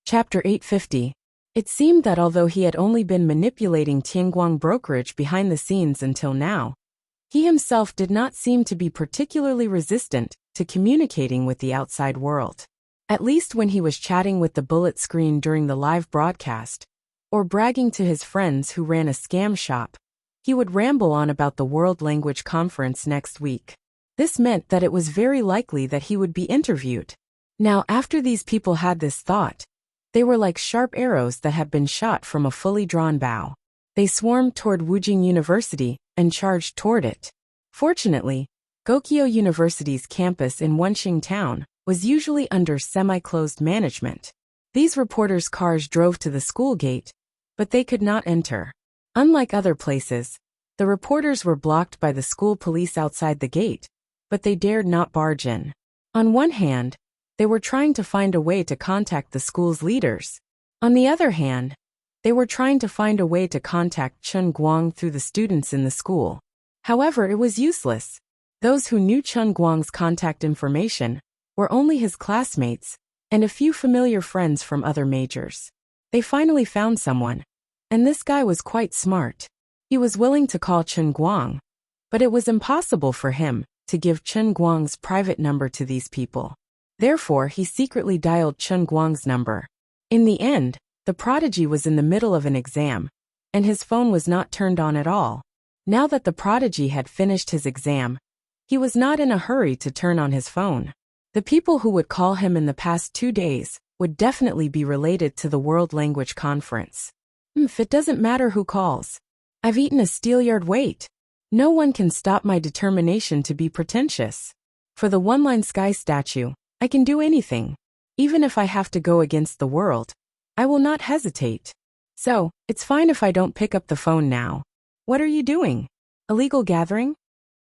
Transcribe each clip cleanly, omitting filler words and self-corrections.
Chapter 850. It seemed that although he had only been manipulating Tianguang brokerage behind the scenes until now, he himself did not seem to be particularly resistant to communicating with the outside world. At least when he was chatting with the bullet screen during the live broadcast, or bragging to his friends who ran a scam shop, he would ramble on about the World Language Conference next week. This meant that it was very likely that he would be interviewed. Now, after these people had this thought, they were like sharp arrows that had been shot from a fully drawn bow. They swarmed toward Wujing University and charged toward it. Fortunately, Gokyo University's campus in Wenxing Town was usually under semi-closed management. These reporters' cars drove to the school gate, but they could not enter. Unlike other places, the reporters were blocked by the school police outside the gate, but they dared not barge in. On one hand, they were trying to find a way to contact the school's leaders. On the other hand, they were trying to find a way to contact Chen Guang through the students in the school. However, it was useless. Those who knew Chen Guang's contact information were only his classmates and a few familiar friends from other majors. They finally found someone, and this guy was quite smart. He was willing to call Chen Guang, but it was impossible for him to give Chen Guang's private number to these people. Therefore, he secretly dialed Chen Guang's number. In the end, the prodigy was in the middle of an exam, and his phone was not turned on at all. Now that the prodigy had finished his exam, he was not in a hurry to turn on his phone. The people who would call him in the past 2 days would definitely be related to the World Language Conference. It doesn't matter who calls. I've eaten a steelyard weight. No one can stop my determination to be pretentious. For the one-line sky statue, I can do anything. Even if I have to go against the world, I will not hesitate. So, it's fine if I don't pick up the phone now. What are you doing? Illegal gathering?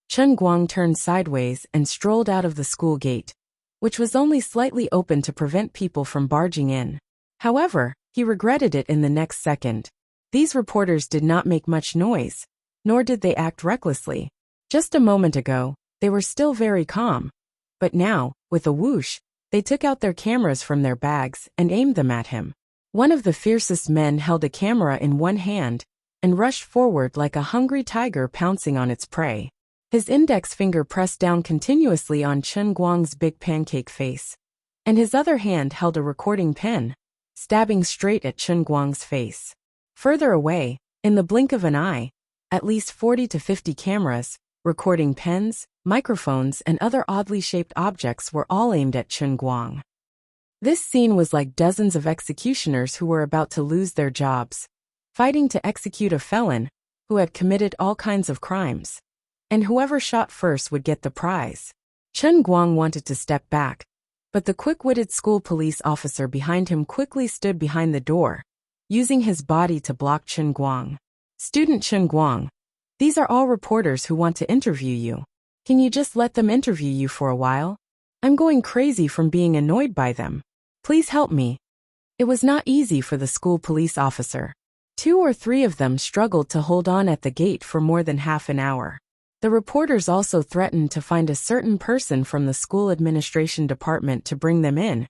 Chen Guang turned sideways and strolled out of the school gate, which was only slightly open to prevent people from barging in. However, he regretted it in the next second. These reporters did not make much noise, nor did they act recklessly. Just a moment ago, they were still very calm. But now, with a whoosh, they took out their cameras from their bags and aimed them at him. One of the fiercest men held a camera in one hand and rushed forward like a hungry tiger pouncing on its prey. His index finger pressed down continuously on Chen Guang's big pancake face, and his other hand held a recording pen, stabbing straight at Chen Guang's face. Further away, in the blink of an eye, at least 40 to 50 cameras, recording pens, microphones, and other oddly shaped objects were all aimed at Chen Guang. This scene was like dozens of executioners who were about to lose their jobs, fighting to execute a felon who had committed all kinds of crimes. And whoever shot first would get the prize. Chen Guang wanted to step back, but the quick-witted school police officer behind him quickly stood behind the door, using his body to block Chen Guang. "Student Chen Guang, these are all reporters who want to interview you. Can you just let them interview you for a while? I'm going crazy from being annoyed by them. Please help me." It was not easy for the school police officer. 2 or 3 of them struggled to hold on at the gate for more than half an hour. The reporters also threatened to find a certain person from the school administration department to bring them in,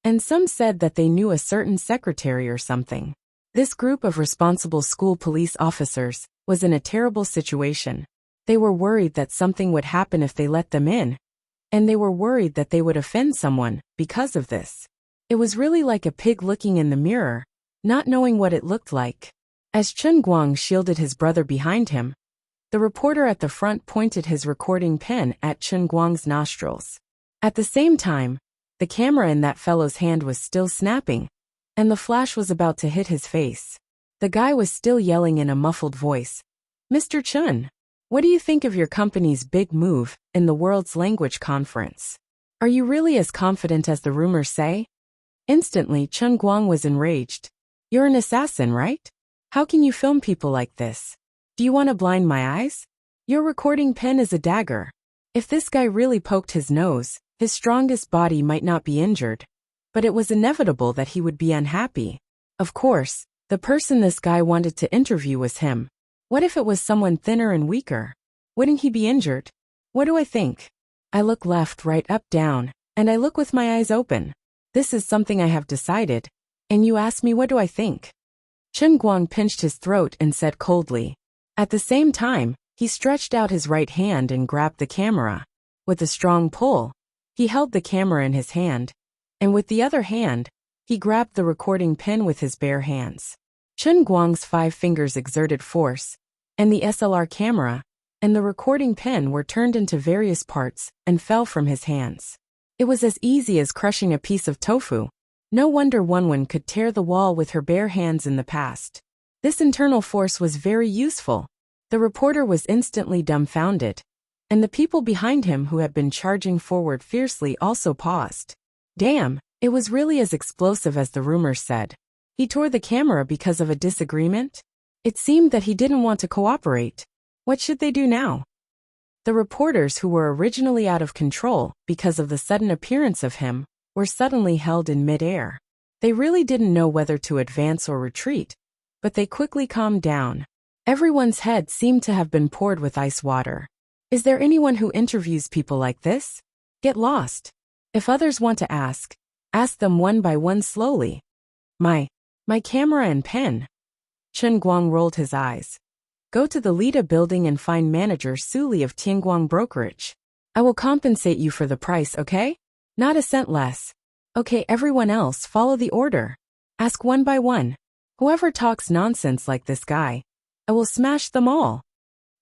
and some said that they knew a certain secretary or something. This group of responsible school police officers was in a terrible situation. They were worried that something would happen if they let them in, and they were worried that they would offend someone because of this. It was really like a pig looking in the mirror, not knowing what it looked like. As Chen Guang shielded his brother behind him, the reporter at the front pointed his recording pen at Chen Guang's nostrils. At the same time, the camera in that fellow's hand was still snapping, and the flash was about to hit his face. The guy was still yelling in a muffled voice, "Mr. Chen, what do you think of your company's big move in the World's Language Conference? Are you really as confident as the rumors say?" Instantly, Chen Guang was enraged. "You're an assassin, right? How can you film people like this? Do you want to blind my eyes? Your recording pen is a dagger. If this guy really poked his nose, his strongest body might not be injured, but it was inevitable that he would be unhappy. Of course, the person this guy wanted to interview was him. What if it was someone thinner and weaker? Wouldn't he be injured? What do I think? I look left, right, up, down, and I look with my eyes open. This is something I have decided, And you ask me what do I think? Chen Guang pinched his throat and said coldly. At the same time, he stretched out his right hand and grabbed the camera. With a strong pull, he held the camera in his hand, and with the other hand, he grabbed the recording pen with his bare hands. Chen Guang's 5 fingers exerted force, and the SLR camera and the recording pen were turned into various parts and fell from his hands. It was as easy as crushing a piece of tofu. No wonder Wenwen could tear the wall with her bare hands in the past. This internal force was very useful. The reporter was instantly dumbfounded, and the people behind him who had been charging forward fiercely also paused. Damn, it was really as explosive as the rumors said. He tore the camera because of a disagreement? It seemed that he didn't want to cooperate. What should they do now? The reporters who were originally out of control because of the sudden appearance of him were suddenly held in mid-air. They really didn't know whether to advance or retreat, but they quickly calmed down. Everyone's head seemed to have been poured with ice water. Is there anyone who interviews people like this? Get lost. If others want to ask them one by one slowly. My camera and pen. Chen Guang rolled his eyes. Go to the Lida building and find manager Su Li of Tianguang Brokerage. I will compensate you for the price, okay? Not a cent less. Okay, everyone else follow the order. Ask one by one. Whoever talks nonsense like this guy, I will smash them all.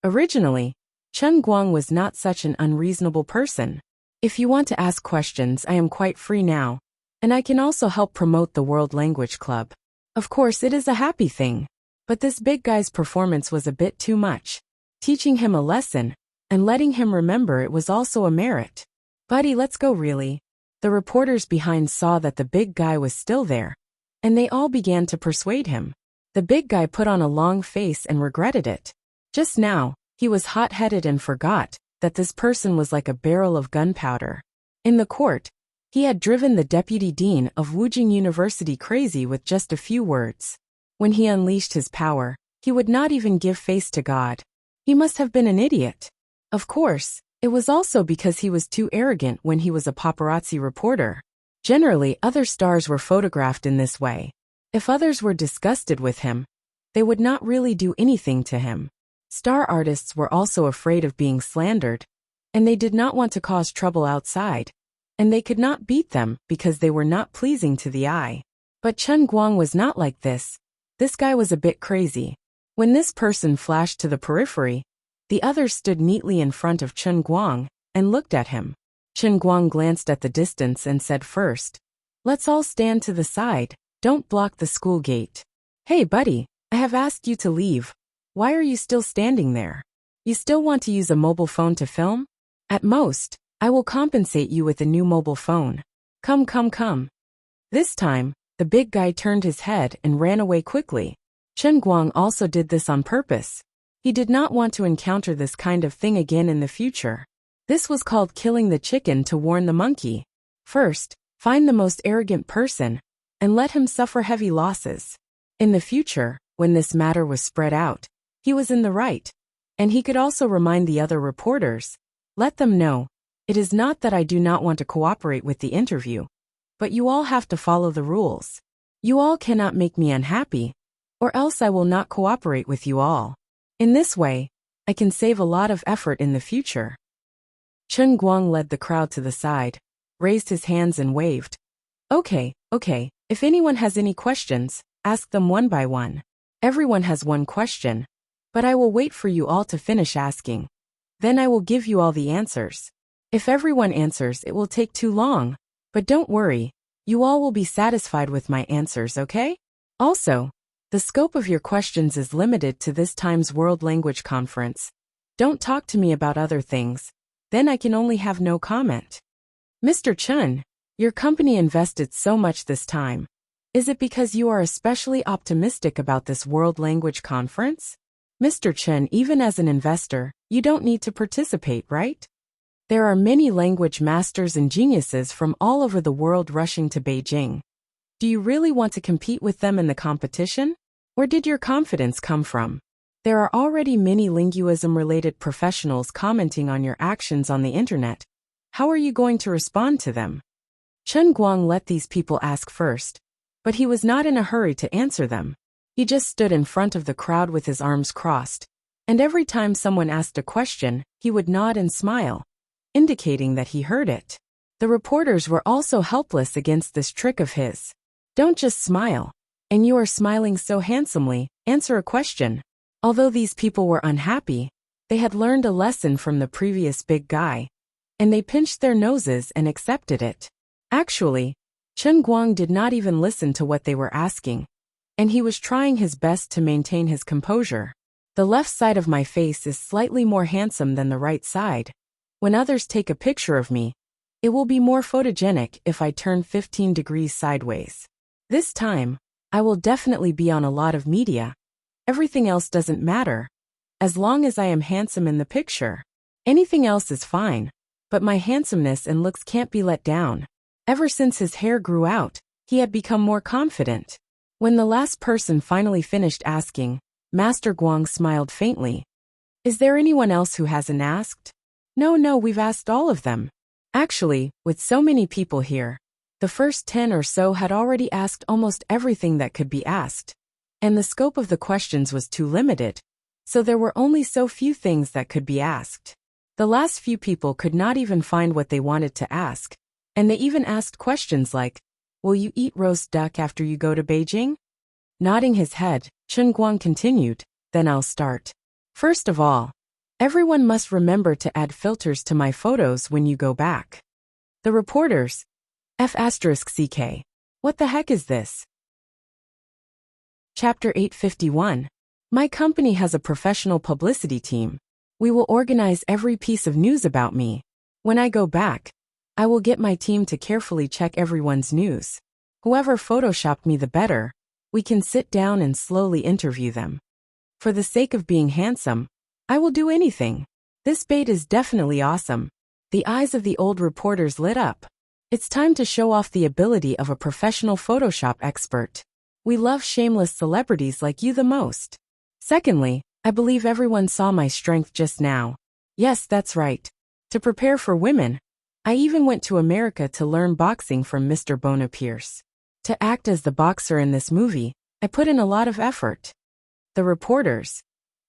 Originally, Chen Guang was not such an unreasonable person. If you want to ask questions, I am quite free now, and I can also help promote the World Language Club. Of course, it is a happy thing. But this big guy's performance was a bit too much. Teaching him a lesson, and letting him remember it was also a merit. Buddy, let's go really. The reporters behind saw that the big guy was still there, and they all began to persuade him. The big guy put on a long face and regretted it. Just now, he was hot-headed and forgot that this person was like a barrel of gunpowder. In the court, he had driven the deputy dean of Wujing University crazy with just a few words. When he unleashed his power, he would not even give face to God. He must have been an idiot. Of course, it was also because he was too arrogant when he was a paparazzi reporter. Generally, other stars were photographed in this way. If others were disgusted with him, they would not really do anything to him. Star artists were also afraid of being slandered, and they did not want to cause trouble outside, and they could not beat them because they were not pleasing to the eye. But Chen Guang was not like this. This guy was a bit crazy. When this person flashed to the periphery, the others stood neatly in front of Chen Guang and looked at him. Chen Guang glanced at the distance and said first, "Let's all stand to the side, don't block the school gate." Hey buddy, I have asked you to leave. Why are you still standing there? You still want to use a mobile phone to film? At most, I will compensate you with a new mobile phone. Come. This time, the big guy turned his head and ran away quickly. Chen Guang also did this on purpose. He did not want to encounter this kind of thing again in the future. This was called killing the chicken to warn the monkey. First, find the most arrogant person, and let him suffer heavy losses. In the future, when this matter was spread out, he was in the right. And he could also remind the other reporters. Let them know, it is not that I do not want to cooperate with the interview, but you all have to follow the rules. You all cannot make me unhappy, or else I will not cooperate with you all. In this way, I can save a lot of effort in the future. Chen Guang led the crowd to the side, raised his hands and waved. Okay, if anyone has any questions, ask them one by one. Everyone has one question, but I will wait for you all to finish asking. Then I will give you all the answers. If everyone answers, it will take too long. But don't worry, you all will be satisfied with my answers, okay? Also, the scope of your questions is limited to this time's World Language Conference. Don't talk to me about other things, then I can only have no comment. Mr. Chen, your company invested so much this time. Is it because you are especially optimistic about this World Language Conference? Mr. Chen, even as an investor, you don't need to participate, right? There are many language masters and geniuses from all over the world rushing to Beijing. Do you really want to compete with them in the competition? Where did your confidence come from? There are already many linguism-related professionals commenting on your actions on the internet. How are you going to respond to them? Chen Guang let these people ask first, But he was not in a hurry to answer them. He just stood in front of the crowd with his arms crossed, and every time someone asked a question, he would nod and smile, indicating that he heard it. The reporters were also helpless against this trick of his. Don't just smile. And you are smiling so handsomely, answer a question. Although these people were unhappy, they had learned a lesson from the previous big guy, and they pinched their noses and accepted it. Actually, Chen Guang did not even listen to what they were asking, and he was trying his best to maintain his composure. The left side of my face is slightly more handsome than the right side. When others take a picture of me, it will be more photogenic if I turn 15 degrees sideways. This time, I will definitely be on a lot of media. Everything else doesn't matter. As long as I am handsome in the picture. Anything else is fine, but my handsomeness and looks can't be let down. Ever since his hair grew out, he had become more confident. When the last person finally finished asking, Master Guang smiled faintly. Is there anyone else who hasn't asked? No, we've asked all of them. Actually, with so many people here, the first 10 or so had already asked almost everything that could be asked, and the scope of the questions was too limited, so there were only so few things that could be asked. The last few people could not even find what they wanted to ask, and they even asked questions like, will you eat roast duck after you go to Beijing? Nodding his head, Chen Guang continued, then I'll start. First of all, everyone must remember to add filters to my photos when you go back. The reporters, F***CK. What the heck is this? Chapter 851. My company has a professional publicity team. We will organize every piece of news about me. When I go back, I will get my team to carefully check everyone's news. Whoever photoshopped me the better. We can sit down and slowly interview them. For the sake of being handsome, I will do anything. This bait is definitely awesome. The eyes of the old reporters lit up. It's time to show off the ability of a professional Photoshop expert. We love shameless celebrities like you the most. Secondly, I believe everyone saw my strength just now. Yes, that's right. To prepare for women, I even went to America to learn boxing from Mr. Bona Pierce. To act as the boxer in this movie, I put in a lot of effort. The reporters.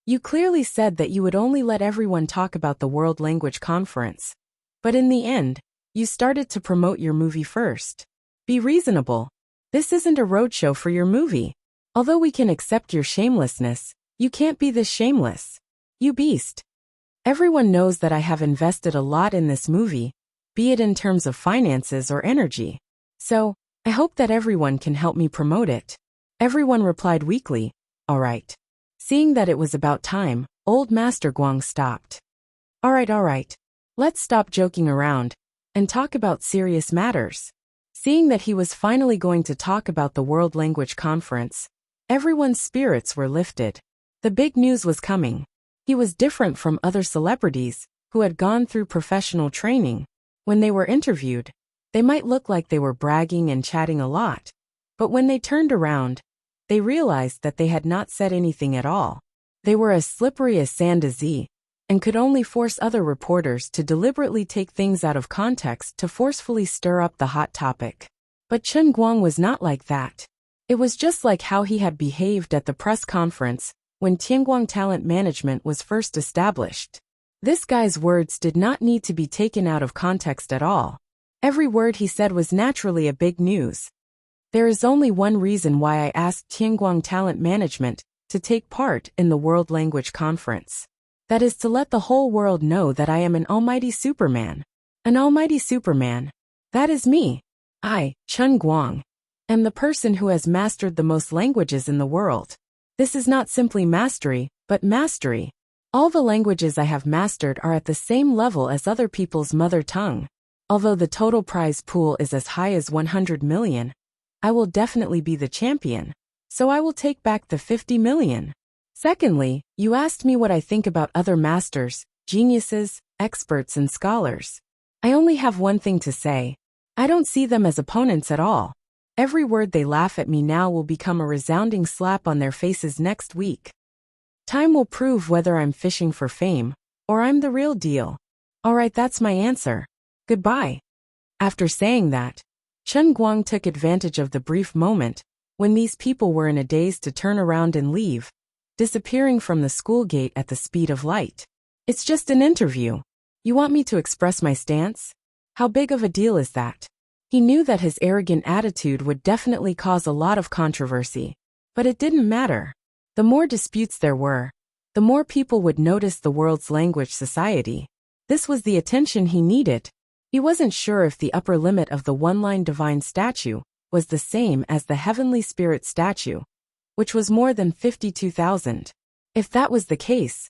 You clearly said that you would only let everyone talk about the World Language Conference. But in the end, you started to promote your movie first. Be reasonable. This isn't a roadshow for your movie. Although we can accept your shamelessness, you can't be this shameless. You beast. Everyone knows that I have invested a lot in this movie, be it in terms of finances or energy. So, I hope that everyone can help me promote it. Everyone replied weakly, all right. Seeing that it was about time, old Master Guang stopped. All right. Let's stop joking around and talk about serious matters. Seeing that he was finally going to talk about the World Language Conference, everyone's spirits were lifted. The big news was coming. He was different from other celebrities who had gone through professional training. When they were interviewed, they might look like they were bragging and chatting a lot, but when they turned around, they realized that they had not said anything at all. They were as slippery as sand as Z, and could only force other reporters to deliberately take things out of context to forcefully stir up the hot topic. But Chen Guang was not like that. It was just like how he had behaved at the press conference when Tianguang Talent Management was first established. This guy's words did not need to be taken out of context at all. Every word he said was naturally a big news. There is only one reason why I asked Tianguang Talent Management to take part in the World Language Conference. That is to let the whole world know that I am an almighty Superman. An almighty Superman. That is me. I, Chen Guang, am the person who has mastered the most languages in the world. This is not simply mastery, but mastery. All the languages I have mastered are at the same level as other people's mother tongue. Although the total prize pool is as high as 100 million, I will definitely be the champion, so I will take back the 50 million. Secondly, you asked me what I think about other masters, geniuses, experts and scholars. I only have one thing to say. I don't see them as opponents at all. Every word they laugh at me now will become a resounding slap on their faces next week. Time will prove whether I'm fishing for fame, or I'm the real deal. Alright, that's my answer. Goodbye. After saying that, Chen Guang took advantage of the brief moment when these people were in a daze to turn around and leave, disappearing from the school gate at the speed of light. It's just an interview. You want me to express my stance? How big of a deal is that? He knew that his arrogant attitude would definitely cause a lot of controversy, but it didn't matter. The more disputes there were, the more people would notice the world's language society. This was the attention he needed. He wasn't sure if the upper limit of the one-line divine statue was the same as the heavenly spirit statue, which was more than 52,000. If that was the case,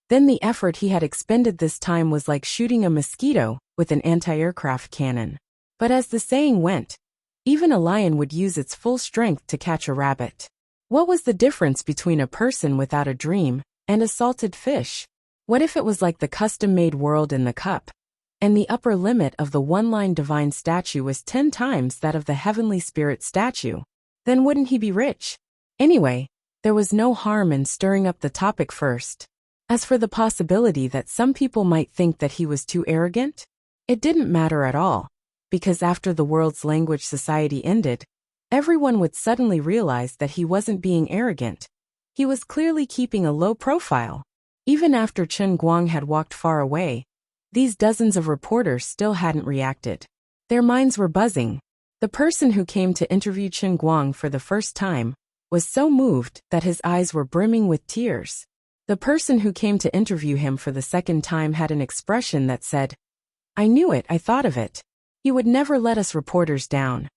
then the effort he had expended this time was like shooting a mosquito with an anti-aircraft cannon. But as the saying went, even a lion would use its full strength to catch a rabbit. What was the difference between a person without a dream and a salted fish? What if it was like the custom-made world in the cup, and the upper limit of the one-line divine statue was 10 times that of the heavenly spirit statue? Then wouldn't he be rich? Anyway, there was no harm in stirring up the topic first. As for the possibility that some people might think that he was too arrogant, it didn't matter at all, because after the world's language society ended, everyone would suddenly realize that he wasn't being arrogant. He was clearly keeping a low profile. Even after Chen Guang had walked far away, these dozens of reporters still hadn't reacted. Their minds were buzzing. The person who came to interview Chen Guang for the first time was so moved that his eyes were brimming with tears. The person who came to interview him for the second time had an expression that said, "I knew it, I thought of it. He would never let us reporters down."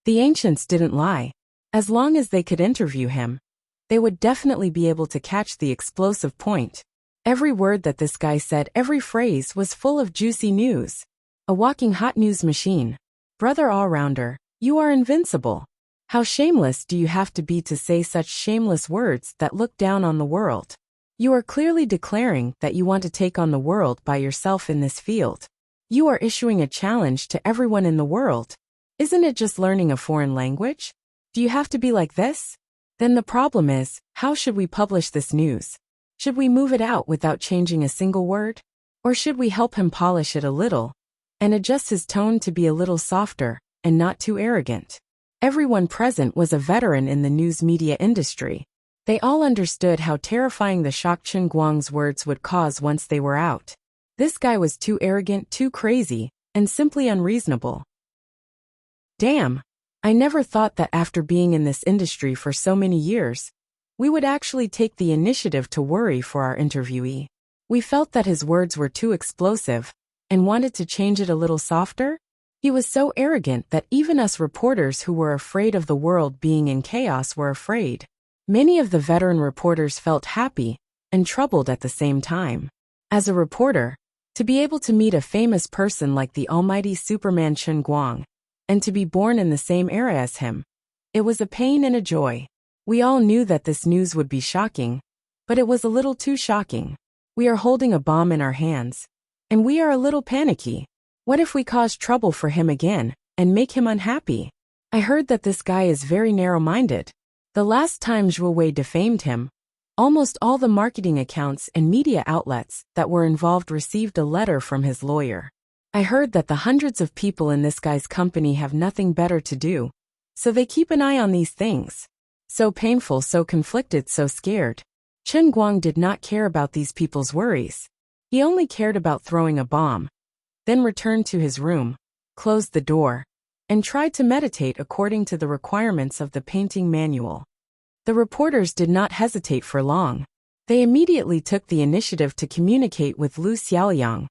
The ancients didn't lie. As long as they could interview him, they would definitely be able to catch the explosive point. Every word that this guy said, every phrase was full of juicy news. A walking hot news machine. Brother all-rounder, you are invincible. How shameless do you have to be to say such shameless words that look down on the world? You are clearly declaring that you want to take on the world by yourself in this field. You are issuing a challenge to everyone in the world. Isn't it just learning a foreign language? Do you have to be like this? Then the problem is, how should we publish this news? Should we move it out without changing a single word? Or should we help him polish it a little and adjust his tone to be a little softer and not too arrogant? Everyone present was a veteran in the news media industry. They all understood how terrifying the shock Chen Guang's words would cause once they were out. This guy was too arrogant, too crazy, and simply unreasonable. Damn! I never thought that after being in this industry for so many years, we would actually take the initiative to worry for our interviewee. We felt that his words were too explosive and wanted to change it a little softer. He was so arrogant that even us reporters who were afraid of the world being in chaos were afraid. Many of the veteran reporters felt happy and troubled at the same time. As a reporter, to be able to meet a famous person like the almighty Superman Chen Guang, and to be born in the same era as him, it was a pain and a joy. We all knew that this news would be shocking, but it was a little too shocking. We are holding a bomb in our hands, and we are a little panicky. What if we cause trouble for him again and make him unhappy? I heard that this guy is very narrow-minded. The last time Zhuo Wei defamed him, almost all the marketing accounts and media outlets that were involved received a letter from his lawyer. I heard that the hundreds of people in this guy's company have nothing better to do, so they keep an eye on these things. So painful, so conflicted, so scared. Chen Guang did not care about these people's worries. He only cared about throwing a bomb, then returned to his room, closed the door, and tried to meditate according to the requirements of the painting manual. The reporters did not hesitate for long. They immediately took the initiative to communicate with Lu Xiaoliang,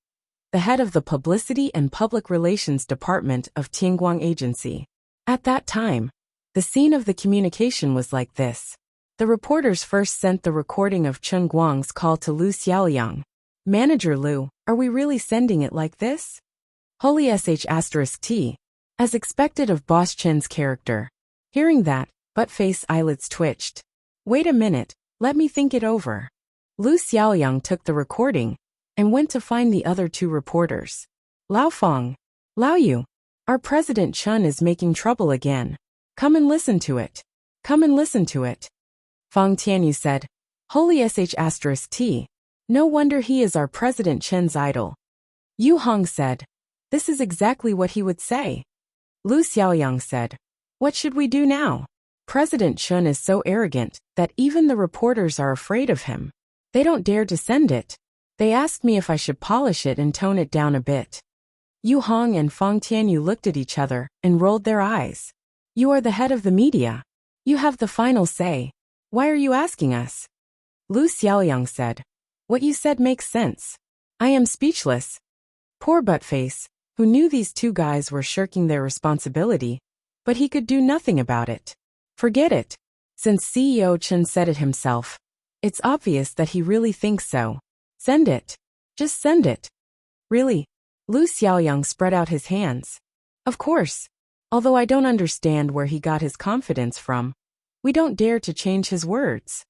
the head of the Publicity and Public Relations Department of Tianguang Agency. At that time, the scene of the communication was like this. The reporters first sent the recording of Chen Guang's call to Lu Xiaoliang. "Manager Lu, are we really sending it like this?" Holy sh*T. As expected of Boss Chen's character. Hearing that, butt-face eyelids twitched. "Wait a minute, let me think it over." Lu Xiaoliang took the recording and went to find the other two reporters. "Lao Feng, Lao Yu, our President Chen is making trouble again. Come and listen to it. Come and listen to it." Fang Tianyu said, "Holy sh*T. No wonder he is our President Chen's idol." Yu Hong said, "This is exactly what he would say." Lu Xiaoyang said. What should we do now? President Chun is so arrogant that even the reporters are afraid of him. They don't dare to send it. They asked me if I should polish it and tone it down a bit. Yu Hong and Fang Tianyu looked at each other and rolled their eyes. You are the head of the media. You have the final say. Why are you asking us? Lu Xiaoyang said. What you said makes sense. I am speechless. Poor Buttface, who knew these two guys were shirking their responsibility, but he could do nothing about it. Forget it. Since CEO Chen said it himself, it's obvious that he really thinks so. Send it. Just send it. Really? Lu Xiaoyang spread out his hands. Of course. Although I don't understand where he got his confidence from, we don't dare to change his words.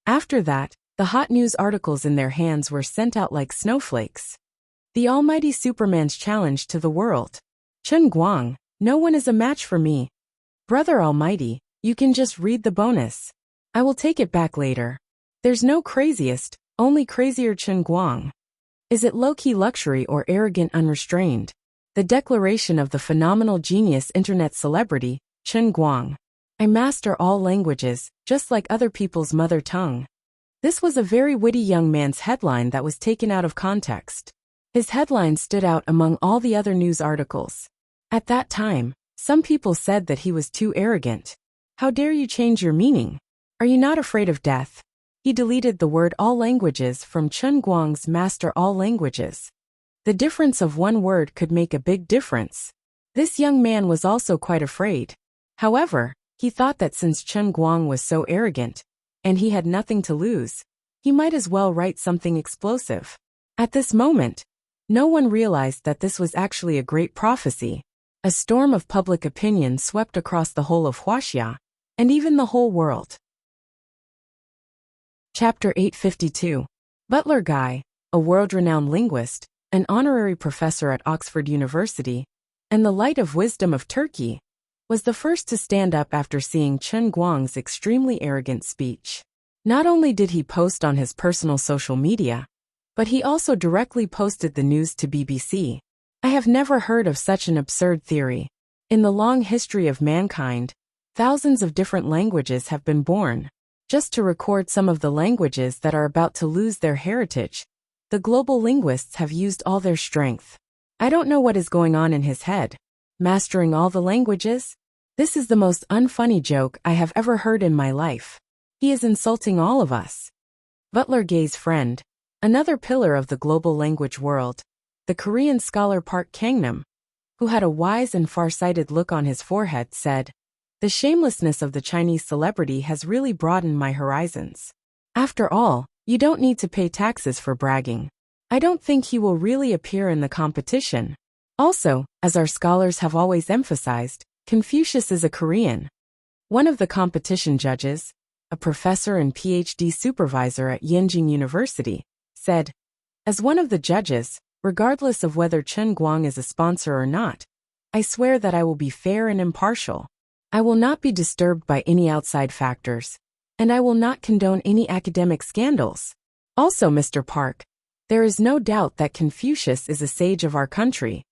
After that, the hot news articles in their hands were sent out like snowflakes. The almighty Superman's challenge to the world. Chen Guang, no one is a match for me. Brother Almighty, you can just read the bonus. I will take it back later. There's no craziest, only crazier Chen Guang. Is it low-key luxury or arrogant unrestrained? The declaration of the phenomenal genius internet celebrity, Chen Guang. I master all languages, just like other people's mother tongue. This was a very witty young man's headline that was taken out of context. His headline stood out among all the other news articles. At that time, some people said that he was too arrogant. How dare you change your meaning? Are you not afraid of death? He deleted the word all languages from Chen Guang's master all languages. The difference of one word could make a big difference. This young man was also quite afraid. However, he thought that since Chen Guang was so arrogant, and he had nothing to lose, he might as well write something explosive. At this moment, no one realized that this was actually a great prophecy. A storm of public opinion swept across the whole of Huaxia, and even the whole world. Chapter 852. Butler Guy, a world-renowned linguist, an honorary professor at Oxford University, and the light of wisdom of Turkey, was the first to stand up after seeing Chen Guang's extremely arrogant speech. Not only did he post on his personal social media, but he also directly posted the news to BBC. I have never heard of such an absurd theory. In the long history of mankind, thousands of different languages have been born. Just to record some of the languages that are about to lose their heritage, the global linguists have used all their strength. I don't know what is going on in his head. Mastering all the languages? This is the most unfunny joke I have ever heard in my life. He is insulting all of us. Butler Gay's friend, another pillar of the global language world, the Korean scholar Park Kang-nam, who had a wise and far-sighted look on his forehead, said, "The shamelessness of the Chinese celebrity has really broadened my horizons. After all, you don't need to pay taxes for bragging. I don't think he will really appear in the competition. Also, as our scholars have always emphasized, Confucius is a Korean." One of the competition judges, a professor and PhD supervisor at Yenjing University, said, "As one of the judges, regardless of whether Chen Guang is a sponsor or not, I swear that I will be fair and impartial. I will not be disturbed by any outside factors, and I will not condone any academic scandals. Also, Mr. Park, there is no doubt that Confucius is a sage of our country."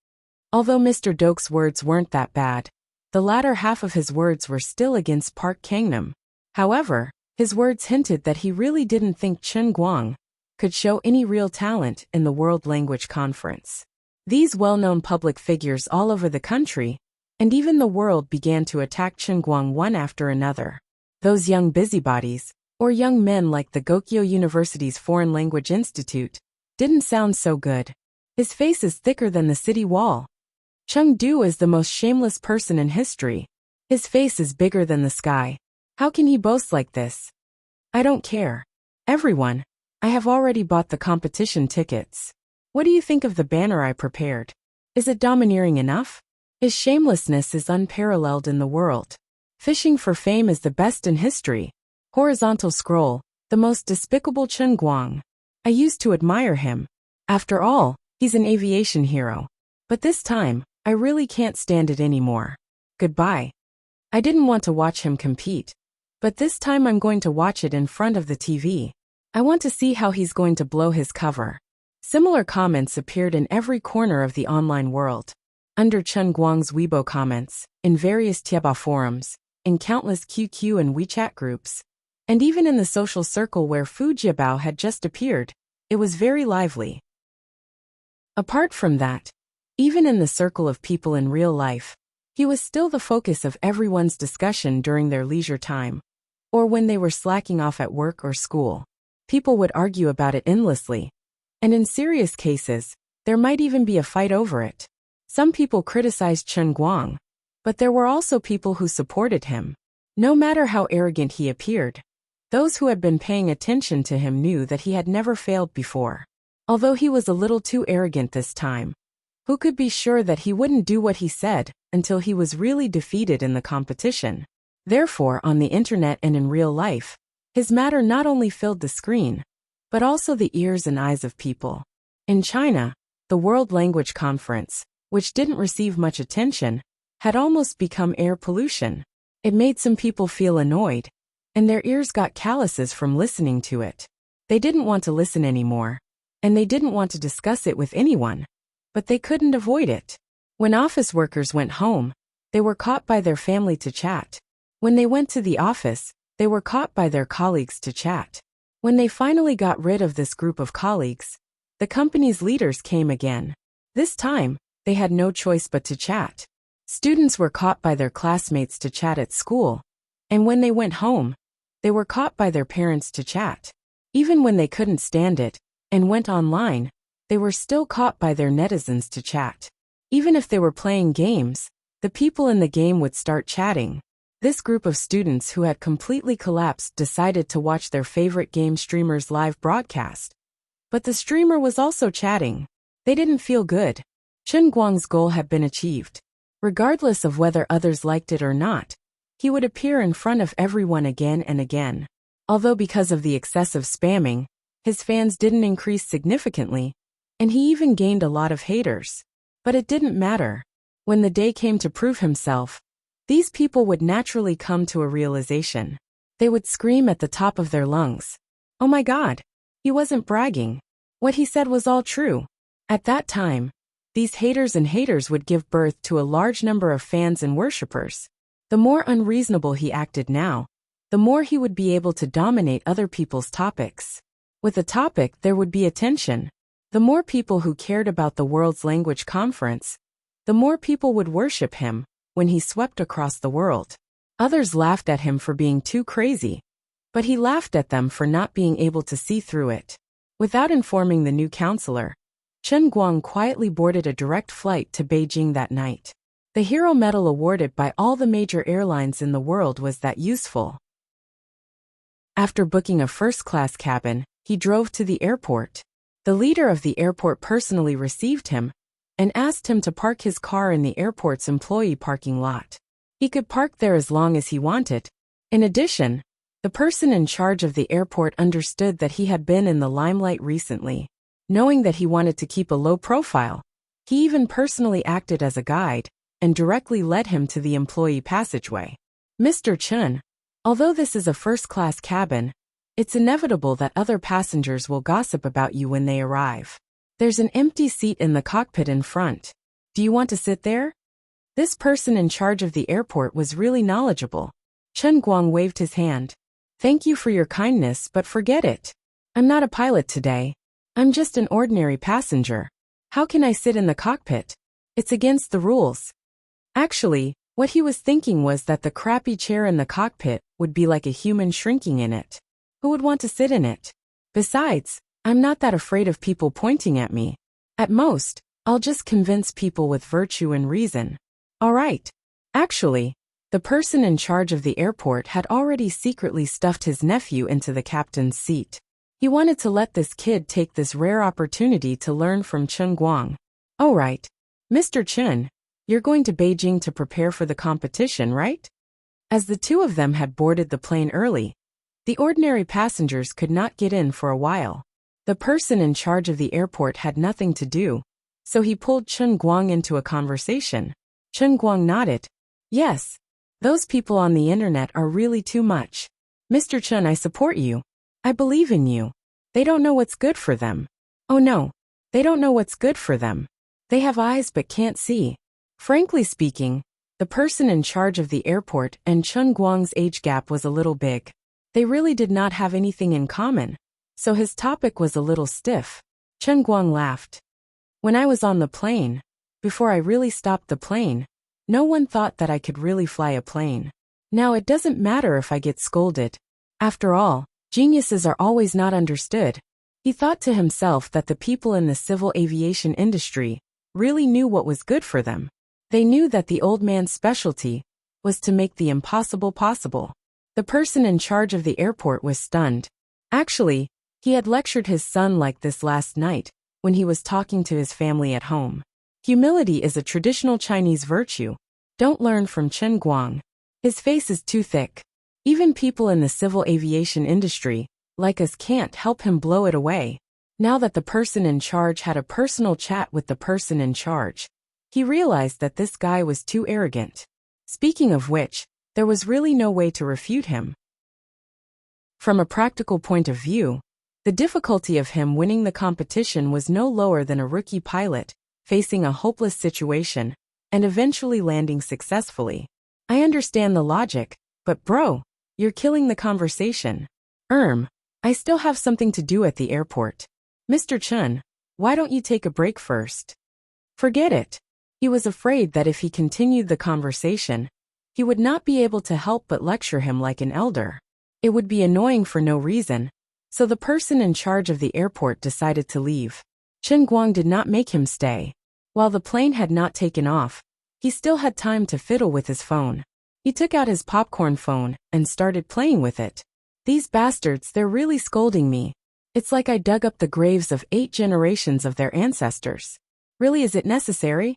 Although Mr. Dok's words weren't that bad, the latter half of his words were still against Park Kang-nam. However, his words hinted that he really didn't think Chen Guang could show any real talent in the World Language Conference. These well-known public figures all over the country, and even the world, began to attack Chen Guang one after another. Those young busybodies, or young men like the Gokyo University's Foreign Language Institute, didn't sound so good. His face is thicker than the city wall. Chengdu is the most shameless person in history. His face is bigger than the sky. How can he boast like this? I don't care. Everyone, I have already bought the competition tickets. What do you think of the banner I prepared? Is it domineering enough? His shamelessness is unparalleled in the world. Fishing for fame is the best in history. Horizontal scroll, the most despicable Chen Guang. I used to admire him. After all, he's an aviation hero. But this time, I really can't stand it anymore. Goodbye. I didn't want to watch him compete. But this time I'm going to watch it in front of the TV. I want to see how he's going to blow his cover. Similar comments appeared in every corner of the online world. under Chen Guang's Weibo comments, in various Tieba forums, in countless QQ and WeChat groups, and even in the social circle where Fu Jiabao had just appeared, it was very lively. Apart from that, even in the circle of people in real life, he was still the focus of everyone's discussion during their leisure time, or when they were slacking off at work or school. People would argue about it endlessly, and in serious cases, there might even be a fight over it. Some people criticized Chen Guang, but there were also people who supported him. No matter how arrogant he appeared, those who had been paying attention to him knew that he had never failed before. Although he was a little too arrogant this time, who could be sure that he wouldn't do what he said until he was really defeated in the competition? Therefore, on the internet and in real life, his matter not only filled the screen, but also the ears and eyes of people. In China, the World Language Conference, which didn't receive much attention, had almost become air pollution. It made some people feel annoyed, and their ears got calluses from listening to it. They didn't want to listen anymore, and they didn't want to discuss it with anyone, but they couldn't avoid it. When office workers went home, they were caught by their family to chat. When they went to the office, they were caught by their colleagues to chat. When they finally got rid of this group of colleagues, the company's leaders came again. This time, they had no choice but to chat. Students were caught by their classmates to chat at school, and when they went home, they were caught by their parents to chat. Even when they couldn't stand it and went online, they were still caught by their netizens to chat. Even if they were playing games, the people in the game would start chatting. This group of students who had completely collapsed decided to watch their favorite game streamer's live broadcast. But the streamer was also chatting. They didn't feel good. Chen Guang's goal had been achieved. Regardless of whether others liked it or not, he would appear in front of everyone again and again. Although because of the excessive spamming, his fans didn't increase significantly, and he even gained a lot of haters. But it didn't matter. When the day came to prove himself, these people would naturally come to a realization. They would scream at the top of their lungs, "Oh my God! He wasn't bragging. What he said was all true." At that time, these haters would give birth to a large number of fans and worshippers. The more unreasonable he acted now, the more he would be able to dominate other people's topics. With a topic, there would be attention. The more people who cared about the World's Language Conference, the more people would worship him when he swept across the world. Others laughed at him for being too crazy, but he laughed at them for not being able to see through it. Without informing the new counselor, Chen Guang quietly boarded a direct flight to Beijing that night. The hero medal awarded by all the major airlines in the world was that useful. After booking a first-class cabin, he drove to the airport. The leader of the airport personally received him and asked him to park his car in the airport's employee parking lot. He could park there as long as he wanted. In addition, the person in charge of the airport understood that he had been in the limelight recently. Knowing that he wanted to keep a low profile, he even personally acted as a guide and directly led him to the employee passageway. "Mr. Chen, although this is a first-class cabin, it's inevitable that other passengers will gossip about you when they arrive. There's an empty seat in the cockpit in front. Do you want to sit there?" This person in charge of the airport was really knowledgeable. Chen Guang waved his hand. "Thank you for your kindness, but forget it. I'm not a pilot today. I'm just an ordinary passenger. How can I sit in the cockpit? It's against the rules." Actually, what he was thinking was that the crappy chair in the cockpit would be like a human shrinking in it. Who would want to sit in it? Besides, I'm not that afraid of people pointing at me. At most, I'll just convince people with virtue and reason. All right. Actually, the person in charge of the airport had already secretly stuffed his nephew into the captain's seat. He wanted to let this kid take this rare opportunity to learn from Chen Guang. "Oh right. Mr. Chen, you're going to Beijing to prepare for the competition, right?" As the two of them had boarded the plane early, the ordinary passengers could not get in for a while. The person in charge of the airport had nothing to do, so he pulled Chen Guang into a conversation. Chen Guang nodded. "Yes, those people on the internet are really too much. Mr. Chen, I support you. I believe in you. They don't know what's good for them." "Oh no, they don't know what's good for them. They have eyes but can't see. Frankly speaking, the person in charge of the airport and Chen Guang's age gap was a little big. They really did not have anything in common, so his topic was a little stiff. Chen Guang laughed. When I was on the plane, before I really stopped the plane, no one thought that I could really fly a plane. Now it doesn't matter if I get scolded. After all, geniuses are always not understood. He thought to himself that the people in the civil aviation industry really knew what was good for them. They knew that the old man's specialty was to make the impossible possible. The person in charge of the airport was stunned. Actually, he had lectured his son like this last night when he was talking to his family at home. Humility is a traditional Chinese virtue. Don't learn from Chen Guang. His face is too thick. Even people in the civil aviation industry, like us, can't help him blow it away. Now that the person in charge had a personal chat with the person in charge, he realized that this guy was too arrogant. Speaking of which, there was really no way to refute him. From a practical point of view, the difficulty of him winning the competition was no lower than a rookie pilot facing a hopeless situation and eventually landing successfully. I understand the logic, but bro, you're killing the conversation. I still have something to do at the airport. Mr. Chen, why don't you take a break first? Forget it. He was afraid that if he continued the conversation, he would not be able to help but lecture him like an elder. It would be annoying for no reason, so the person in charge of the airport decided to leave. Chen Guang did not make him stay. While the plane had not taken off, he still had time to fiddle with his phone. He took out his popcorn phone and started playing with it. These bastards, they're really scolding me. It's like I dug up the graves of 8 generations of their ancestors. Really, is it necessary?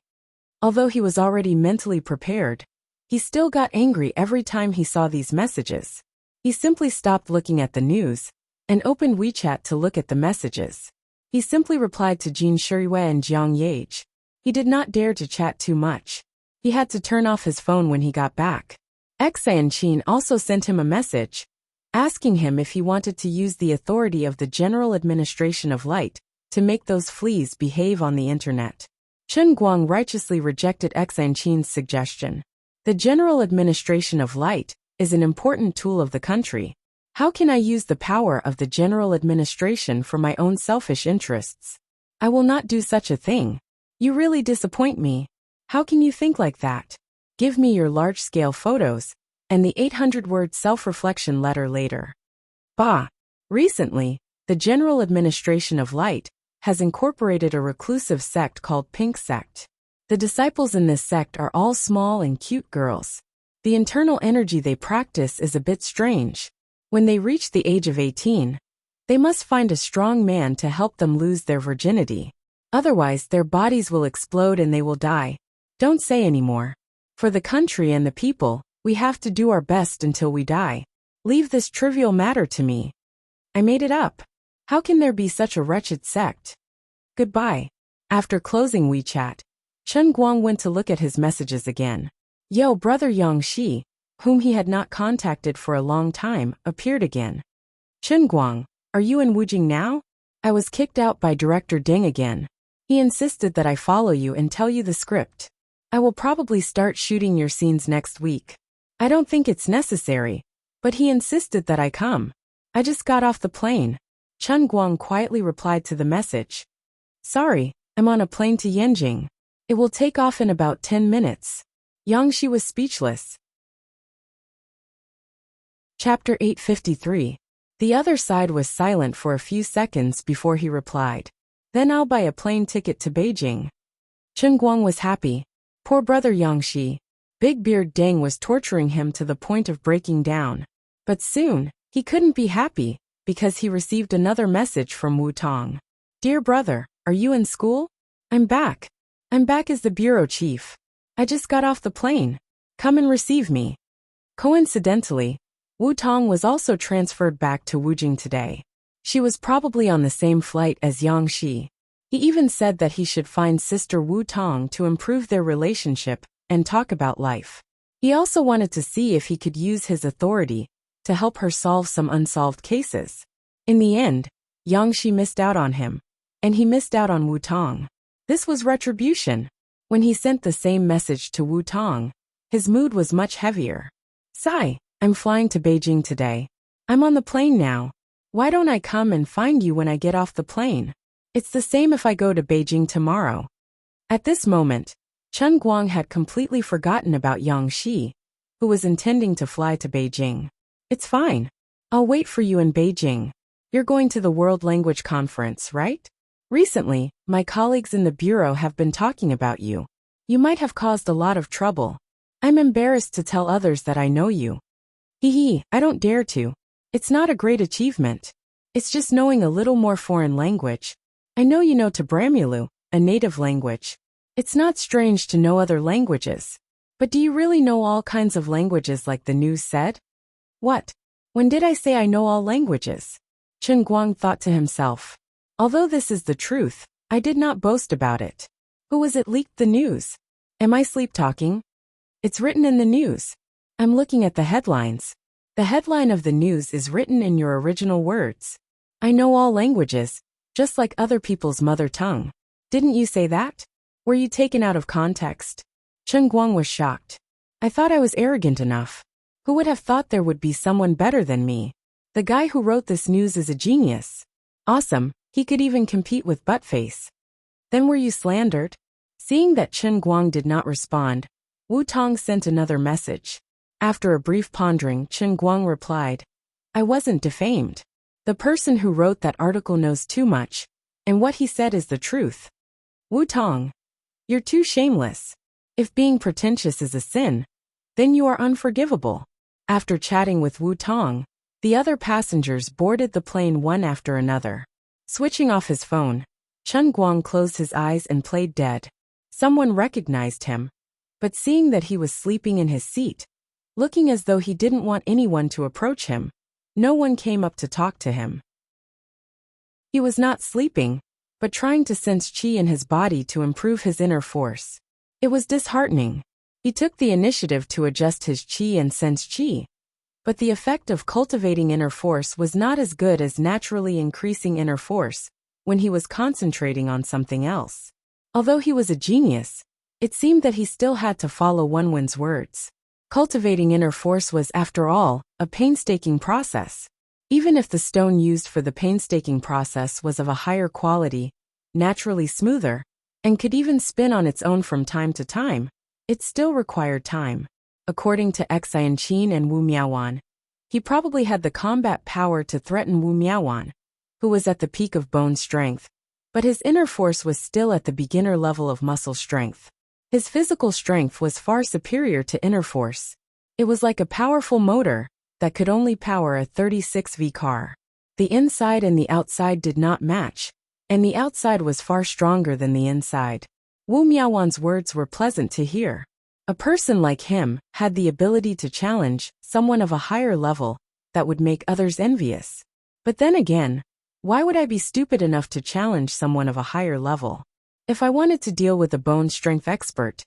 Although he was already mentally prepared, he still got angry every time he saw these messages. He simply stopped looking at the news and opened WeChat to look at the messages. He simply replied to Jin Shiriyue and Jiang Yage. He did not dare to chat too much. He had to turn off his phone when he got back. Xan Qin also sent him a message, asking him if he wanted to use the authority of the General Administration of Light to make those fleas behave on the internet. Chen Guang righteously rejected Xan Qin's suggestion. The General Administration of Light is an important tool of the country. How can I use the power of the General Administration for my own selfish interests? I will not do such a thing. You really disappoint me. How can you think like that? Give me your large-scale photos and the 800-word self-reflection letter later. Bah! Recently, the General Administration of Light has incorporated a reclusive sect called Pink Sect. The disciples in this sect are all small and cute girls. The internal energy they practice is a bit strange. When they reach the age of 18, they must find a strong man to help them lose their virginity. Otherwise, their bodies will explode and they will die. Don't say anymore. For the country and the people, we have to do our best until we die. Leave this trivial matter to me. I made it up. How can there be such a wretched sect? Goodbye. After closing WeChat, Chen Guang went to look at his messages again. Yo, brother Yang Shi, whom he had not contacted for a long time, appeared again. Chen Guang, are you in Wujing now? I was kicked out by Director Ding again. He insisted that I follow you and tell you the script. I will probably start shooting your scenes next week. I don't think it's necessary, but he insisted that I come. I just got off the plane. Chen Guang quietly replied to the message. Sorry, I'm on a plane to Yanjing. It will take off in about 10 minutes. Yang Shi was speechless. Chapter 853. The other side was silent for a few seconds before he replied. Then I'll buy a plane ticket to Beijing. Chen Guang was happy. Poor brother Yang Shi. Big Beard Deng was torturing him to the point of breaking down. But soon, he couldn't be happy, because he received another message from Wu Tong. Dear brother, are you in school? I'm back. I'm back as the bureau chief. I just got off the plane. Come and receive me. Coincidentally, Wu Tong was also transferred back to Wujing today. She was probably on the same flight as Yang Shi. He even said that he should find Sister Wu Tong to improve their relationship and talk about life. He also wanted to see if he could use his authority to help her solve some unsolved cases. In the end, Yang Shi missed out on him, and he missed out on Wu Tong. This was retribution. When he sent the same message to Wu Tong, his mood was much heavier. "Sai, I'm flying to Beijing today. I'm on the plane now. Why don't I come and find you when I get off the plane? It's the same if I go to Beijing tomorrow." At this moment, Chen Guang had completely forgotten about Yang Shi, who was intending to fly to Beijing. "It's fine. I'll wait for you in Beijing. You're going to the World Language Conference, right? Recently, my colleagues in the bureau have been talking about you. You might have caused a lot of trouble. I'm embarrassed to tell others that I know you." "Hee, I don't dare to. It's not a great achievement. It's just knowing a little more foreign language. I know you know Tabramulu, a native language. It's not strange to know other languages. But do you really know all kinds of languages like the news said?" "What? When did I say I know all languages?" Chen Guang thought to himself. Although this is the truth, I did not boast about it. Who was it leaked the news? Am I sleep-talking? It's written in the news. I'm looking at the headlines. The headline of the news is written in your original words. I know all languages, just like other people's mother tongue. Didn't you say that? Were you taken out of context? Chen Guang was shocked. I thought I was arrogant enough. Who would have thought there would be someone better than me? The guy who wrote this news is a genius. Awesome, he could even compete with Buttface. Then were you slandered? Seeing that Chen Guang did not respond, Wu Tong sent another message. After a brief pondering, Chen Guang replied, I wasn't defamed. The person who wrote that article knows too much, and what he said is the truth. Wu Tong, you're too shameless. If being pretentious is a sin, then you are unforgivable. After chatting with Wu Tong, the other passengers boarded the plane one after another. Switching off his phone, Chen Guang closed his eyes and played dead. Someone recognized him, but seeing that he was sleeping in his seat, looking as though he didn't want anyone to approach him, no one came up to talk to him. He was not sleeping, but trying to sense qi in his body to improve his inner force. It was disheartening. He took the initiative to adjust his qi and sense qi, but the effect of cultivating inner force was not as good as naturally increasing inner force when he was concentrating on something else. Although he was a genius, it seemed that he still had to follow Wenwen's words. Cultivating inner force was, after all, a painstaking process. Even if the stone used for the painstaking process was of a higher quality, naturally smoother, and could even spin on its own from time to time, it still required time. According to Xian Qin and Wu Miaowan, he probably had the combat power to threaten Wu Miaowan, who was at the peak of bone strength, but his inner force was still at the beginner level of muscle strength. His physical strength was far superior to inner force. It was like a powerful motor that could only power a 36V car. The inside and the outside did not match, and the outside was far stronger than the inside. Wu Miaowan's words were pleasant to hear. A person like him had the ability to challenge someone of a higher level that would make others envious. But then again, why would I be stupid enough to challenge someone of a higher level? If I wanted to deal with a bone strength expert,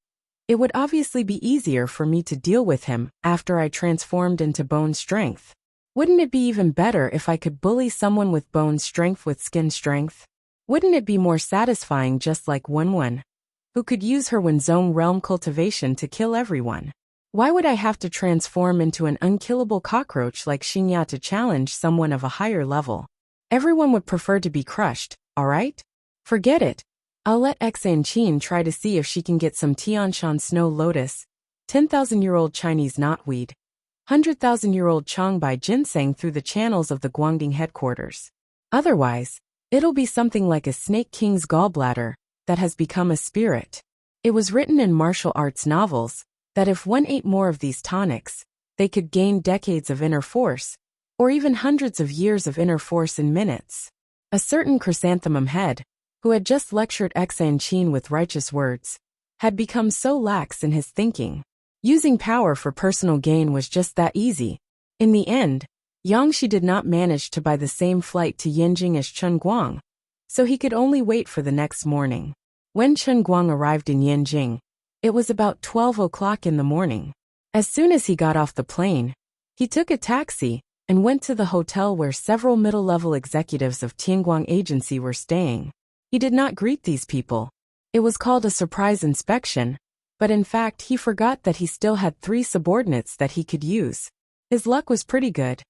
it would obviously be easier for me to deal with him after I transformed into bone strength. Wouldn't it be even better if I could bully someone with bone strength with skin strength? Wouldn't it be more satisfying, just like Wenwen, who could use her Wenzhong realm cultivation to kill everyone? Why would I have to transform into an unkillable cockroach like Xingya to challenge someone of a higher level? Everyone would prefer to be crushed, alright? Forget it. I'll let Xian Qin try to see if she can get some Tianshan snow lotus, 10,000-year-old Chinese knotweed, 100,000-year-old Changbai ginseng through the channels of the Guangding headquarters. Otherwise, it'll be something like a snake king's gallbladder that has become a spirit. It was written in martial arts novels that if one ate more of these tonics, they could gain decades of inner force, or even hundreds of years of inner force in minutes. A certain chrysanthemum head, who had just lectured Xian Qin with righteous words, had become so lax in his thinking. Using power for personal gain was just that easy. In the end, Yang Shi did not manage to buy the same flight to Yanjing as Chen Guang, so he could only wait for the next morning. When Chen Guang arrived in Yanjing, it was about 12 o'clock in the morning. As soon as he got off the plane, he took a taxi and went to the hotel where several middle-level executives of Tianguang Agency were staying. He did not greet these people, It was called a surprise inspection, but in fact he forgot that he still had 3 subordinates that he could use. His luck was pretty good.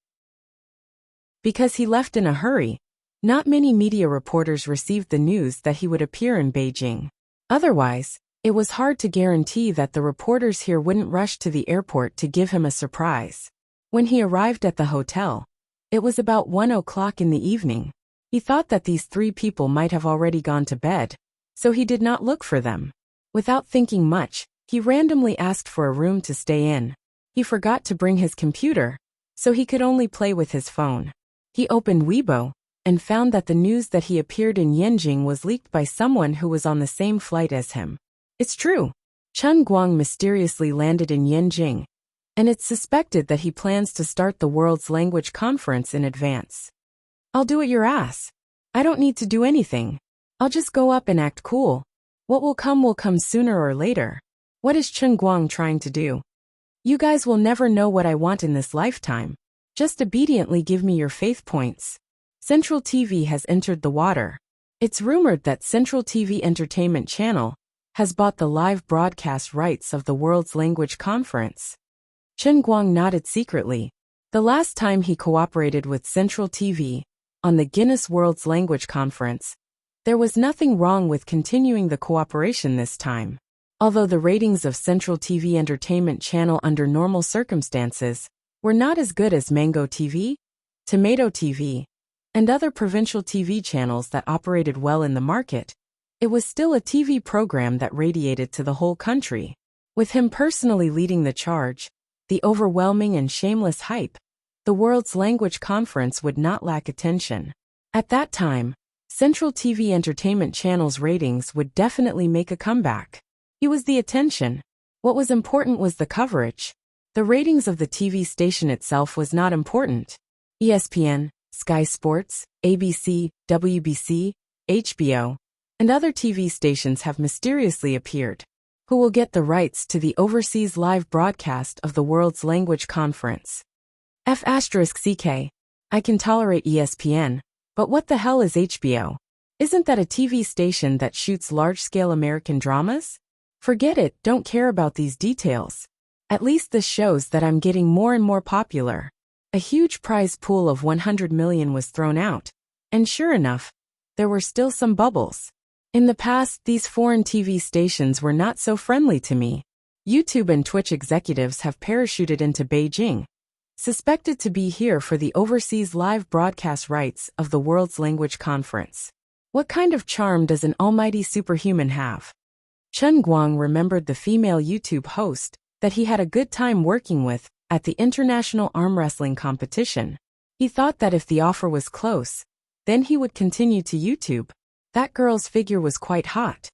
Because he left in a hurry, not many media reporters received the news that he would appear in Beijing. Otherwise, it was hard to guarantee that the reporters here wouldn't rush to the airport to give him a surprise. When he arrived at the hotel, it was about 1 o'clock in the evening. He thought that these 3 people might have already gone to bed, so he did not look for them. Without thinking much, he randomly asked for a room to stay in. He forgot to bring his computer, so he could only play with his phone. He opened Weibo and found that the news that he appeared in Yenjing was leaked by someone who was on the same flight as him. It's true. Chen Guang mysteriously landed in Yenjing, and it's suspected that he plans to start the world's language conference in advance. I'll do it your ass. I don't need to do anything. I'll just go up and act cool. What will come sooner or later. What is Chen Guang trying to do? You guys will never know what I want in this lifetime. Just obediently give me your faith points. Central TV has entered the water. It's rumored that Central TV Entertainment Channel has bought the live broadcast rights of the World's Language Conference. Chen Guang nodded secretly. The last time he cooperated with Central TV on the Guinness World's Language Conference, there was nothing wrong with continuing the cooperation this time. Although the ratings of Central TV Entertainment Channel under normal circumstances were not as good as Mango TV, Tomato TV, and other provincial TV channels that operated well in the market, it was still a TV program that radiated to the whole country. With him personally leading the charge, the overwhelming and shameless hype, the World's Language Conference would not lack attention. At that time, Central TV Entertainment Channel's ratings would definitely make a comeback. He was the attention. What was important was the coverage. The ratings of the TV station itself was not important. ESPN, Sky Sports, ABC, WBC, HBO, and other TV stations have mysteriously appeared. Who will get the rights to the overseas live broadcast of the World's Language Conference? F***CK. I can tolerate ESPN, but what the hell is HBO? Isn't that a TV station that shoots large-scale American dramas? Forget it, don't care about these details. At least this shows that I'm getting more and more popular. A huge prize pool of 100 million was thrown out, and sure enough, there were still some bubbles. In the past, these foreign TV stations were not so friendly to me. YouTube and Twitch executives have parachuted into Beijing, suspected to be here for the overseas live broadcast rights of the World's Language Conference. What kind of charm does an almighty superhuman have? Chen Guang remembered the female YouTube host that he had a good time working with at the international arm wrestling competition. He thought that if the offer was close, then he would continue to YouTube. That girl's figure was quite hot.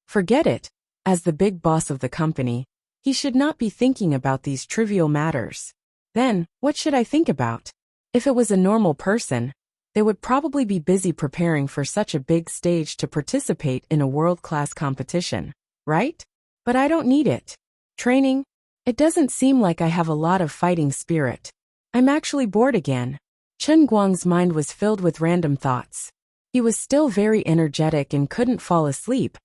Forget it. As the big boss of the company, he should not be thinking about these trivial matters. Then, what should I think about? If it was a normal person, they would probably be busy preparing for such a big stage to participate in a world-class competition, right? But I don't need it. Training? It doesn't seem like I have a lot of fighting spirit. I'm actually bored again. Chen Guang's mind was filled with random thoughts. He was still very energetic and couldn't fall asleep,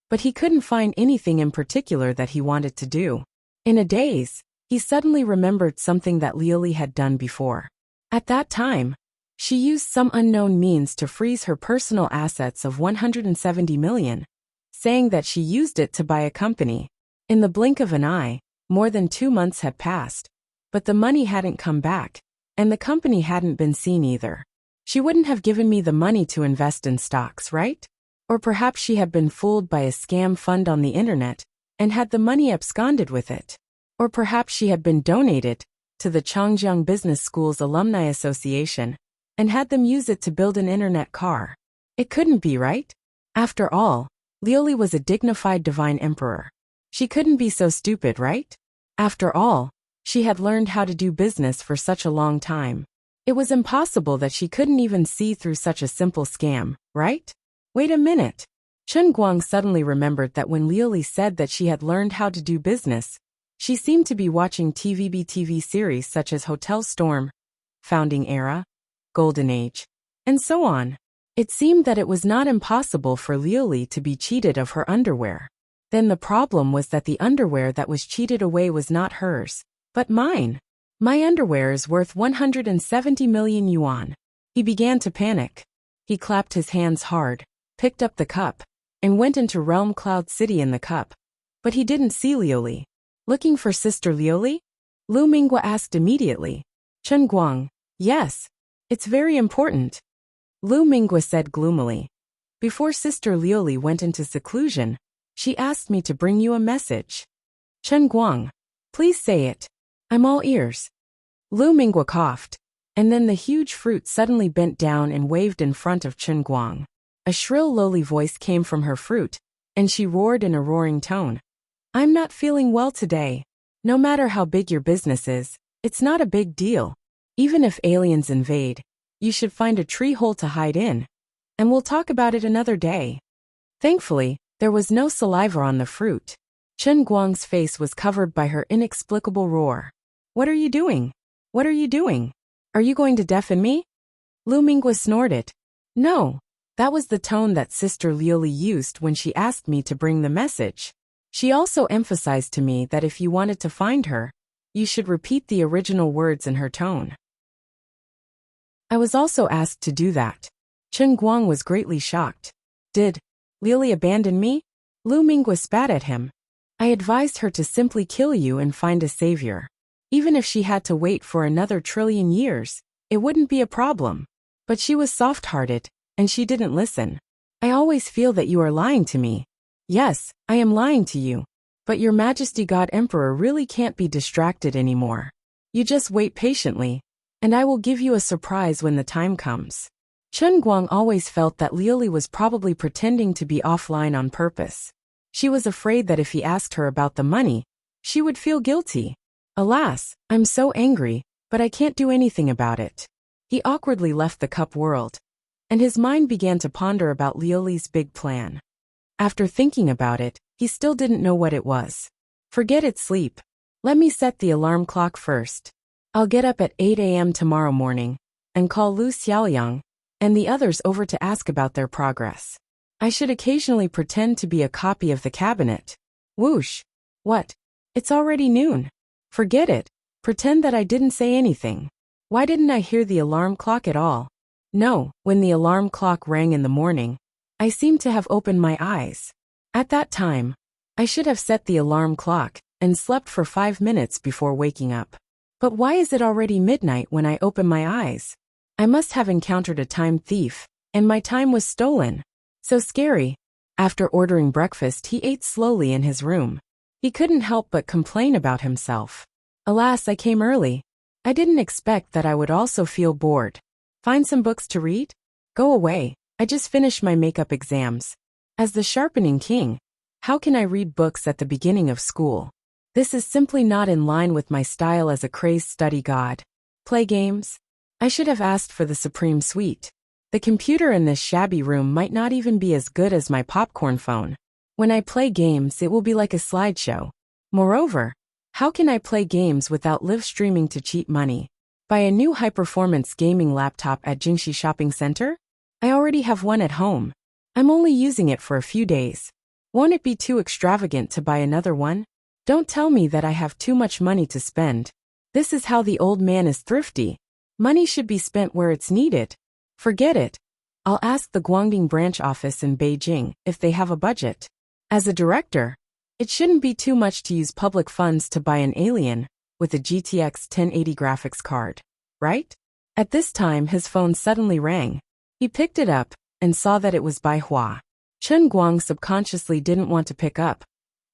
but he couldn't find anything in particular that he wanted to do. In a daze, he suddenly remembered something that Liuli had done before. At that time, she used some unknown means to freeze her personal assets of 170 million, saying that she used it to buy a company. In the blink of an eye, more than 2 months had passed, but the money hadn't come back, and the company hadn't been seen either. She wouldn't have given me the money to invest in stocks, right? Or perhaps she had been fooled by a scam fund on the internet and had the money absconded with it. Or perhaps she had been donated to the Changjiang Business School's Alumni Association and had them use it to build an internet car. It couldn't be, right? After all, Liuli was a dignified divine emperor. She couldn't be so stupid, right? After all, she had learned how to do business for such a long time. It was impossible that she couldn't even see through such a simple scam, right? Wait a minute. Chen Guang suddenly remembered that when Liuli said that she had learned how to do business, she seemed to be watching TV series such as Hotel Storm, Founding Era, Golden Age, and so on. It seemed that it was not impossible for Liuli to be cheated of her underwear. Then the problem was that the underwear that was cheated away was not hers, but mine. My underwear is worth 170 million yuan. He began to panic. He clapped his hands hard, picked up the cup, and went into Realm Cloud City in the cup. But he didn't see Liuli. Looking for Sister Liuli? Lu Mingwa asked immediately. Chen Guang, yes. It's very important. Lu Mingwa said gloomily. Before Sister Liuli went into seclusion, she asked me to bring you a message. Chen Guang, please say it. I'm all ears. Lu Mingwa coughed, and then the huge fruit suddenly bent down and waved in front of Chen Guang. A shrill lowly voice came from her fruit, and she roared in a roaring tone. I'm not feeling well today. No matter how big your business is, it's not a big deal. Even if aliens invade, you should find a tree hole to hide in. And we'll talk about it another day. Thankfully, there was no saliva on the fruit. Chen Guang's face was covered by her inexplicable roar. What are you doing? What are you doing? Are you going to deafen me? Lu Mingwa snorted. No, that was the tone that Sister Liuli used when she asked me to bring the message. She also emphasized to me that if you wanted to find her, you should repeat the original words in her tone. I was also asked to do that. Chen Guang was greatly shocked. Did Liuli abandon me? Lu Mingwa spat at him. I advised her to simply kill you and find a savior. Even if she had to wait for another trillion years, it wouldn't be a problem. But she was soft-hearted, and she didn't listen. I always feel that you are lying to me. Yes, I am lying to you. But Your Majesty God Emperor really can't be distracted anymore. You just wait patiently, and I will give you a surprise when the time comes. Chen Guang always felt that Liuli was probably pretending to be offline on purpose. She was afraid that if he asked her about the money, she would feel guilty. Alas, I'm so angry, but I can't do anything about it. He awkwardly left the cup world, and his mind began to ponder about Liuli's big plan. After thinking about it, he still didn't know what it was. Forget it, sleep. Let me set the alarm clock first. I'll get up at 8 a.m. tomorrow morning, and call Lu Xiaoyang and the others over to ask about their progress. I should occasionally pretend to be a copy of the cabinet. Whoosh. What? It's already noon. Forget it. Pretend that I didn't say anything. Why didn't I hear the alarm clock at all? No, when the alarm clock rang in the morning, I seemed to have opened my eyes. At that time, I should have set the alarm clock and slept for 5 minutes before waking up. But why is it already midnight when I open my eyes? I must have encountered a time thief, and my time was stolen. So scary. After ordering breakfast, he ate slowly in his room. He couldn't help but complain about himself. Alas, I came early. I didn't expect that I would also feel bored. Find some books to read? Go away. I just finished my makeup exams. As the sharpening king, how can I read books at the beginning of school? This is simply not in line with my style as a crazed study god. Play games? I should have asked for the supreme suite. The computer in this shabby room might not even be as good as my popcorn phone. When I play games, it will be like a slideshow. Moreover, how can I play games without live streaming to cheat money? Buy a new high-performance gaming laptop at Jingxi Shopping Center? I already have one at home. I'm only using it for a few days. Won't it be too extravagant to buy another one? Don't tell me that I have too much money to spend. This is how the old man is thrifty. Money should be spent where it's needed. Forget it. I'll ask the Guangdong branch office in Beijing if they have a budget. As a director, it shouldn't be too much to use public funds to buy an alien with a GTX 1080 graphics card, right? At this time, his phone suddenly rang. He picked it up and saw that it was Bai Hua. Chen Guang subconsciously didn't want to pick up,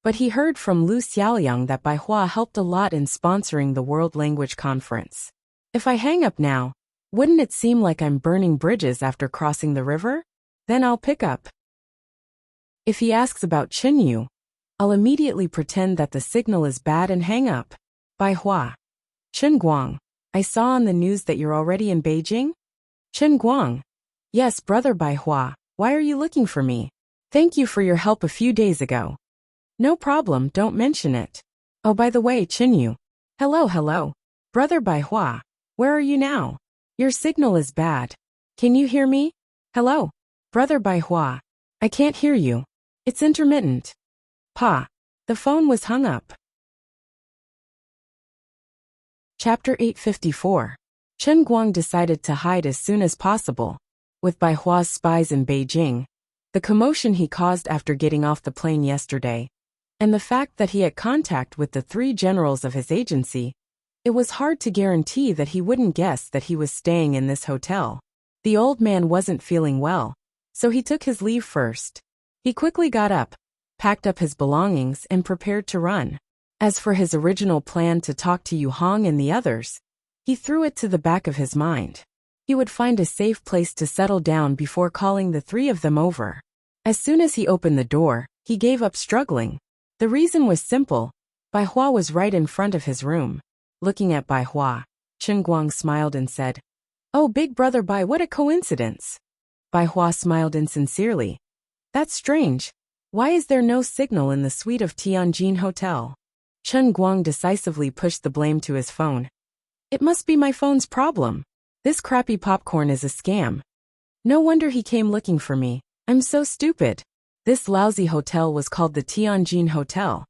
but he heard from Lu Xiaoyang that Bai Hua helped a lot in sponsoring the World Language Conference. If I hang up now, wouldn't it seem like I'm burning bridges after crossing the river? Then I'll pick up. If he asks about Chen Yu, I'll immediately pretend that the signal is bad and hang up. Bai Hua. Chen Guang, I saw on the news that you're already in Beijing? Chen Guang. Yes, brother Bai Hua, why are you looking for me? Thank you for your help a few days ago. No problem, don't mention it. Oh, by the way, Chen Yu. Hello. Brother Bai Hua, where are you now? Your signal is bad. Can you hear me? Hello. Brother Bai Hua. I can't hear you. It's intermittent. Pa. The phone was hung up. Chapter 854. Chen Guang decided to hide as soon as possible. With Bai Hua's spies in Beijing, the commotion he caused after getting off the plane yesterday, and the fact that he had contact with the 3 generals of his agency, it was hard to guarantee that he wouldn't guess that he was staying in this hotel. The old man wasn't feeling well, so he took his leave first. He quickly got up, packed up his belongings and prepared to run. As for his original plan to talk to Yu Hong and the others, he threw it to the back of his mind. He would find a safe place to settle down before calling the 3 of them over. As soon as he opened the door, he gave up struggling. The reason was simple. Bai Hua was right in front of his room. Looking at Bai Hua, Chen Guang smiled and said, "Oh, big brother Bai, what a coincidence." Bai Hua smiled insincerely. "That's strange. Why is there no signal in the suite of Tianjin Hotel?" Chen Guang decisively pushed the blame to his phone. "It must be my phone's problem. This crappy popcorn is a scam. No wonder he came looking for me. I'm so stupid." This lousy hotel was called the Tianjin Hotel,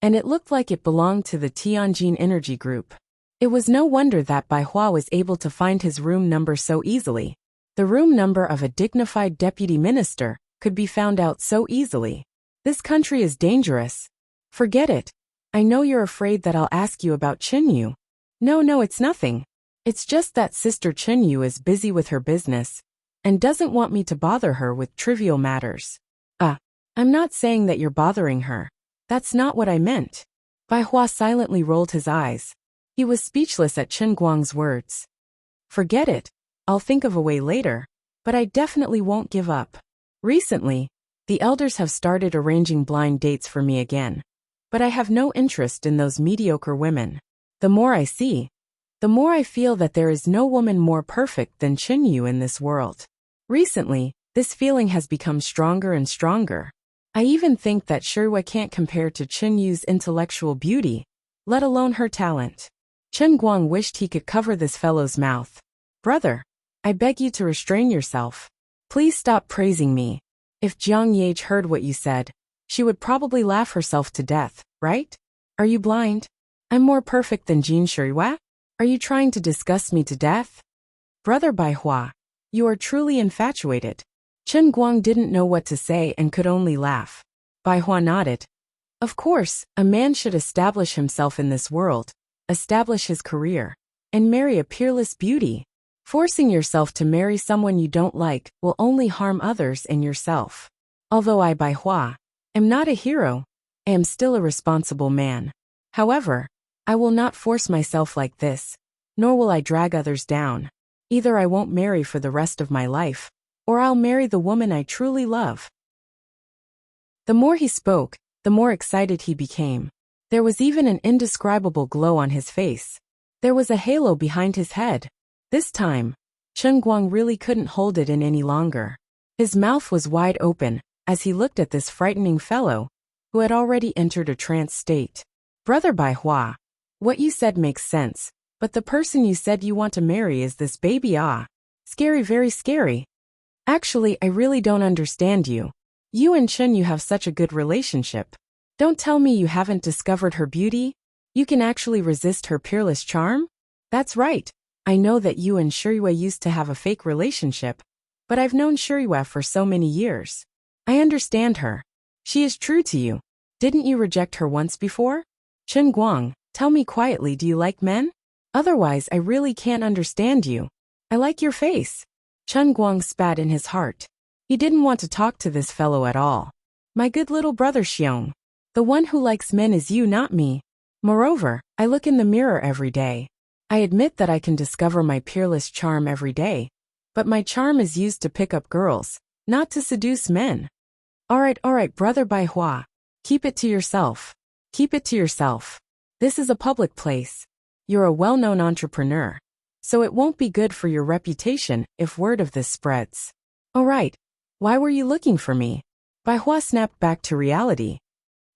and it looked like it belonged to the Tianjin Energy Group. It was no wonder that Bai Hua was able to find his room number so easily. The room number of a dignified deputy minister could be found out so easily. This country is dangerous. Forget it. I know you're afraid that I'll ask you about Chinyu. No, it's nothing. It's just that Sister Chinyu is busy with her business and doesn't want me to bother her with trivial matters. I'm not saying that you're bothering her. That's not what I meant. Bai Hua silently rolled his eyes. He was speechless at Chen Guang's words. Forget it. I'll think of a way later, but I definitely won't give up. Recently, the elders have started arranging blind dates for me again, but I have no interest in those mediocre women. The more I see, the more I feel that there is no woman more perfect than Chinyu in this world. Recently, this feeling has become stronger and stronger. I even think that Shirwa can't compare to Chinyu's intellectual beauty, let alone her talent. Chen Guang wished he could cover this fellow's mouth. Brother, I beg you to restrain yourself. Please stop praising me. If Jiang Yage heard what you said, she would probably laugh herself to death, right? Are you blind? I'm more perfect than Jin Shirwa? Are you trying to disgust me to death? Brother Bai Hua, you are truly infatuated. Chen Guang didn't know what to say and could only laugh. Bai Hua nodded. Of course, a man should establish himself in this world, establish his career, and marry a peerless beauty. Forcing yourself to marry someone you don't like will only harm others and yourself. Although I, Bai Hua, am not a hero, I am still a responsible man. However, I will not force myself like this, nor will I drag others down. Either I won't marry for the rest of my life, or I'll marry the woman I truly love. The more he spoke, the more excited he became. There was even an indescribable glow on his face. There was a halo behind his head. This time, Chen Guang really couldn't hold it in any longer. His mouth was wide open as he looked at this frightening fellow, who had already entered a trance state. Brother Bai Hua, what you said makes sense, but the person you said you want to marry is this baby. Scary, very scary. Actually, I really don't understand you. You and Chinyu have such a good relationship. Don't tell me you haven't discovered her beauty? You can actually resist her peerless charm? That's right. I know that you and Shirwa used to have a fake relationship, but I've known Shirwa for so many years. I understand her. She is true to you. Didn't you reject her once before? Chen Guang, tell me quietly, do you like men? Otherwise, I really can't understand you. I like your face. Chen Guang spat in his heart. He didn't want to talk to this fellow at all. My good little brother Xiong. The one who likes men is you, not me. Moreover, I look in the mirror every day. I admit that I can discover my peerless charm every day, but my charm is used to pick up girls, not to seduce men. All right, brother Bai Hua. Keep it to yourself. Keep it to yourself. This is a public place. You're a well-known entrepreneur, so it won't be good for your reputation if word of this spreads. All right. Why were you looking for me? Bai Hua snapped back to reality.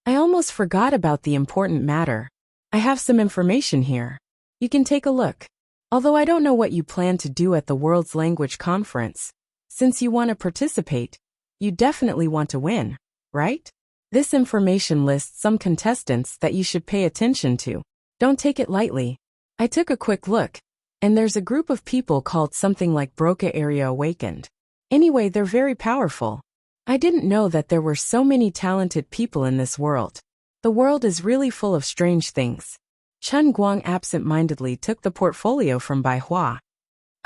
I almost forgot about the important matter. I have some information here. You can take a look. Although I don't know what you plan to do at the World's Language Conference, Since you want to participate, you definitely want to win, right? This information lists some contestants that you should pay attention to. Don't take it lightly. I took a quick look, and there's a group of people called something like Broca Area Awakened. Anyway, they're very powerful. I didn't know that there were so many talented people in this world. The world is really full of strange things. Chen Guang absent-mindedly took the portfolio from Bai Hua.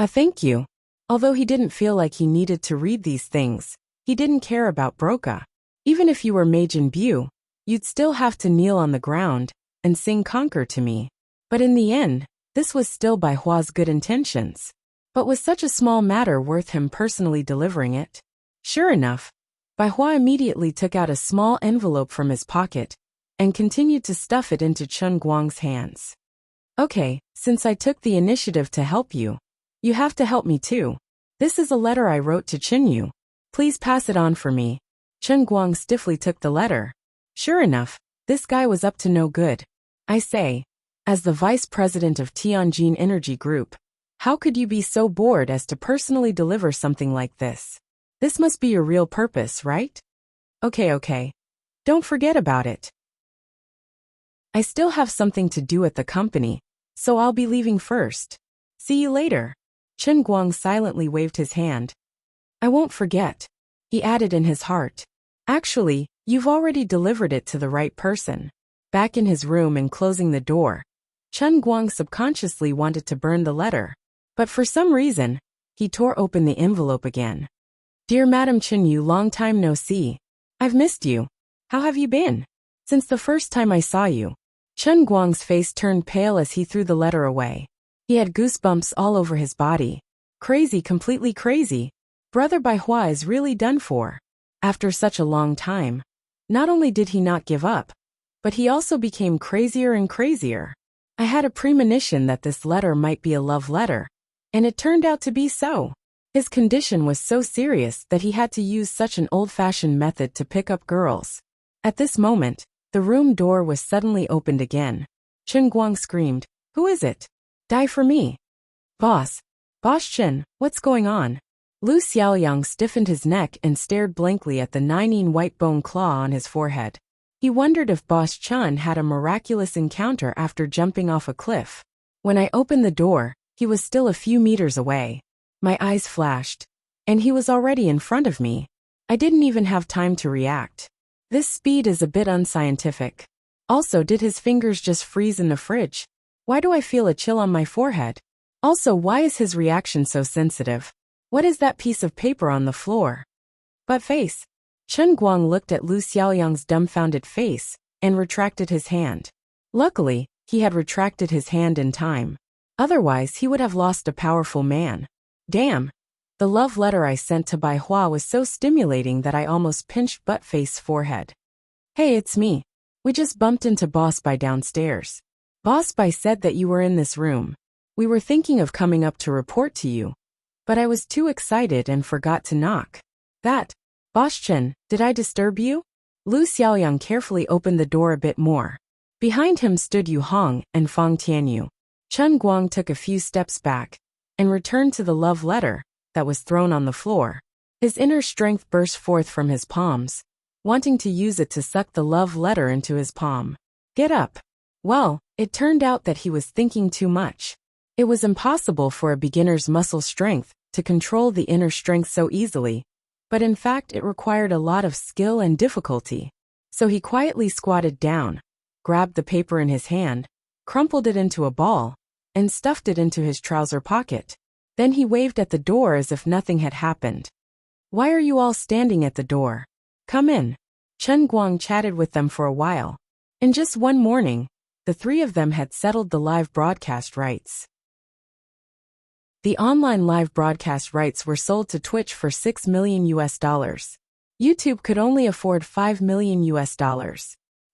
Thank you. Although he didn't feel like he needed to read these things, he didn't care about Broca. Even if you were Majin Bu, you'd still have to kneel on the ground and sing Conquer to me. But in the end, this was still Bai Hua's good intentions. But was such a small matter worth him personally delivering it? Sure enough, Bai Hua immediately took out a small envelope from his pocket and continued to stuff it into Chen Guang's hands. Okay, since I took the initiative to help you, you have to help me too. This is a letter I wrote to Chen Yu. Please pass it on for me. Chen Guang stiffly took the letter. Sure enough, this guy was up to no good. I say, as the vice president of Tianjin Energy Group, how could you be so bored as to personally deliver something like this? This must be your real purpose, right? Okay. Don't forget about it. I still have something to do at the company, so I'll be leaving first. See you later. Chen Guang silently waved his hand. I won't forget, he added in his heart. Actually, you've already delivered it to the right person. Back in his room and closing the door, Chen Guang subconsciously wanted to burn the letter. But for some reason, he tore open the envelope again. Dear Madam Chen Yu, long time no see. I've missed you. How have you been? Since the first time I saw you. Chen Guang's face turned pale as he threw the letter away. He had goosebumps all over his body. Crazy, completely crazy. Brother Bai Hua is really done for. After such a long time, not only did he not give up, but he also became crazier and crazier. I had a premonition that this letter might be a love letter, and it turned out to be so. His condition was so serious that he had to use such an old-fashioned method to pick up girls. At this moment, the room door was suddenly opened again. Chen Guang screamed, "Who is it? Die for me." Boss Chen, what's going on? Lu Xiaoyang stiffened his neck and stared blankly at the 19 white bone claw on his forehead. He wondered if Boss Chen had a miraculous encounter after jumping off a cliff. When I opened the door, he was still a few meters away. My eyes flashed, and he was already in front of me. I didn't even have time to react. This speed is a bit unscientific. Also, did his fingers just freeze in the fridge? Why do I feel a chill on my forehead? Also, why is his reaction so sensitive? What is that piece of paper on the floor? But face. Chen Guang looked at Lu Xiaoyang's dumbfounded face and retracted his hand. Luckily, he had retracted his hand in time. Otherwise, he would have lost a powerful man. Damn. The love letter I sent to Bai Hua was so stimulating that I almost pinched Buttface's forehead. Hey, it's me. We just bumped into Boss Bai downstairs. Boss Bai said that you were in this room. We were thinking of coming up to report to you, but I was too excited and forgot to knock. Boss Chen, did I disturb you? Lu Xiaoyang carefully opened the door a bit more. Behind him stood Yu Hong and Fang Tianyu. Chen Guang took a few steps back and returned to the love letter that was thrown on the floor. His inner strength burst forth from his palms, wanting to use it to suck the love letter into his palm. Get up. Well, it turned out that he was thinking too much. It was impossible for a beginner's muscle strength to control the inner strength so easily, but in fact it required a lot of skill and difficulty. So he quietly squatted down, grabbed the paper in his hand, crumpled it into a ball, and stuffed it into his trouser pocket. Then he waved at the door as if nothing had happened. Why are you all standing at the door? Come in. Chen Guang chatted with them for a while. In just one morning, the three of them had settled the live broadcast rights. The online live broadcast rights were sold to Twitch for $6 million. YouTube could only afford $5 million.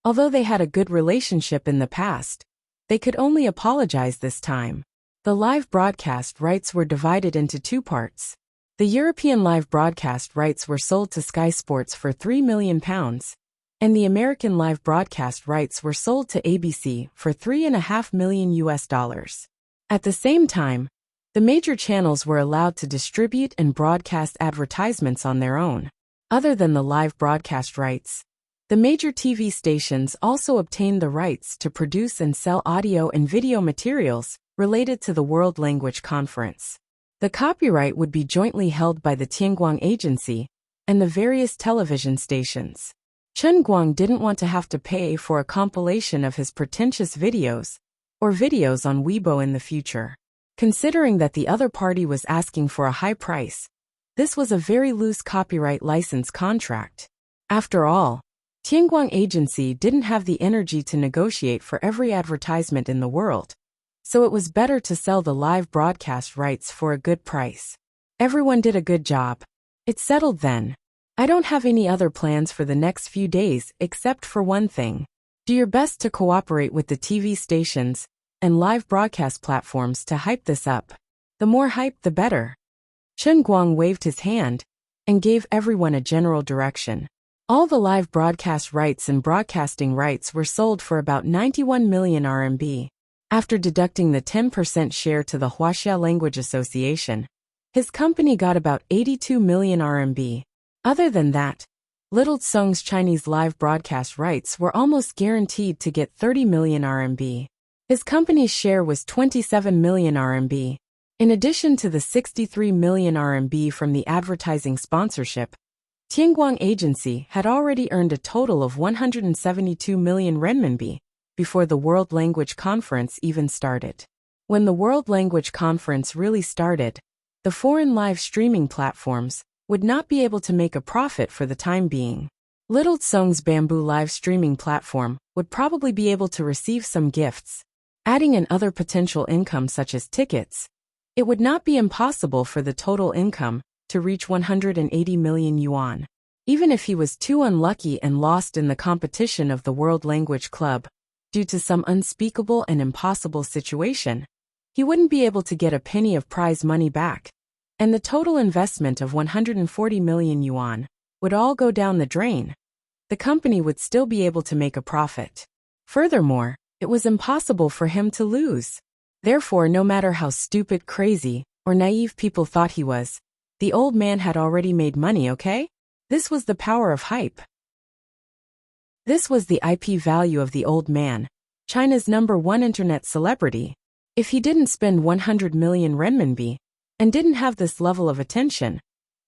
Although they had a good relationship in the past, they could only apologize this time. The live broadcast rights were divided into two parts. The European live broadcast rights were sold to Sky Sports for £3 million, and the American live broadcast rights were sold to ABC for $3.5 million. At the same time, The major channels were allowed to distribute and broadcast advertisements on their own. Other than the live broadcast rights, the major TV stations also obtained the rights to produce and sell audio and video materials related to the World Language Conference. The copyright would be jointly held by the Tianguang Agency and the various television stations. Chen Guang didn't want to have to pay for a compilation of his pretentious videos or videos on Weibo in the future. Considering that the other party was asking for a high price, this was a very loose copyright license contract. After all, Tianguang Agency didn't have the energy to negotiate for every advertisement in the world, so it was better to sell the live broadcast rights for a good price. Everyone did a good job. It's settled then. I don't have any other plans for the next few days except for one thing. Do your best to cooperate with the TV stations and live broadcast platforms to hype this up. The more hype, the better. Chen Guang waved his hand and gave everyone a general direction. All the live broadcast rights and broadcasting rights were sold for about 91 million RMB. After deducting the 10% share to the Huaxia Language Association, his company got about 82 million RMB. Other than that, Little Tsung's Chinese live broadcast rights were almost guaranteed to get 30 million RMB. His company's share was 27 million RMB. In addition to the 63 million RMB from the advertising sponsorship, Tianguang Agency had already earned a total of 172 million renminbi before the World Language Conference even started. When the World Language Conference really started, the foreign live streaming platforms would not be able to make a profit for the time being. Little Tsung's bamboo live streaming platform would probably be able to receive some gifts. Adding in other potential income such as tickets, it would not be impossible for the total income to reach 180 million yuan. Even if he was too unlucky and lost in the competition of the World Language Club, due to some unspeakable and impossible situation, he wouldn't be able to get a penny of prize money back, and the total investment of 140 million yuan would all go down the drain. The company would still be able to make a profit. Furthermore, it was impossible for him to lose. Therefore, no matter how stupid, crazy, or naive people thought he was, the old man had already made money, okay? This was the power of hype. This was the IP value of the old man, China's #1 internet celebrity. If he didn't spend 100 million renminbi and didn't have this level of attention,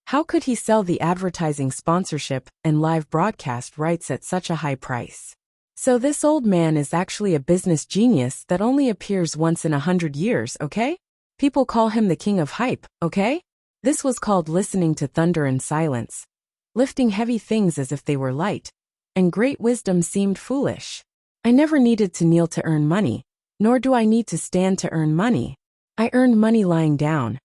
how could he sell the advertising sponsorship and live broadcast rights at such a high price? So this old man is actually a business genius that only appears once in 100 years, okay? People call him the king of hype, okay? This was called listening to thunder in silence, lifting heavy things as if they were light, and great wisdom seemed foolish. I never needed to kneel to earn money, nor do I need to stand to earn money. I earned money lying down.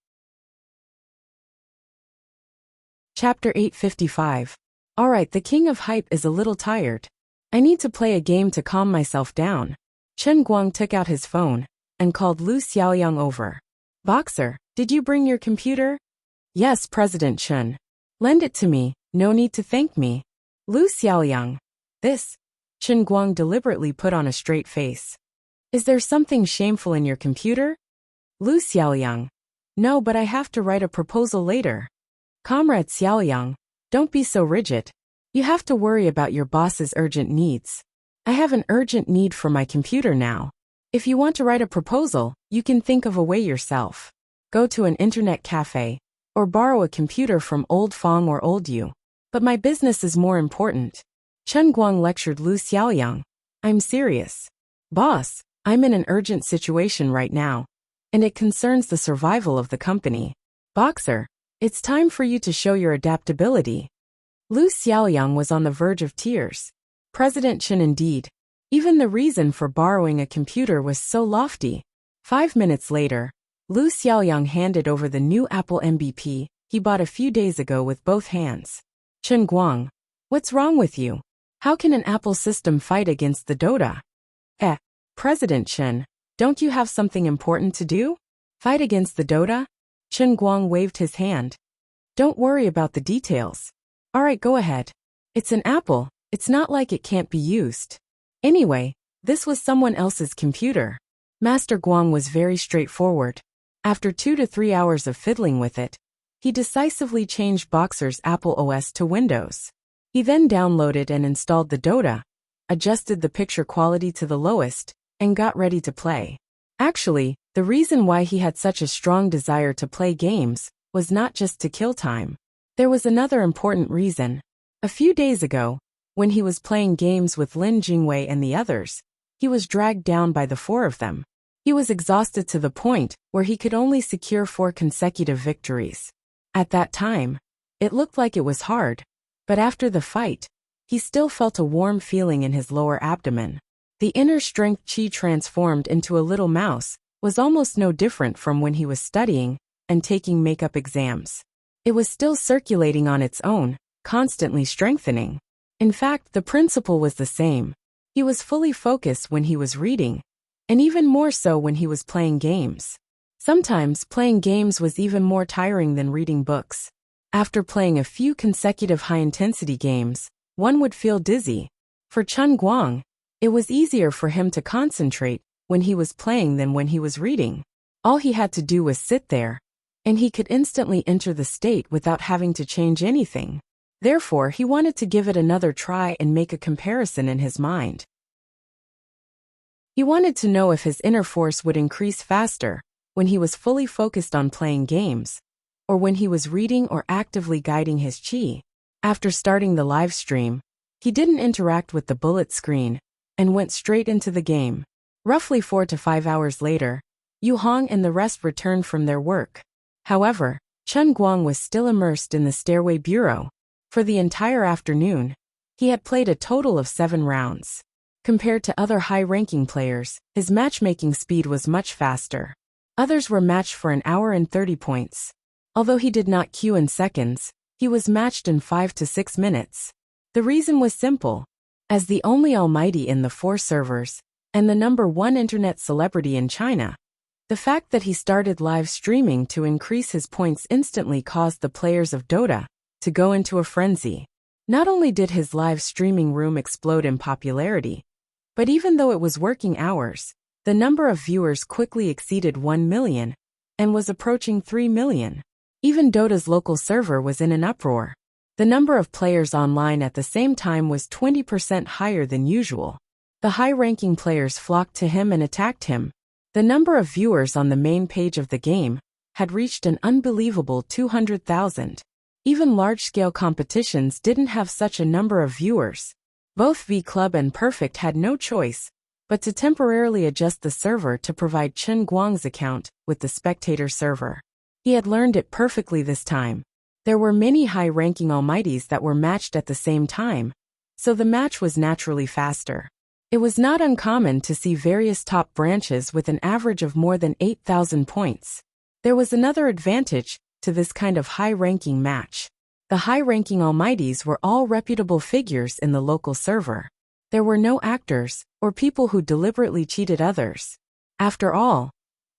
Chapter 855. Alright, the king of hype is a little tired. I need to play a game to calm myself down. Chen Guang took out his phone and called Lu Xiaoyang over. Boxer, did you bring your computer? Yes, President Chen. Lend it to me, no need to thank me. Lu Xiaoyang. This. Chen Guang deliberately put on a straight face. Is there something shameful in your computer? Lu Xiaoyang. No, but I have to write a proposal later. Comrade Xiaoyang, don't be so rigid. You have to worry about your boss's urgent needs. I have an urgent need for my computer now. If you want to write a proposal, you can think of a way yourself. Go to an internet cafe, or borrow a computer from Old Fong or Old Yu. But my business is more important. Chen Guang lectured Lu Xiaoyang. I'm serious. Boss, I'm in an urgent situation right now, and it concerns the survival of the company. Boxer, it's time for you to show your adaptability. Lu Xiaoyang was on the verge of tears. President Chen indeed. Even the reason for borrowing a computer was so lofty. 5 minutes later, Lu Xiaoyang handed over the new Apple MVP he bought a few days ago with both hands. Chen Guang, what's wrong with you? How can an Apple system fight against the Dota? President Chen, don't you have something important to do? Fight against the Dota? Chen Guang waved his hand. Don't worry about the details. Alright, go ahead. It's an Apple, it's not like it can't be used. Anyway, this was someone else's computer. Master Guang was very straightforward. After 2 to 3 hours of fiddling with it, he decisively changed Boxer's Apple OS to Windows. He then downloaded and installed the Dota, adjusted the picture quality to the lowest, and got ready to play. Actually, the reason why he had such a strong desire to play games was not just to kill time. There was another important reason. A few days ago, when he was playing games with Lin Jingwei and the others, he was dragged down by the 4 of them. He was exhausted to the point where he could only secure 4 consecutive victories. At that time, it looked like it was hard, but after the fight, he still felt a warm feeling in his lower abdomen. The inner strength chi transformed into a little mouse was almost no different from when he was studying and taking makeup exams. It was still circulating on its own, constantly strengthening. In fact, the principle was the same. He was fully focused when he was reading, and even more so when he was playing games. Sometimes playing games was even more tiring than reading books. After playing a few consecutive high-intensity games, one would feel dizzy. For Chen Guang, it was easier for him to concentrate when he was playing than when he was reading. All he had to do was sit there, and he could instantly enter the state without having to change anything. Therefore, he wanted to give it another try and make a comparison in his mind. He wanted to know if his inner force would increase faster when he was fully focused on playing games, or when he was reading or actively guiding his chi. After starting the live stream, he didn't interact with the bullet screen and went straight into the game. Roughly 4 to 5 hours later, Yu Hong and the rest returned from their work. However, Chen Guang was still immersed in the Stairway Bureau. For the entire afternoon, he had played a total of 7 rounds. Compared to other high-ranking players, his matchmaking speed was much faster. Others were matched for an hour and 30 points. Although he did not queue in seconds, he was matched in 5 to 6 minutes. The reason was simple. As the only almighty in the 4 servers, and the #1 internet celebrity in China, the fact that he started live streaming to increase his points instantly caused the players of Dota to go into a frenzy. Not only did his live streaming room explode in popularity, but even though it was working hours, the number of viewers quickly exceeded 1 million and was approaching 3 million. Even Dota's local server was in an uproar. The number of players online at the same time was 20% higher than usual. The high-ranking players flocked to him and attacked him. The number of viewers on the main page of the game had reached an unbelievable 200,000. Even large-scale competitions didn't have such a number of viewers. Both V-Club and Perfect had no choice but to temporarily adjust the server to provide Chen Guang's account with the spectator server. He had learned it perfectly this time. There were many high-ranking almighties that were matched at the same time, so the match was naturally faster. It was not uncommon to see various top branches with an average of more than 8,000 points. There was another advantage to this kind of high-ranking match. The high-ranking almighties were all reputable figures in the local server. There were no actors or people who deliberately cheated others. After all,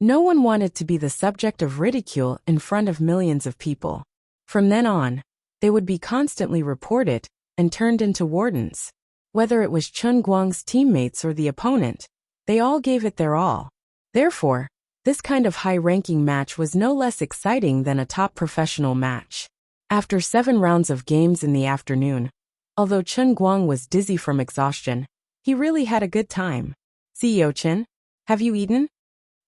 no one wanted to be the subject of ridicule in front of millions of people. From then on, they would be constantly reported and turned into wardens. Whether it was Chen Guang's teammates or the opponent, they all gave it their all. Therefore, this kind of high-ranking match was no less exciting than a top professional match. After 7 rounds of games in the afternoon, although Chen Guang was dizzy from exhaustion, he really had a good time. CEO Chen, have you eaten?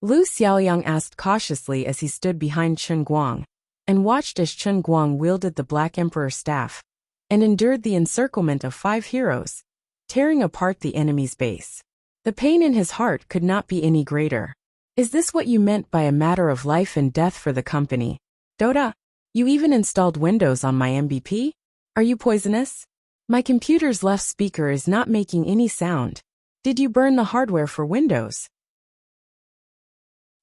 Lu Xiaoyang asked cautiously as he stood behind Chen Guang and watched as Chen Guang wielded the Black Emperor staff and endured the encirclement of 5 heroes, tearing apart the enemy's base. The pain in his heart could not be any greater. Is this what you meant by a matter of life and death for the company? Dota, you even installed Windows on my MVP? Are you poisonous? My computer's left speaker is not making any sound. Did you burn the hardware for Windows?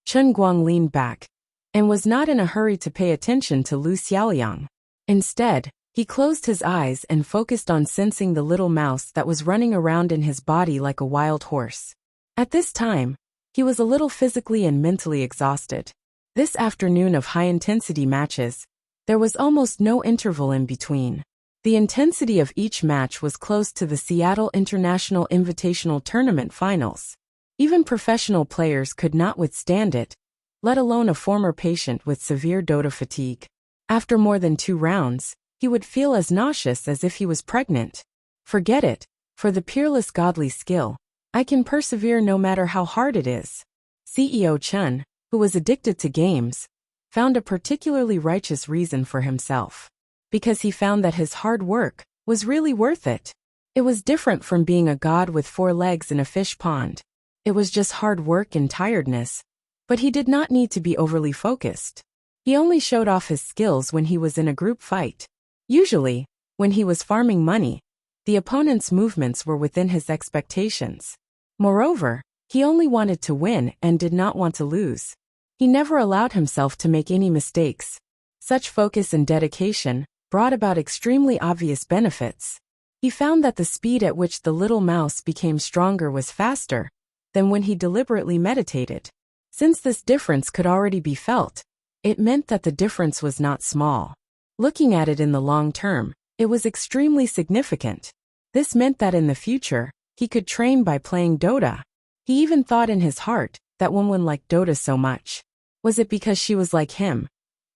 Chen Guang leaned back and was not in a hurry to pay attention to Lu Xiaoyang. Instead, he closed his eyes and focused on sensing the little mouse that was running around in his body like a wild horse. At this time, he was a little physically and mentally exhausted. This afternoon of high-intensity matches, there was almost no interval in between. The intensity of each match was close to the Seattle International Invitational Tournament finals. Even professional players could not withstand it, let alone a former patient with severe Dota fatigue. After more than 2 rounds, he would feel as nauseous as if he was pregnant. Forget it. For the peerless godly skill, I can persevere no matter how hard it is. CEO Chun, who was addicted to games, found a particularly righteous reason for himself. Because he found that his hard work was really worth it. It was different from being a god with 4 legs in a fish pond. It was just hard work and tiredness. But he did not need to be overly focused. He only showed off his skills when he was in a group fight. Usually, when he was farming money, the opponent's movements were within his expectations. Moreover, he only wanted to win and did not want to lose. He never allowed himself to make any mistakes. Such focus and dedication brought about extremely obvious benefits. He found that the speed at which the little mouse became stronger was faster than when he deliberately meditated. Since this difference could already be felt, it meant that the difference was not small. Looking at it in the long term, it was extremely significant. This meant that in the future, he could train by playing Dota. He even thought in his heart that woman liked Dota so much. Was it because she was like him?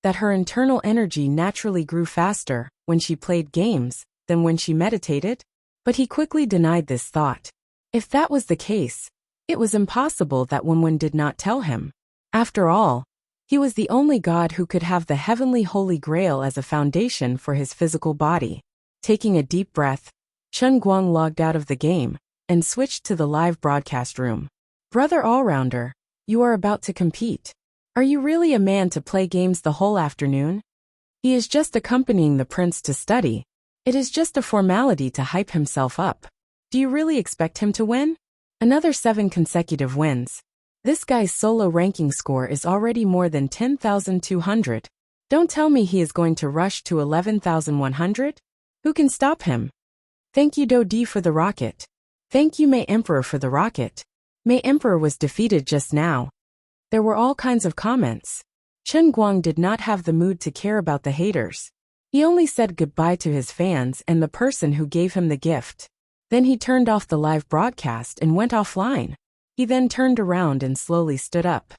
That her internal energy naturally grew faster when she played games than when she meditated? But he quickly denied this thought. If that was the case, it was impossible that Wenwen did not tell him. After all, he was the only god who could have the heavenly Holy Grail as a foundation for his physical body. Taking a deep breath, Chen Guang logged out of the game and switched to the live broadcast room. Brother Allrounder, you are about to compete. Are you really a man to play games the whole afternoon? He is just accompanying the prince to study. It is just a formality to hype himself up. Do you really expect him to win? Another 7 consecutive wins. This guy's solo ranking score is already more than 10,200. Don't tell me he is going to rush to 11,100? Who can stop him? Thank you Do Di for the rocket. Thank you May Emperor for the rocket. May Emperor was defeated just now. There were all kinds of comments. Chen Guang did not have the mood to care about the haters. He only said goodbye to his fans and the person who gave him the gift. Then he turned off the live broadcast and went offline. He then turned around and slowly stood up.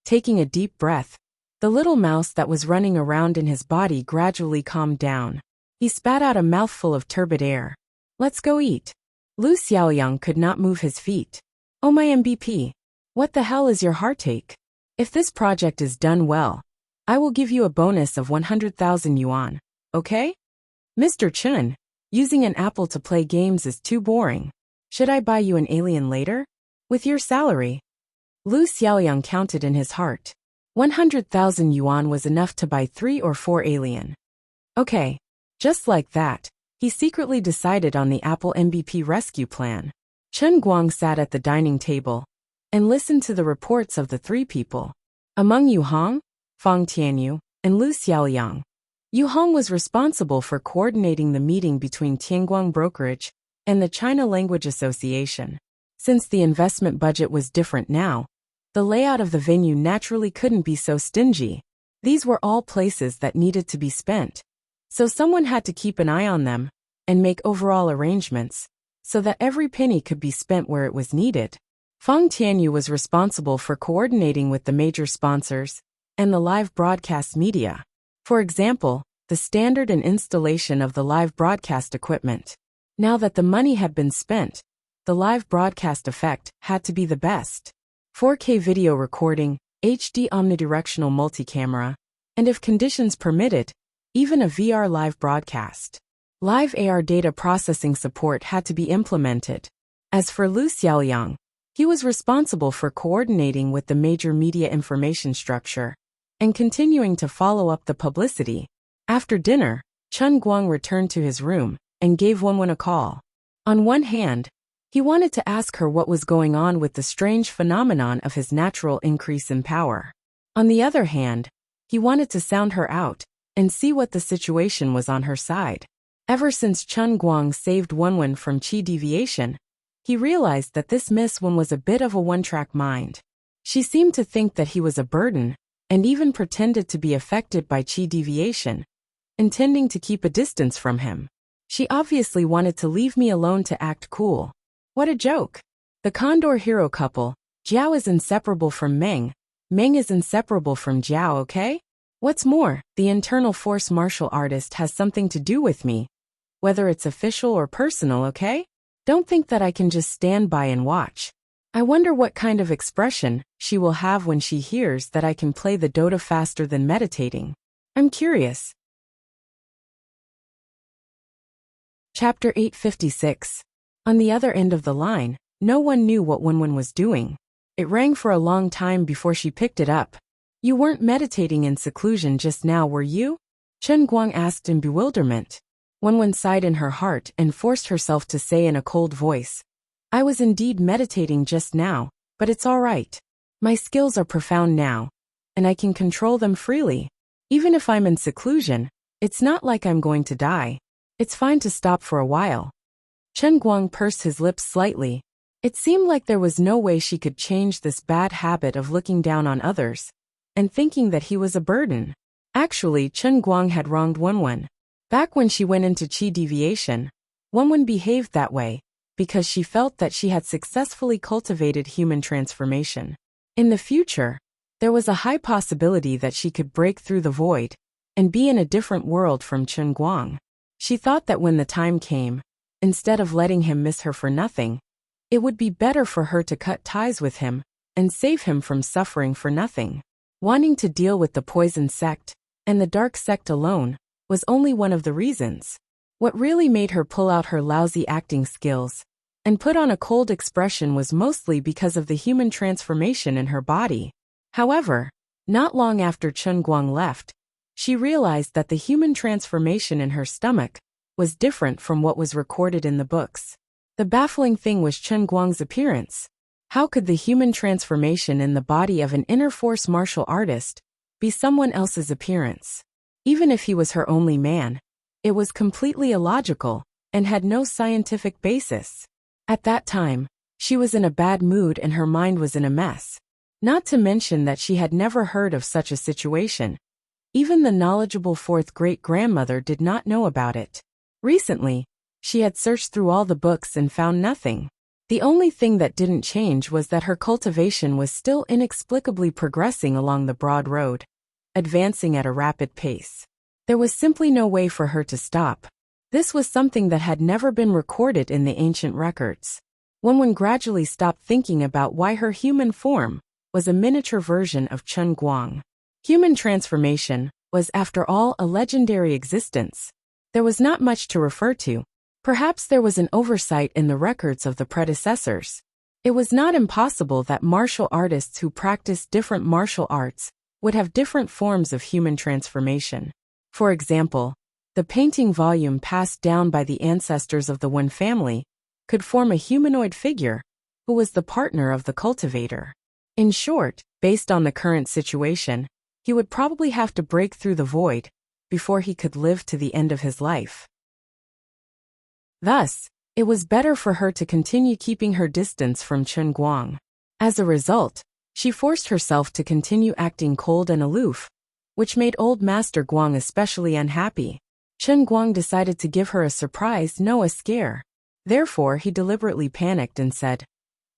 Taking a deep breath, the little mouse that was running around in his body gradually calmed down. He spat out a mouthful of turbid air. Let's go eat. Lu Xiaoyang could not move his feet. Oh my MVP, what the hell is your heartache? If this project is done well, I will give you a bonus of 100,000 yuan, okay? Mr. Chun, using an apple to play games is too boring. Should I buy you an alien later? With your salary? Lu Xiaoyang counted in his heart. 100,000 yuan was enough to buy 3 or 4 alien. Okay. Just like that, he secretly decided on the Apple MVP rescue plan. Chen Guang sat at the dining table and listened to the reports of the 3 people. Among Yu Hong, Fang Tianyu, and Lu Xiaoyang, Yu Hong was responsible for coordinating the meeting between Tianguang Brokerage and the China Language Association. Since the investment budget was different now, the layout of the venue naturally couldn't be so stingy. These were all places that needed to be spent. So someone had to keep an eye on them and make overall arrangements so that every penny could be spent where it was needed. Fang Tianyu was responsible for coordinating with the major sponsors and the live broadcast media. For example, the standard and installation of the live broadcast equipment. Now that the money had been spent, the live broadcast effect had to be the best. 4K video recording, HD omnidirectional multi-camera, and if conditions permitted, even a VR live broadcast. Live AR data processing support had to be implemented. As for Lu Xiaoyang, he was responsible for coordinating with the major media information structure and continuing to follow up the publicity. After dinner, Chen Guang returned to his room and gave Wenwen a call. On one hand, he wanted to ask her what was going on with the strange phenomenon of his natural increase in power. On the other hand, he wanted to sound her out and see what the situation was on her side. Ever since Chen Guang saved Wenwen from qi deviation, he realized that this Miss Wen was a bit of a one-track mind. She seemed to think that he was a burden, and even pretended to be affected by qi deviation, intending to keep a distance from him. She obviously wanted to leave me alone to act cool. What a joke! The Condor hero couple, Jiao is inseparable from Meng, Meng is inseparable from Jiao, okay? What's more, the internal force martial artist has something to do with me, whether it's official or personal, okay? Don't think that I can just stand by and watch. I wonder what kind of expression she will have when she hears that I can play the Dota faster than meditating. I'm curious. Chapter 856. On the other end of the line, no one knew what Wenwen was doing. It rang for a long time before she picked it up. You weren't meditating in seclusion just now, were you? Chen Guang asked in bewilderment. Wenwen sighed in her heart and forced herself to say in a cold voice, I was indeed meditating just now, but it's all right. My skills are profound now, and I can control them freely. Even if I'm in seclusion, it's not like I'm going to die. It's fine to stop for a while. Chen Guang pursed his lips slightly. It seemed like there was no way she could change this bad habit of looking down on others and thinking that he was a burden. Actually, Chen Guang had wronged Wenwen. Back when she went into Qi deviation, Wenwen behaved that way because she felt that she had successfully cultivated human transformation. In the future, there was a high possibility that she could break through the void and be in a different world from Chen Guang. She thought that when the time came, instead of letting him miss her for nothing, it would be better for her to cut ties with him and save him from suffering for nothing. Wanting to deal with the poison sect and the dark sect alone was only one of the reasons. What really made her pull out her lousy acting skills and put on a cold expression was mostly because of the human transformation in her body. However, not long after Chen Guang left, she realized that the human transformation in her stomach was different from what was recorded in the books. The baffling thing was Chen Guang's appearance. How could the human transformation in the body of an inner force martial artist be someone else's appearance? Even if he was her only man, it was completely illogical and had no scientific basis. At that time, she was in a bad mood and her mind was in a mess. Not to mention that she had never heard of such a situation. Even the knowledgeable fourth great-grandmother did not know about it. Recently, she had searched through all the books and found nothing. The only thing that didn't change was that her cultivation was still inexplicably progressing along the broad road, advancing at a rapid pace. There was simply no way for her to stop. This was something that had never been recorded in the ancient records. Wenwen gradually stopped thinking about why her human form was a miniature version of Chen Guang. Human transformation was, after all, a legendary existence. There was not much to refer to. Perhaps there was an oversight in the records of the predecessors. It was not impossible that martial artists who practiced different martial arts would have different forms of human transformation. For example, the painting volume passed down by the ancestors of the Wen family could form a humanoid figure who was the partner of the cultivator. In short, based on the current situation, he would probably have to break through the void before he could live to the end of his life. Thus, it was better for her to continue keeping her distance from Chen Guang. As a result, she forced herself to continue acting cold and aloof, which made old Master Guang especially unhappy. Chen Guang decided to give her a surprise, no, a scare. Therefore, he deliberately panicked and said,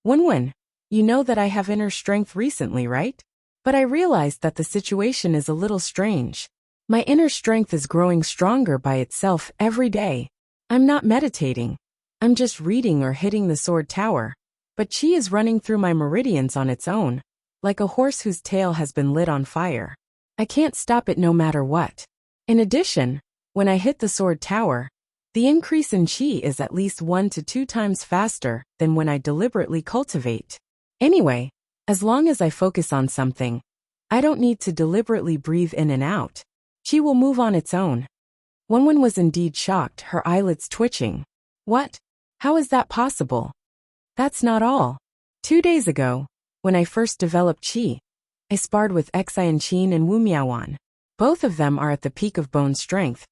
Wenwen, you know that I have inner strength recently, right? But I realized that the situation is a little strange. My inner strength is growing stronger by itself every day. I'm not meditating. I'm just reading or hitting the sword tower. But qi is running through my meridians on its own, like a horse whose tail has been lit on fire. I can't stop it no matter what. In addition, when I hit the sword tower, the increase in qi is at least 1 to 2 times faster than when I deliberately cultivate. Anyway, as long as I focus on something, I don't need to deliberately breathe in and out. Qi will move on its own. Wenwen was indeed shocked, her eyelids twitching. What? How is that possible? That's not all. 2 days ago, when I first developed qi, I sparred with Xian Qin and Wu Miaowan. Both of them are at the peak of bone strength,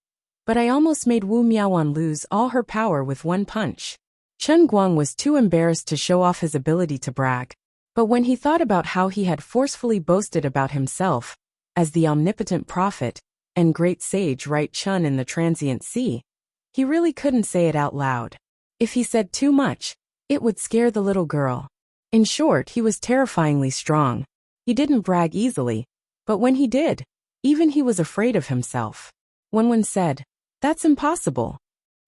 but I almost made Wu Miaowan lose all her power with one punch. Chen Guang was too embarrassed to show off his ability to brag, but when he thought about how he had forcefully boasted about himself as the omnipotent prophet and great sage Right Chun in the transient sea, he really couldn't say it out loud. If he said too much, it would scare the little girl. In short, he was terrifyingly strong. He didn't brag easily, but when he did, even he was afraid of himself. Wenwen said, "That's impossible."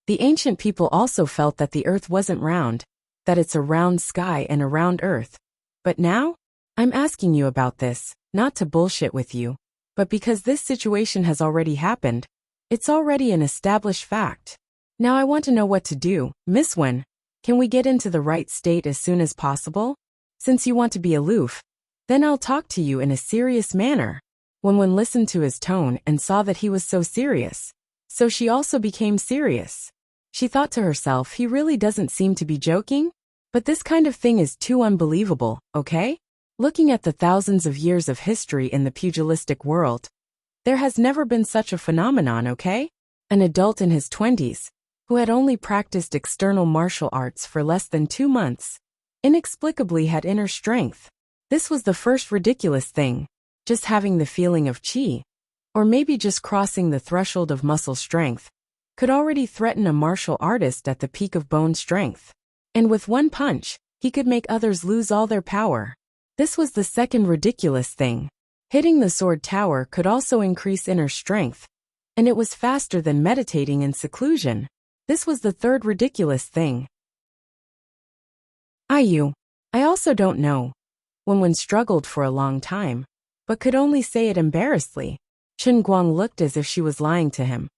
The ancient people also felt that the earth wasn't round, that it's a round sky and a round earth. But now, I'm asking you about this, not to bullshit with you, but because this situation has already happened. It's already an established fact. Now I want to know what to do. Miss Wen, can we get into the right state as soon as possible? Since you want to be aloof, then I'll talk to you in a serious manner. Wenwen listened to his tone and saw that he was so serious. So she also became serious. She thought to herself, he really doesn't seem to be joking? But this kind of thing is too unbelievable, okay? Looking at the thousands of years of history in the pugilistic world, there has never been such a phenomenon, okay? An adult in his 20s, who had only practiced external martial arts for less than 2 months, inexplicably had inner strength. This was the first ridiculous thing. Just having the feeling of chi, or maybe just crossing the threshold of muscle strength, could already threaten a martial artist at the peak of bone strength. And with one punch, he could make others lose all their power. This was the second ridiculous thing. Hitting the sword tower could also increase inner strength, and it was faster than meditating in seclusion. This was the third ridiculous thing. I also don't know. Wenwen struggled for a long time, but could only say it embarrassedly. Chen Guang looked as if she was lying to him.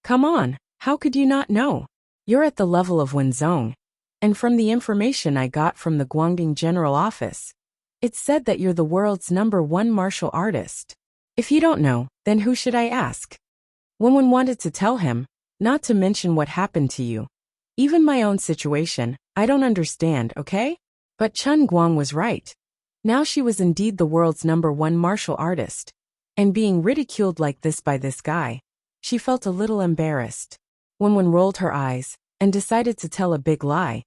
Come on, how could you not know? You're at the level of Wenzhong, and from the information I got from the Guangdong General Office, it said that you're the world's #1 martial artist. If you don't know, then who should I ask? Wenwen wanted to tell him, not to mention what happened to you. Even my own situation, I don't understand, okay? But Chen Guang was right. Now she was indeed the world's #1 martial artist. And being ridiculed like this by this guy, she felt a little embarrassed. Wenwen rolled her eyes and decided to tell a big lie.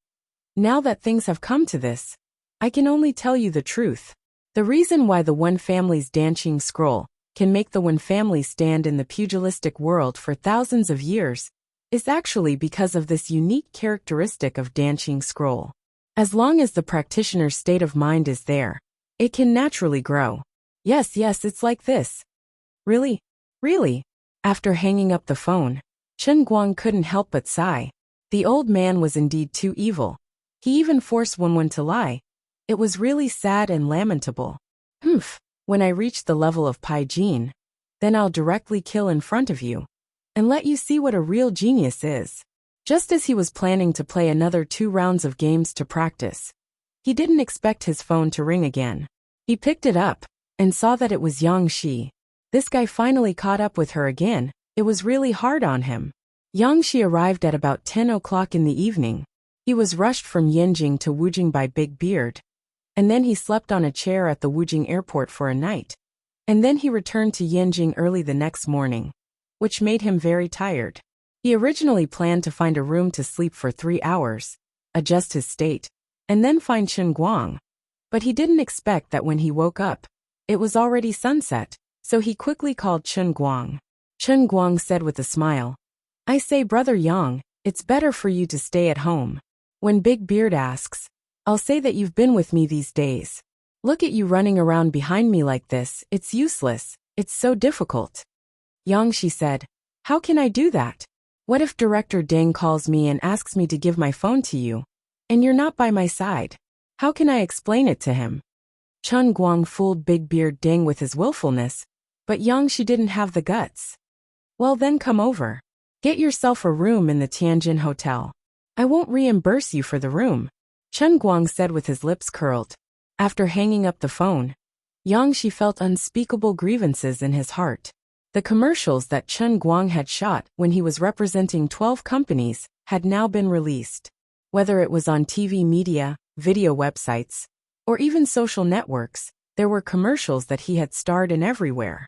Now that things have come to this, I can only tell you the truth. The reason why the Wen family's dancing scroll can make the Wen family stand in the pugilistic world for thousands of years is actually because of this unique characteristic of dancing scroll. As long as the practitioner's state of mind is there, it can naturally grow. Yes, it's like this. Really? Really? After hanging up the phone, Chen Guang couldn't help but sigh. The old man was indeed too evil. He even forced Wenwen to lie. It was really sad and lamentable. When I reach the level of Pai Jin, then I'll directly kill in front of you, and let you see what a real genius is. Just as he was planning to play another 2 rounds of games to practice, he didn't expect his phone to ring again. He picked it up, and saw that it was Yang Shi. This guy finally caught up with her again. It was really hard on him. Yang Shi arrived at about 10 o'clock in the evening. He was rushed from Yanjing to Wujing by Big Beard, and then he slept on a chair at the Wujing airport for a night. And then he returned to Yanjing early the next morning, which made him very tired. He originally planned to find a room to sleep for 3 hours, adjust his state, and then find Chen Guang. But he didn't expect that when he woke up, it was already sunset, so he quickly called Chen Guang. Chen Guang said with a smile, I say, Brother Yang, it's better for you to stay at home. When Big Beard asks, I'll say that you've been with me these days. Look at you running around behind me like this, it's useless, it's so difficult. Yang Shi said, how can I do that? What if Director Deng calls me and asks me to give my phone to you, and you're not by my side? How can I explain it to him? Chen Guang fooled Big Beard Deng with his willfulness, but Yang Shi didn't have the guts. Well then come over. Get yourself a room in the Tianjin Hotel. I won't reimburse you for the room, Chen Guang said with his lips curled. After hanging up the phone, Yang Shi felt unspeakable grievances in his heart. The commercials that Chen Guang had shot when he was representing 12 companies had now been released. Whether it was on TV media, video websites, or even social networks, there were commercials that he had starred in everywhere.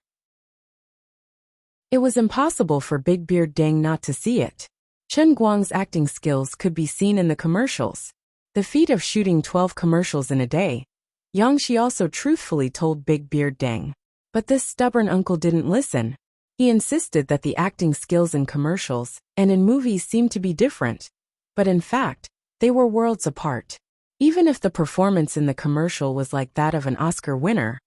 It was impossible for Big Beard Deng not to see it. Chen Guang's acting skills could be seen in the commercials. The feat of shooting 12 commercials in a day, Yang Shi also truthfully told Big Beard Deng. But this stubborn uncle didn't listen. He insisted that the acting skills in commercials and in movies seemed to be different. But in fact, they were worlds apart. Even if the performance in the commercial was like that of an Oscar winner,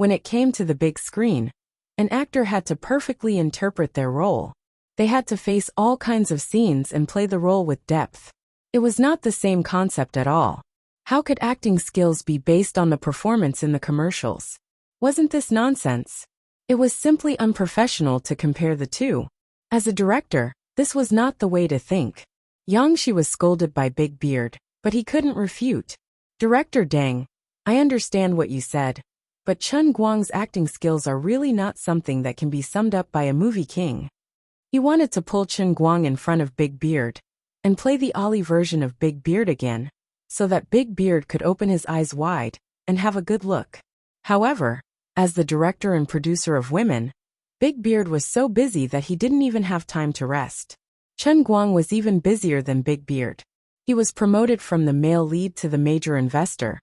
When it came to the big screen, an actor had to perfectly interpret their role. They had to face all kinds of scenes and play the role with depth. It was not the same concept at all. How could acting skills be based on the performance in the commercials? Wasn't this nonsense? It was simply unprofessional to compare the two. As a director, this was not the way to think. Yang Shi was scolded by Big Beard, but he couldn't refute. Director Deng, I understand what you said, but Chen Guang's acting skills are really not something that can be summed up by a movie king. He wanted to pull Chen Guang in front of Big Beard and play the Ollie version of Big Beard again, so that Big Beard could open his eyes wide and have a good look. However, as the director and producer of Women, Big Beard was so busy that he didn't even have time to rest. Chen Guang was even busier than Big Beard. He was promoted from the male lead to the major investor,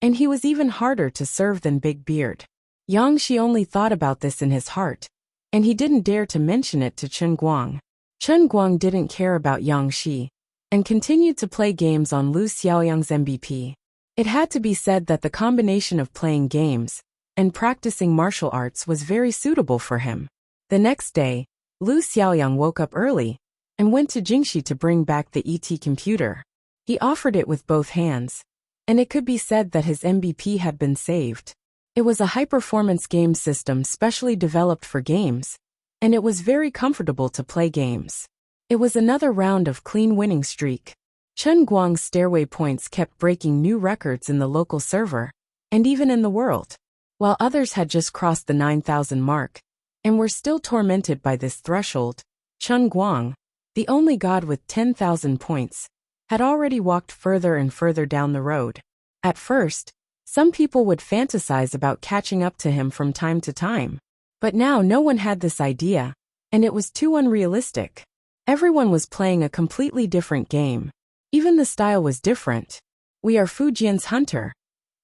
and he was even harder to serve than Big Beard. Yang Shi only thought about this in his heart, and he didn't dare to mention it to Chen Guang. Chen Guang didn't care about Yang Shi, and continued to play games on Lu Xiaoyang's MVP. It had to be said that the combination of playing games and practicing martial arts was very suitable for him. The next day, Lu Xiaoyang woke up early and went to Jingxi to bring back the ET computer. He offered it with both hands, and it could be said that his MVP had been saved. It was a high-performance game system specially developed for games, and it was very comfortable to play games. It was another round of clean winning streak. Chen Guang's stairway points kept breaking new records in the local server, and even in the world, while others had just crossed the 9,000 mark, and were still tormented by this threshold. Chen Guang, the only god with 10,000 points, had already walked further and further down the road. At first, some people would fantasize about catching up to him from time to time. But now no one had this idea, and it was too unrealistic. Everyone was playing a completely different game. Even the style was different. We are Fujian's hunter,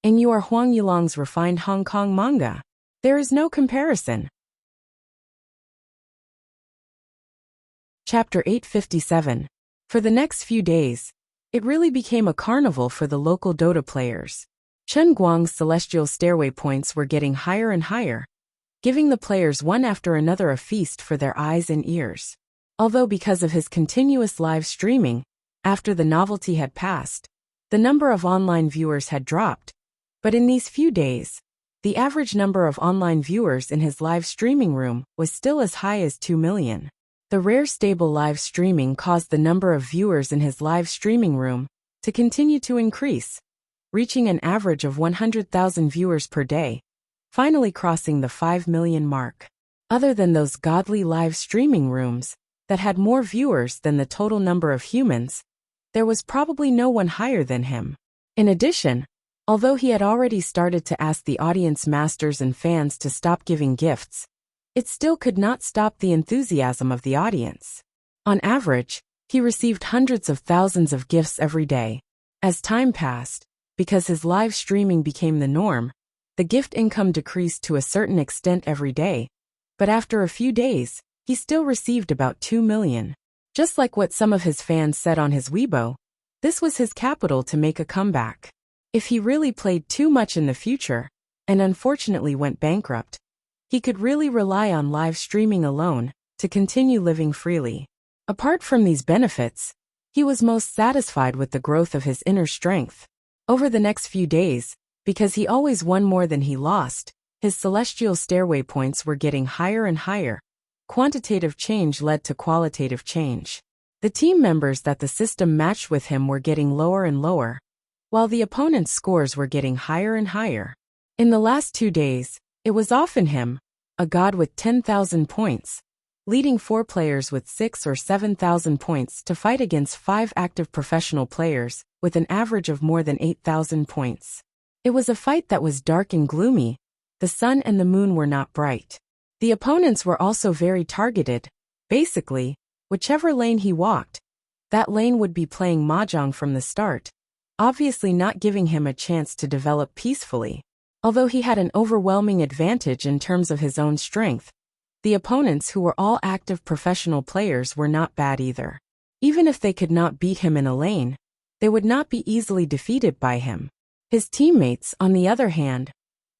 and you are Huang Yulong's refined Hong Kong manga. There is no comparison. Chapter 857. For the next few days, it really became a carnival for the local Dota players. Chen Guang's celestial stairway points were getting higher and higher, giving the players one after another a feast for their eyes and ears. Although because of his continuous live streaming, after the novelty had passed, the number of online viewers had dropped, but in these few days, the average number of online viewers in his live streaming room was still as high as 2 million. The rare stable live streaming caused the number of viewers in his live streaming room to continue to increase, reaching an average of 100,000 viewers per day, finally crossing the 5 million mark. Other than those godly live streaming rooms that had more viewers than the total number of humans, there was probably no one higher than him. In addition, although he had already started to ask the audience masters and fans to stop giving gifts, it still could not stop the enthusiasm of the audience. On average, he received hundreds of thousands of gifts every day. As time passed, because his live streaming became the norm, the gift income decreased to a certain extent every day, but after a few days, he still received about 2 million. Just like what some of his fans said on his Weibo, this was his capital to make a comeback. If he really played too much in the future, and unfortunately went bankrupt, he could really rely on live streaming alone to continue living freely. Apart from these benefits, he was most satisfied with the growth of his inner strength. Over the next few days, because he always won more than he lost, his celestial stairway points were getting higher and higher. Quantitative change led to qualitative change. The team members that the system matched with him were getting lower and lower, while the opponent's scores were getting higher and higher. In the last 2 days, it was often him, a god with 10,000 points, leading 4 players with 6 or 7,000 points to fight against 5 active professional players with an average of more than 8,000 points. It was a fight that was dark and gloomy. The sun and the moon were not bright. The opponents were also very targeted. Basically, whichever lane he walked, that lane would be playing mahjong from the start, obviously not giving him a chance to develop peacefully. Although he had an overwhelming advantage in terms of his own strength, the opponents who were all active professional players were not bad either. Even if they could not beat him in a lane, they would not be easily defeated by him. His teammates, on the other hand,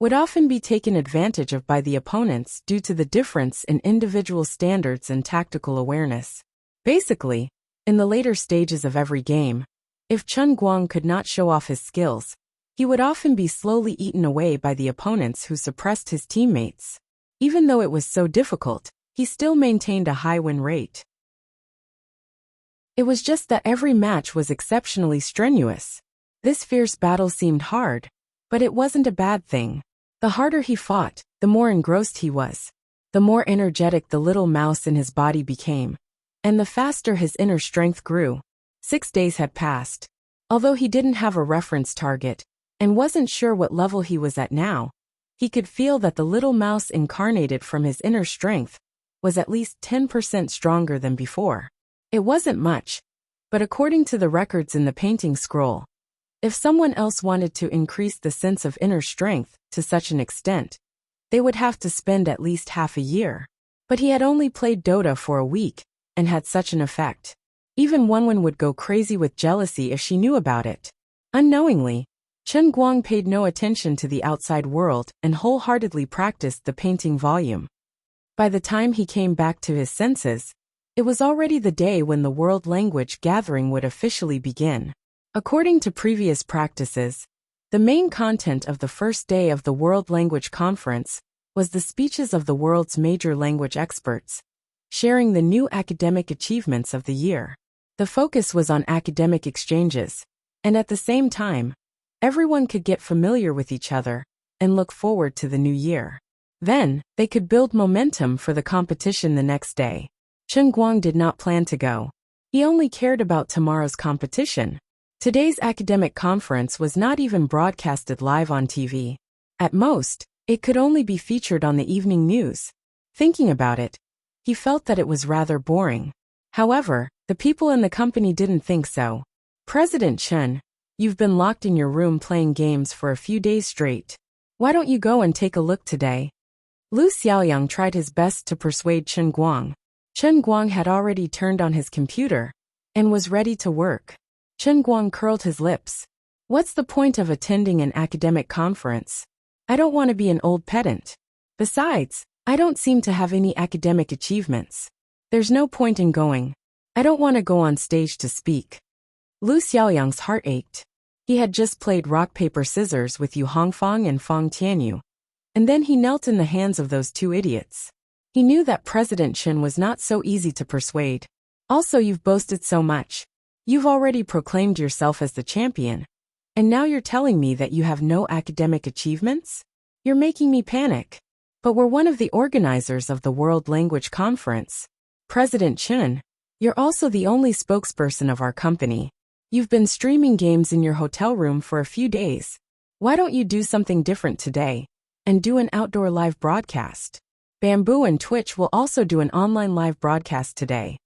would often be taken advantage of by the opponents due to the difference in individual standards and tactical awareness. Basically, in the later stages of every game, if Chen Guang could not show off his skills, he would often be slowly eaten away by the opponents who suppressed his teammates. Even though it was so difficult, he still maintained a high win rate. It was just that every match was exceptionally strenuous. This fierce battle seemed hard, but it wasn't a bad thing. The harder he fought, the more engrossed he was. The more energetic the little mouse in his body became, and the faster his inner strength grew. 6 days had passed. Although he didn't have a reference target, and wasn't sure what level he was at now, he could feel that the little mouse incarnated from his inner strength was at least 10% stronger than before. It wasn't much, but according to the records in the painting scroll, if someone else wanted to increase the sense of inner strength to such an extent, they would have to spend at least half a year. But he had only played Dota for a week, and had such an effect. Even Wenwen would go crazy with jealousy if she knew about it. Unknowingly, Chen Guang paid no attention to the outside world and wholeheartedly practiced the painting volume. By the time he came back to his senses, it was already the day when the World Language Gathering would officially begin. According to previous practices, the main content of the first day of the World Language Conference was the speeches of the world's major language experts, sharing the new academic achievements of the year. The focus was on academic exchanges, and at the same time, everyone could get familiar with each other and look forward to the new year. Then, they could build momentum for the competition the next day. Chen Guang did not plan to go. He only cared about tomorrow's competition. Today's academic conference was not even broadcasted live on TV. At most, it could only be featured on the evening news. Thinking about it, he felt that it was rather boring. However, the people in the company didn't think so. President Chen, you've been locked in your room playing games for a few days straight. Why don't you go and take a look today? Lu Xiaoyang tried his best to persuade Chen Guang. Chen Guang had already turned on his computer and was ready to work. Chen Guang curled his lips. What's the point of attending an academic conference? I don't want to be an old pedant. Besides, I don't seem to have any academic achievements. There's no point in going. I don't want to go on stage to speak. Lu Xiaoyang's heart ached. He had just played rock paper scissors with Yu Hongfang and Fang Tianyu, and then he knelt in the hands of those two idiots. He knew that President Chen was not so easy to persuade. Also, you've boasted so much. You've already proclaimed yourself as the champion, and now you're telling me that you have no academic achievements? You're making me panic. But we're one of the organizers of the World Language Conference. President Chen, you're also the only spokesperson of our company. You've been streaming games in your hotel room for a few days. Why don't you do something different today and do an outdoor live broadcast? Bamboo and Twitch will also do an online live broadcast today.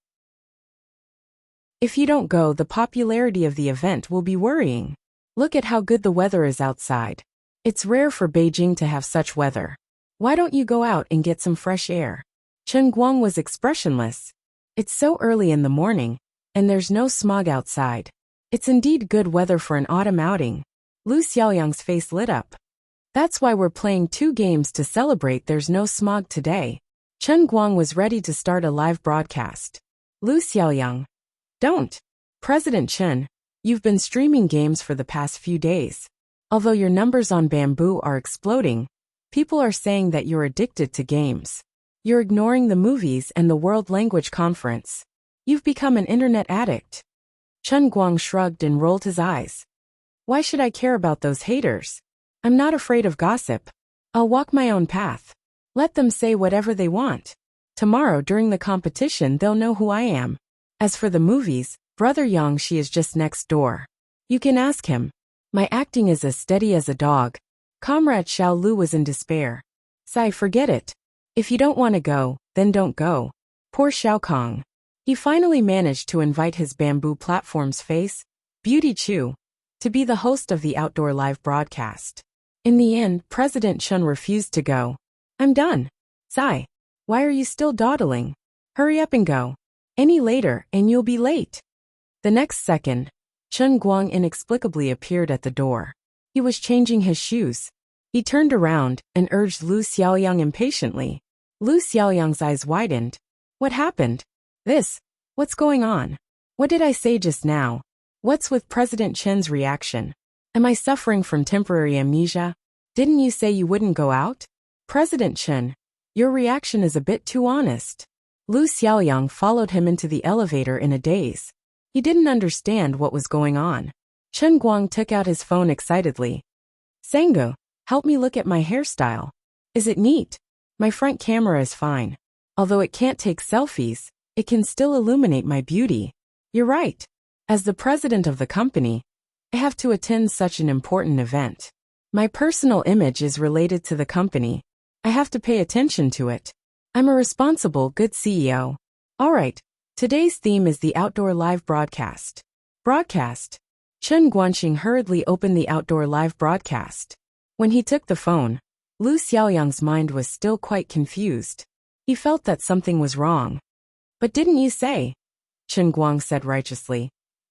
If you don't go, the popularity of the event will be worrying. Look at how good the weather is outside. It's rare for Beijing to have such weather. Why don't you go out and get some fresh air? Chen Guang was expressionless. It's so early in the morning, and there's no smog outside. It's indeed good weather for an autumn outing. Lu Xiaoyang's face lit up. That's why we're playing 2 games to celebrate there's no smog today. Chen Guang was ready to start a live broadcast. Lu Xiaoyang. Don't. President Chen, you've been streaming games for the past few days. Although your numbers on Bamboo are exploding, people are saying that you're addicted to games. You're ignoring the movies and the World Language Conference. You've become an internet addict. Chen Guang shrugged and rolled his eyes. Why should I care about those haters? I'm not afraid of gossip. I'll walk my own path. Let them say whatever they want. Tomorrow during the competition they'll know who I am. As for the movies, Brother Yang Shi is just next door. You can ask him. My acting is as steady as a dog. Comrade Xiao Lu was in despair. Sai, forget it. If you don't want to go, then don't go. Poor Xiao Kong. He finally managed to invite his Bamboo Platform's face, Beauty Chu, to be the host of the outdoor live broadcast. In the end, President Chen refused to go. I'm done. Sai, why are you still dawdling? Hurry up and go. Any later, and you'll be late. The next second, Chen Guang inexplicably appeared at the door. He was changing his shoes. He turned around and urged Lu Xiaoyang impatiently. Lu Xiaoyang's eyes widened. What happened? What's going on? What did I say just now? What's with President Chen's reaction? Am I suffering from temporary amnesia? Didn't you say you wouldn't go out? President Chen, your reaction is a bit too honest. Lu Xiaoyang followed him into the elevator in a daze. He didn't understand what was going on. Chen Guang took out his phone excitedly. Sango, help me look at my hairstyle. Is it neat? My front camera is fine. Although it can't take selfies, it can still illuminate my beauty. You're right. As the president of the company, I have to attend such an important event. My personal image is related to the company. I have to pay attention to it. I'm a responsible, good CEO. Alright, today's theme is the outdoor live broadcast. Broadcast. Chen Guanxing hurriedly opened the outdoor live broadcast. When he took the phone, Lu Xiaoyang's mind was still quite confused. He felt that something was wrong. But didn't you say? Chen Guang said righteously.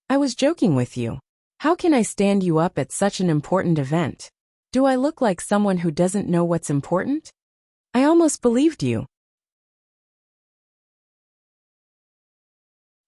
I was joking with you. How can I stand you up at such an important event? Do I look like someone who doesn't know what's important? I almost believed you.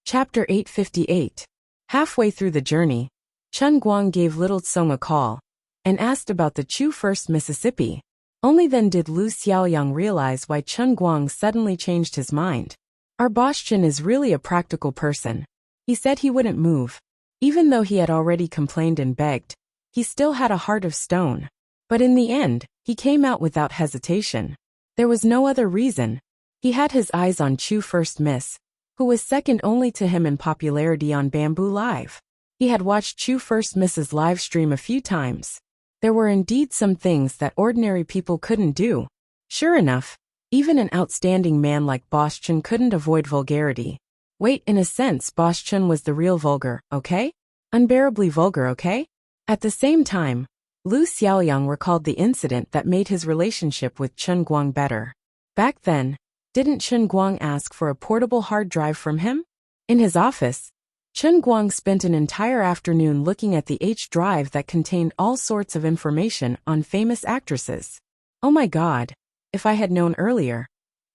Chapter 858. Halfway through the journey, Chen Guang gave Little Tsong a call and asked about the Chu First Mississippi. Only then did Lu Xiaoyang realize why Chen Guang suddenly changed his mind. Our boss Chen is really a practical person. He said he wouldn't move. Even though he had already complained and begged, he still had a heart of stone. But in the end, he came out without hesitation. There was no other reason. He had his eyes on Chu First Miss, who was second only to him in popularity on Bamboo Live. He had watched Chu First Miss's live stream a few times. There were indeed some things that ordinary people couldn't do. Sure enough, even an outstanding man like Boss Chen couldn't avoid vulgarity. Wait, in a sense, Boss Chen was the real vulgar, okay? Unbearably vulgar, okay? At the same time, Lu Xiaoyang recalled the incident that made his relationship with Chen Guang better. Back then, didn't Chen Guang ask for a portable hard drive from him? In his office, Chen Guang spent an entire afternoon looking at the H drive that contained all sorts of information on famous actresses. Oh my God, if I had known earlier,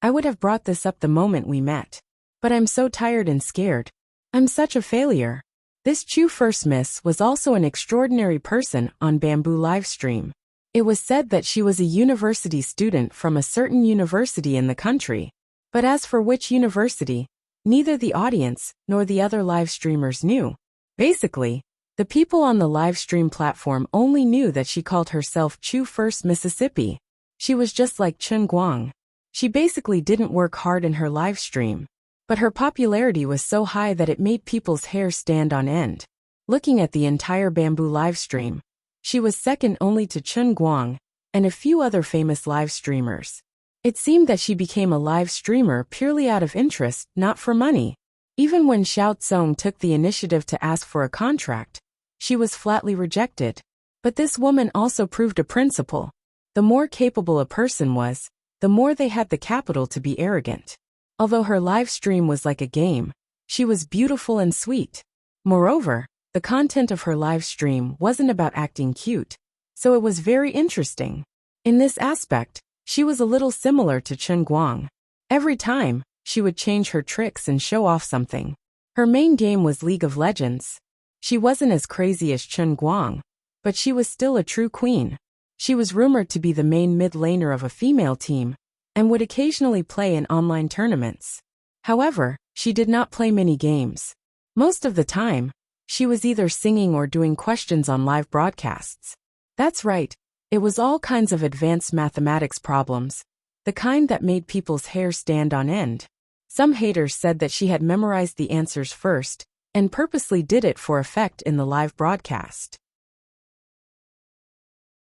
I would have brought this up the moment we met. But I'm so tired and scared. I'm such a failure. This Chu First Miss was also an extraordinary person on Bamboo Livestream. It was said that she was a university student from a certain university in the country. But as for which university, neither the audience nor the other live streamers knew. Basically, the people on the live stream platform only knew that she called herself Chu First Mississippi. She was just like Chen Guang. She basically didn't work hard in her live stream. But her popularity was so high that it made people's hair stand on end. Looking at the entire Bamboo live stream, she was second only to Chen Guang and a few other famous live streamers. It seemed that she became a live streamer purely out of interest, not for money. Even when Xiao Tsong took the initiative to ask for a contract, she was flatly rejected. But this woman also proved a principle. The more capable a person was, the more they had the capital to be arrogant. Although her live stream was like a game, she was beautiful and sweet. Moreover, the content of her live stream wasn't about acting cute, so it was very interesting. In this aspect, she was a little similar to Chen Guang. Every time, she would change her tricks and show off something. Her main game was League of Legends. She wasn't as crazy as Chen Guang, but she was still a true queen. She was rumored to be the main mid laner of a female team, and would occasionally play in online tournaments. However, she did not play many games. Most of the time, she was either singing or doing questions on live broadcasts. That's right, it was all kinds of advanced mathematics problems, the kind that made people's hair stand on end. Some haters said that she had memorized the answers first, and purposely did it for effect in the live broadcast.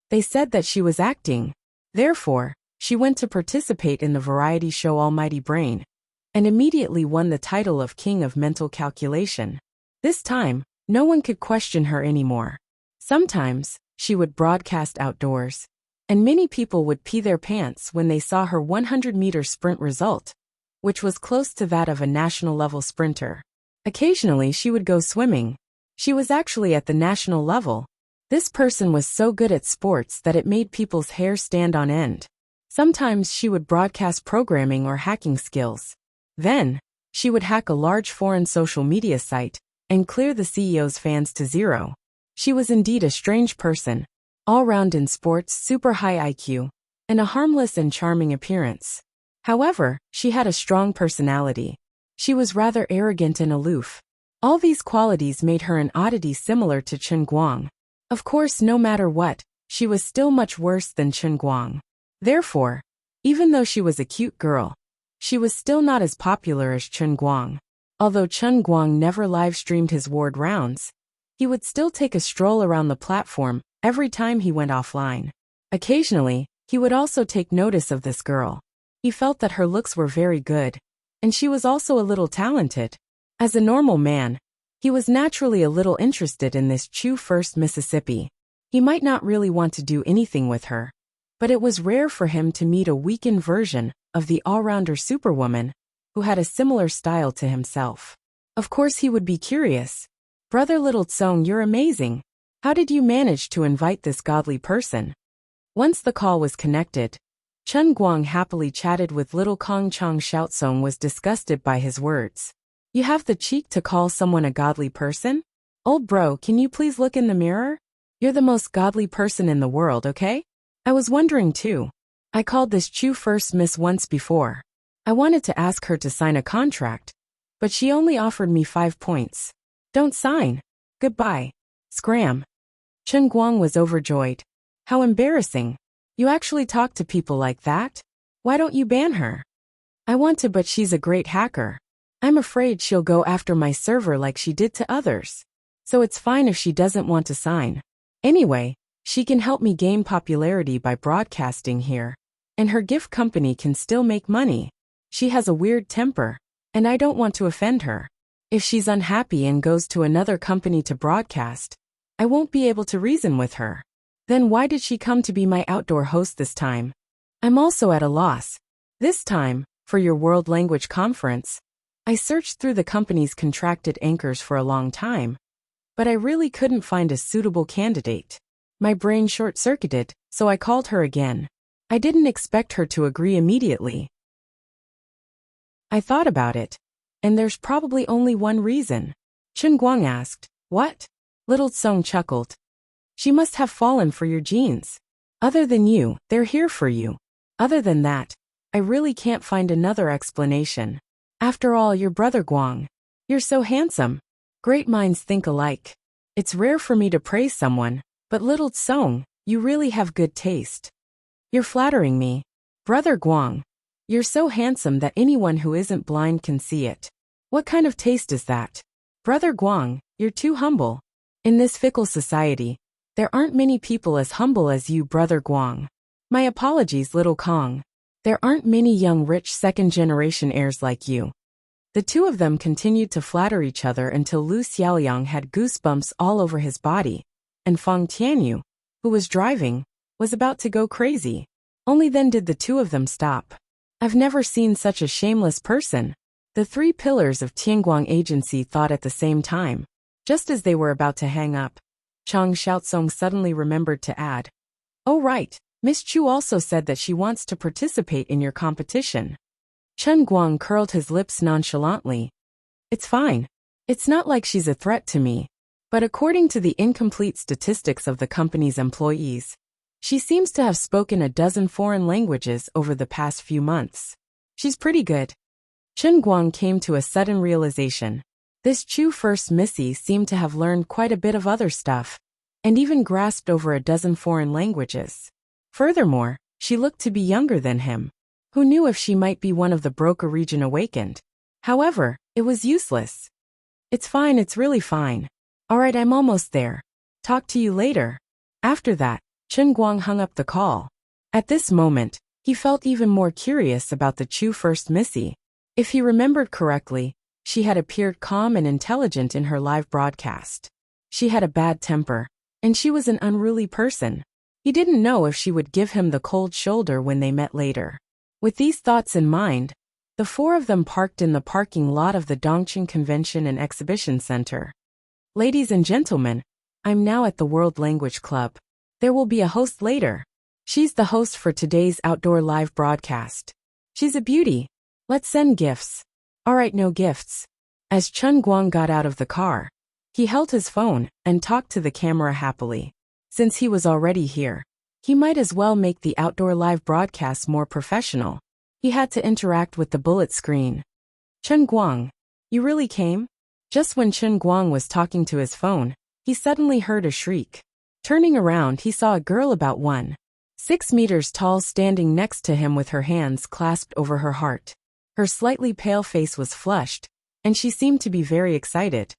They said that she was acting. Therefore, she went to participate in the variety show Almighty Brain, and immediately won the title of King of Mental Calculation. This time, no one could question her anymore. Sometimes, she would broadcast outdoors, and many people would pee their pants when they saw her 100-meter sprint result, which was close to that of a national-level sprinter. Occasionally she would go swimming. She was actually at the national level. This person was so good at sports that it made people's hair stand on end. Sometimes she would broadcast programming or hacking skills. Then, she would hack a large foreign social media site and clear the CEO's fans to zero. She was indeed a strange person, all-round in sports, super high IQ, and a harmless and charming appearance. However, she had a strong personality. She was rather arrogant and aloof. All these qualities made her an oddity similar to Chen Guang. Of course, no matter what, she was still much worse than Chen Guang. Therefore, even though she was a cute girl, she was still not as popular as Chen Guang. Although Chen Guang never live-streamed his ward rounds, he would still take a stroll around the platform every time he went offline. Occasionally, he would also take notice of this girl. He felt that her looks were very good, and she was also a little talented. As a normal man, he was naturally a little interested in this Chu First Mississippi. He might not really want to do anything with her, but it was rare for him to meet a weakened version of the all-rounder superwoman who had a similar style to himself. Of course he would be curious. Brother Little Tsong, you're amazing. How did you manage to invite this godly person? Once the call was connected, Chen Guang happily chatted with Little Kong. Chang Xiaotsong was disgusted by his words. You have the cheek to call someone a godly person? Old bro, can you please look in the mirror? You're the most godly person in the world, okay? I was wondering too. I called this Chu First Miss once before. I wanted to ask her to sign a contract, but she only offered me 5 points. Don't sign. Goodbye. Scram. Chen Guang was overjoyed. How embarrassing. You actually talk to people like that? Why don't you ban her? I want to, but she's a great hacker. I'm afraid she'll go after my server like she did to others. So it's fine if she doesn't want to sign. Anyway, she can help me gain popularity by broadcasting here, and her gift company can still make money. She has a weird temper, and I don't want to offend her. If she's unhappy and goes to another company to broadcast, I won't be able to reason with her. Then why did she come to be my outdoor host this time? I'm also at a loss. This time, for your World Language Conference, I searched through the company's contracted anchors for a long time, but I really couldn't find a suitable candidate. My brain short-circuited, so I called her again. I didn't expect her to agree immediately. I thought about it, and there's probably only one reason. Chen Guang asked, What? Little Tsong chuckled. She must have fallen for your genes. Other than you, they're here for you. Other than that, I really can't find another explanation. After all, your brother Guang. You're so handsome. Great minds think alike. It's rare for me to praise someone, but Little Tsong, you really have good taste. You're flattering me. Brother Guang, you're so handsome that anyone who isn't blind can see it. What kind of taste is that? Brother Guang, you're too humble. In this fickle society, there aren't many people as humble as you, Brother Guang. My apologies, Little Kong. There aren't many young rich second-generation heirs like you. The two of them continued to flatter each other until Lu Xiaoliang had goosebumps all over his body, and Feng Tianyu, who was driving, was about to go crazy. Only then did the two of them stop. I've never seen such a shameless person. The three pillars of Tianguang Agency thought at the same time. Just as they were about to hang up, Chang Xiaotsong suddenly remembered to add, Oh right, Miss Chu also said that she wants to participate in your competition. Chen Guang curled his lips nonchalantly. It's fine. It's not like she's a threat to me. But according to the incomplete statistics of the company's employees, she seems to have spoken a dozen foreign languages over the past few months. She's pretty good. Chen Guang came to a sudden realization. This Chu First Missy seemed to have learned quite a bit of other stuff, and even grasped over a dozen foreign languages. Furthermore, she looked to be younger than him. Who knew if she might be one of the Broca region awakened? However, it was useless. It's fine, it's really fine. Alright, I'm almost there. Talk to you later. After that, Chen Guang hung up the call. At this moment, he felt even more curious about the Chu First Missy. If he remembered correctly, she had appeared calm and intelligent in her live broadcast. She had a bad temper, and she was an unruly person. He didn't know if she would give him the cold shoulder when they met later. With these thoughts in mind, the four of them parked in the parking lot of the Dongqing Convention and Exhibition Center. Ladies and gentlemen, I'm now at the World Language Club. There will be a host later. She's the host for today's outdoor live broadcast. She's a beauty. Let's send gifts. Alright, no gifts. As Chun Guang got out of the car, he held his phone and talked to the camera happily. Since he was already here, he might as well make the outdoor live broadcast more professional. He had to interact with the bullet screen. Chun Guang, you really came? Just when Chun Guang was talking to his phone, he suddenly heard a shriek. Turning around, he saw a girl about 1.6 meters tall standing next to him with her hands clasped over her heart. Her slightly pale face was flushed, and she seemed to be very excited.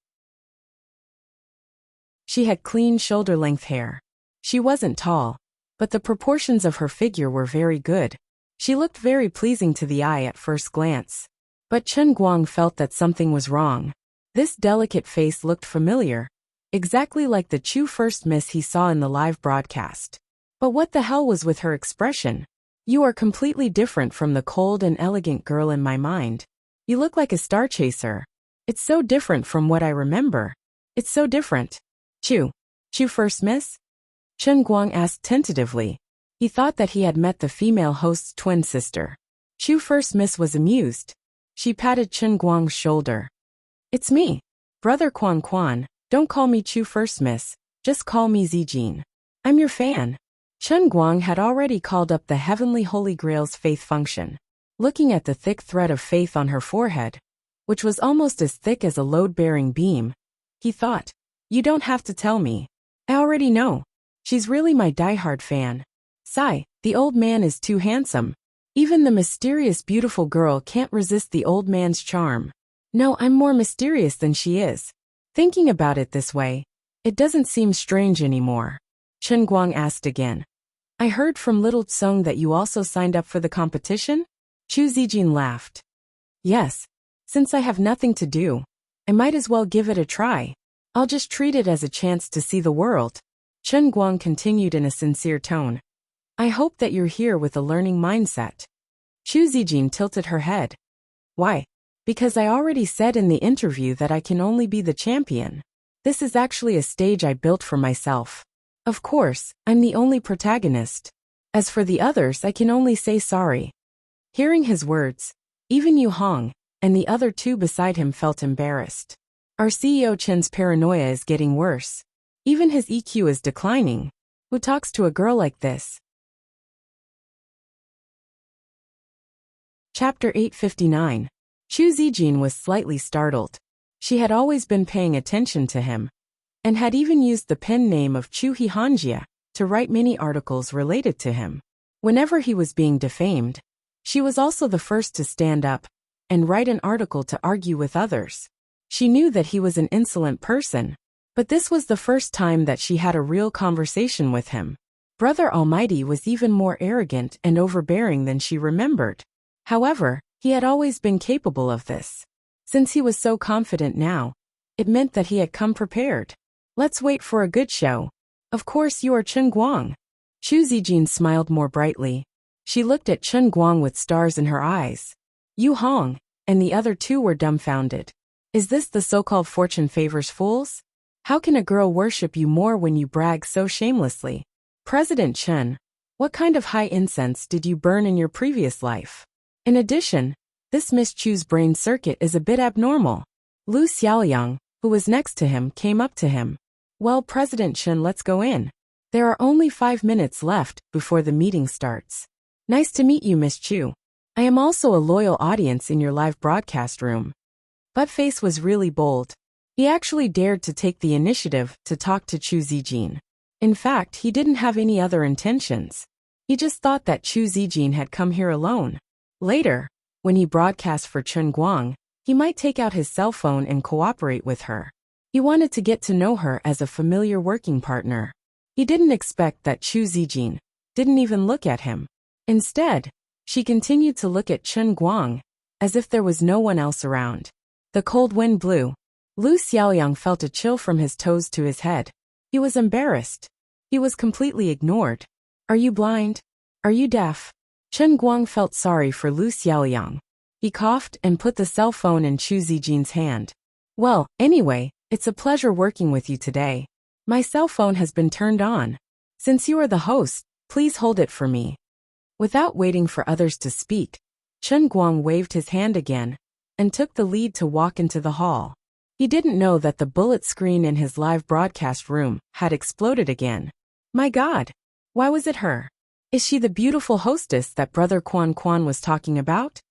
She had clean shoulder-length hair. She wasn't tall, but the proportions of her figure were very good. She looked very pleasing to the eye at first glance. But Chun Guang felt that something was wrong. This delicate face looked familiar, exactly like the Chu first miss he saw in the live broadcast. But what the hell was with her expression? You are completely different from the cold and elegant girl in my mind. You look like a star chaser. It's so different from what I remember. It's so different. Chu first miss? Chun Guang asked tentatively. He thought that he had met the female host's twin sister. Chu first miss was amused. She patted Chun Guang's shoulder. It's me. Brother Quan Quan, don't call me Chu first miss, just call me Zijin. I'm your fan. Chun Guang had already called up the heavenly Holy Grail's faith function. Looking at the thick thread of faith on her forehead, which was almost as thick as a load-bearing beam, he thought, you don't have to tell me. I already know. She's really my diehard fan. Sigh, the old man is too handsome. Even the mysterious beautiful girl can't resist the old man's charm. No, I'm more mysterious than she is. Thinking about it this way, it doesn't seem strange anymore. Chun Guang asked again. I heard from Little Tsung that you also signed up for the competition? Chu Zijin laughed. Yes. Since I have nothing to do, I might as well give it a try. I'll just treat it as a chance to see the world. Chun Guang continued in a sincere tone. I hope that you're here with a learning mindset. Chu Zijin tilted her head. Why? Because I already said in the interview that I can only be the champion. This is actually a stage I built for myself. Of course, I'm the only protagonist. As for the others, I can only say sorry. Hearing his words, even Yu Hong and the other two beside him felt embarrassed. Our CEO Chen's paranoia is getting worse. Even his EQ is declining. Who talks to a girl like this? Chapter 859. Chu Zijin was slightly startled. She had always been paying attention to him, and had even used the pen name of Chu Hihanjia to write many articles related to him. Whenever he was being defamed, she was also the first to stand up and write an article to argue with others. She knew that he was an insolent person, but this was the first time that she had a real conversation with him. Brother Almighty was even more arrogant and overbearing than she remembered. However, he had always been capable of this. Since he was so confident now, it meant that he had come prepared. Let's wait for a good show. Of course you are Chun Guang. Chu Zijin smiled more brightly. She looked at Chun Guang with stars in her eyes. Yu Hong and the other two were dumbfounded. Is this the so-called fortune favors fools? How can a girl worship you more when you brag so shamelessly? President Chen, what kind of high incense did you burn in your previous life? In addition, this Miss Chu's brain circuit is a bit abnormal. Lu Xiaoyang, who was next to him, came up to him. Well, President Chen, let's go in. There are only 5 minutes left before the meeting starts. Nice to meet you, Miss Chu. I am also a loyal audience in your live broadcast room. Buttface was really bold. He actually dared to take the initiative to talk to Chu Zijin. In fact, he didn't have any other intentions. He just thought that Chu Zijin had come here alone. Later, when he broadcast for Chun Guang, he might take out his cell phone and cooperate with her. He wanted to get to know her as a familiar working partner. He didn't expect that Chu Zijin didn't even look at him. Instead, she continued to look at Chun Guang, as if there was no one else around. The cold wind blew. Lu Xiaoyang felt a chill from his toes to his head. He was embarrassed. He was completely ignored. Are you blind? Are you deaf? Chun Guang felt sorry for Lu Xiaoyang. He coughed and put the cell phone in Chu Zijin's hand. Well, anyway, it's a pleasure working with you today. My cell phone has been turned on. Since you are the host, please hold it for me. Without waiting for others to speak, Chen Guang waved his hand again and took the lead to walk into the hall. He didn't know that the bullet screen in his live broadcast room had exploded again. My God! Why was it her? Is she the beautiful hostess that Brother Quan Quan was talking about?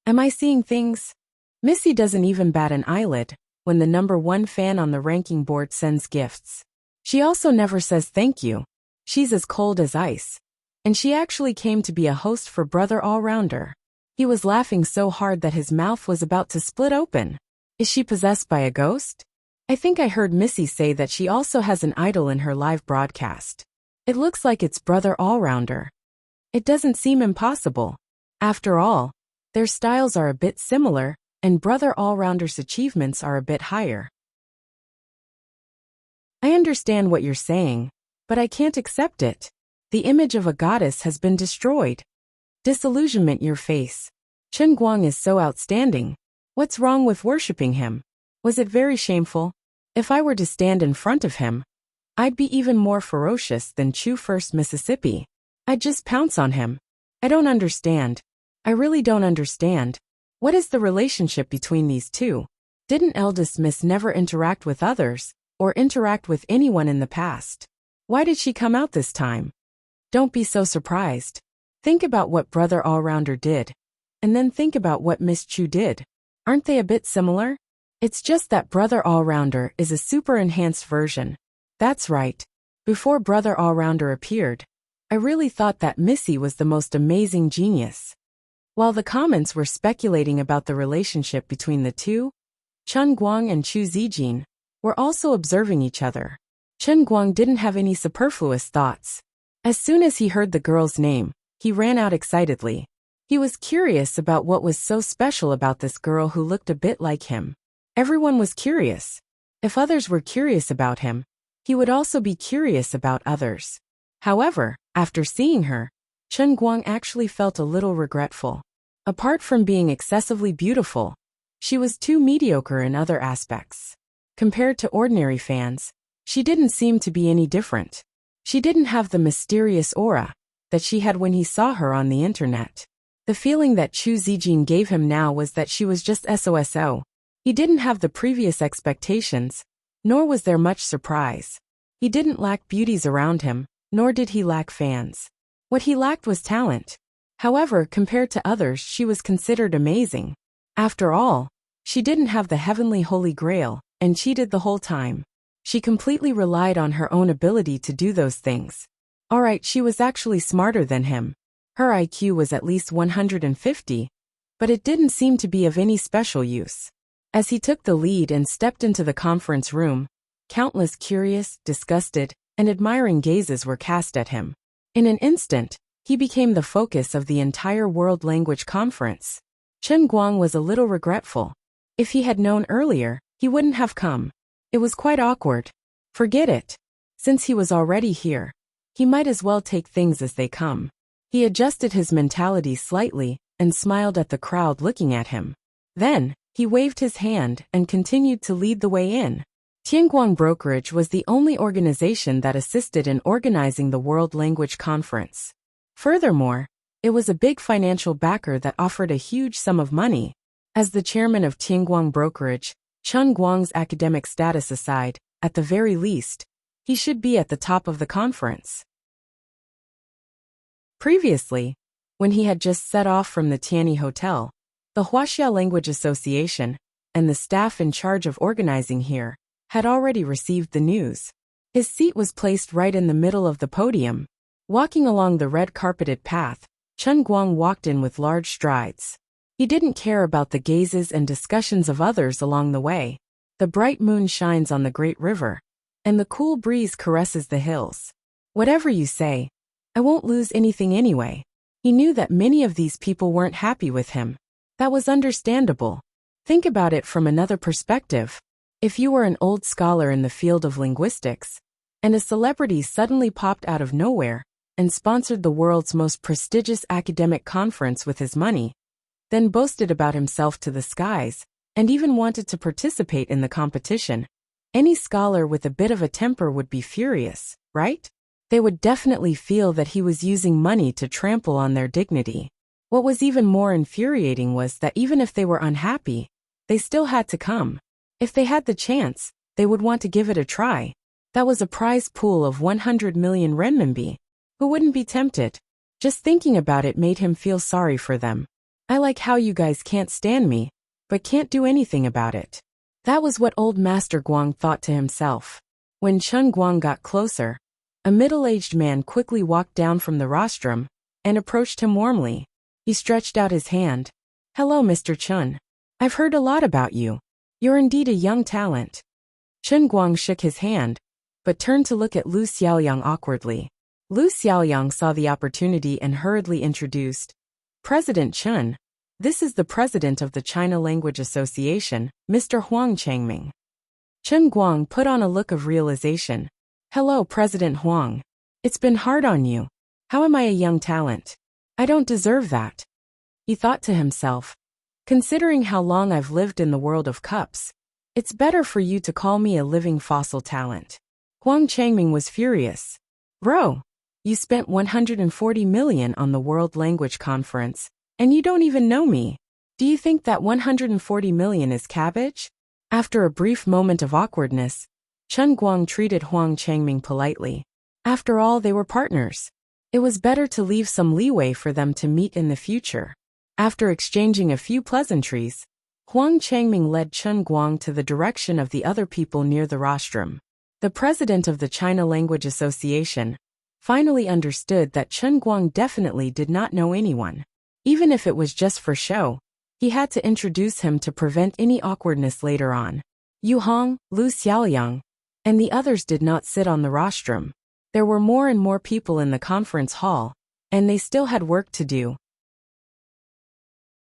Am I seeing things? Missy doesn't even bat an eyelid when the #1 fan on the ranking board sends gifts. She also never says thank you. She's as cold as ice. And she actually came to be a host for Brother All-Rounder. He was laughing so hard that his mouth was about to split open. Is she possessed by a ghost? I think I heard Missy say that she also has an idol in her live broadcast. It looks like it's Brother All-Rounder. It doesn't seem impossible. After all, their styles are a bit similar, and Brother All-Rounder's achievements are a bit higher. I understand what you're saying, but I can't accept it. The image of a goddess has been destroyed. Disillusionment your face. Chen Guang is so outstanding. What's wrong with worshipping him? Was it very shameful? If I were to stand in front of him, I'd be even more ferocious than Chu First Mississippi. I'd just pounce on him. I don't understand. I really don't understand. What is the relationship between these two? Didn't eldest miss never interact with others, or interact with anyone in the past? Why did she come out this time? Don't be so surprised. Think about what Brother All-Rounder did, and then think about what Miss Chu did. Aren't they a bit similar? It's just that Brother All-Rounder is a super enhanced version. That's right. Before Brother All-Rounder appeared, I really thought that Missy was the most amazing genius. While the comments were speculating about the relationship between the two, Chen Guang and Chu Zijin were also observing each other. Chen Guang didn't have any superfluous thoughts. As soon as he heard the girl's name, he ran out excitedly. He was curious about what was so special about this girl who looked a bit like him. Everyone was curious. If others were curious about him, he would also be curious about others. However, after seeing her, Chen Guang actually felt a little regretful. Apart from being excessively beautiful, she was too mediocre in other aspects. Compared to ordinary fans, she didn't seem to be any different. She didn't have the mysterious aura that she had when he saw her on the internet. The feeling that Chu Zijin gave him now was that she was just SOSO. He didn't have the previous expectations, nor was there much surprise. He didn't lack beauties around him, nor did he lack fans. What he lacked was talent. However, compared to others, she was considered amazing. After all, she didn't have the heavenly holy grail, and cheated the whole time. She completely relied on her own ability to do those things. Alright, she was actually smarter than him. Her IQ was at least 150, but it didn't seem to be of any special use. As he took the lead and stepped into the conference room, countless curious, disgusted, and admiring gazes were cast at him. In an instant, he became the focus of the entire world language conference. Chen Guang was a little regretful. If he had known earlier, he wouldn't have come. It was quite awkward. Forget it. Since he was already here, he might as well take things as they come. He adjusted his mentality slightly and smiled at the crowd looking at him. Then, he waved his hand and continued to lead the way in. Tianguang Brokerage was the only organization that assisted in organizing the World Language Conference. Furthermore, it was a big financial backer that offered a huge sum of money. As the chairman of Tianguang Brokerage, Chen Guang's academic status aside, at the very least, he should be at the top of the conference. Previously, when he had just set off from the Tianyi Hotel, the Huaxia Language Association and the staff in charge of organizing here had already received the news. His seat was placed right in the middle of the podium. Walking along the red-carpeted path, Chen Guang walked in with large strides. He didn't care about the gazes and discussions of others along the way. The bright moon shines on the great river, and the cool breeze caresses the hills. Whatever you say, I won't lose anything anyway. He knew that many of these people weren't happy with him. That was understandable. Think about it from another perspective. If you were an old scholar in the field of linguistics, and a celebrity suddenly popped out of nowhere and sponsored the world's most prestigious academic conference with his money, then boasted about himself to the skies, and even wanted to participate in the competition, Any scholar with a bit of a temper would be furious, right? They would definitely feel that he was using money to trample on their dignity. What was even more infuriating was that even if they were unhappy, they still had to come. If they had the chance, they would want to give it a try. That was a prize pool of 100 million renminbi. Who wouldn't be tempted? Just thinking about it made him feel sorry for them. I like how you guys can't stand me, but can't do anything about it. That was what old Master Guang thought to himself. When Chen Guang got closer, a middle-aged man quickly walked down from the rostrum and approached him warmly. He stretched out his hand. Hello, Mr. Chen. I've heard a lot about you. You're indeed a young talent. Chen Guang shook his hand, but turned to look at Lu Xiaoyang awkwardly. Lu Xiaoyang saw the opportunity and hurriedly introduced. President Chen, this is the president of the China Language Association, Mr. Huang Changming. Chen Guang put on a look of realization. Hello, President Huang. It's been hard on you. How am I a young talent? I don't deserve that. He thought to himself. Considering how long I've lived in the world of cups, it's better for you to call me a living fossil talent. Huang Changming was furious. Bro, you spent 140 million on the World Language Conference, and you don't even know me. Do you think that 140 million is cabbage? After a brief moment of awkwardness, Chen Guang treated Huang Changming politely. After all, they were partners. It was better to leave some leeway for them to meet in the future. After exchanging a few pleasantries, Huang Changming led Chen Guang to the direction of the other people near the rostrum. The president of the China Language Association finally understood that Chen Guang definitely did not know anyone. Even if it was just for show, he had to introduce him to prevent any awkwardness later on. Yu Hong, Lu Xiaoyang, and the others did not sit on the rostrum. There were more and more people in the conference hall, and they still had work to do.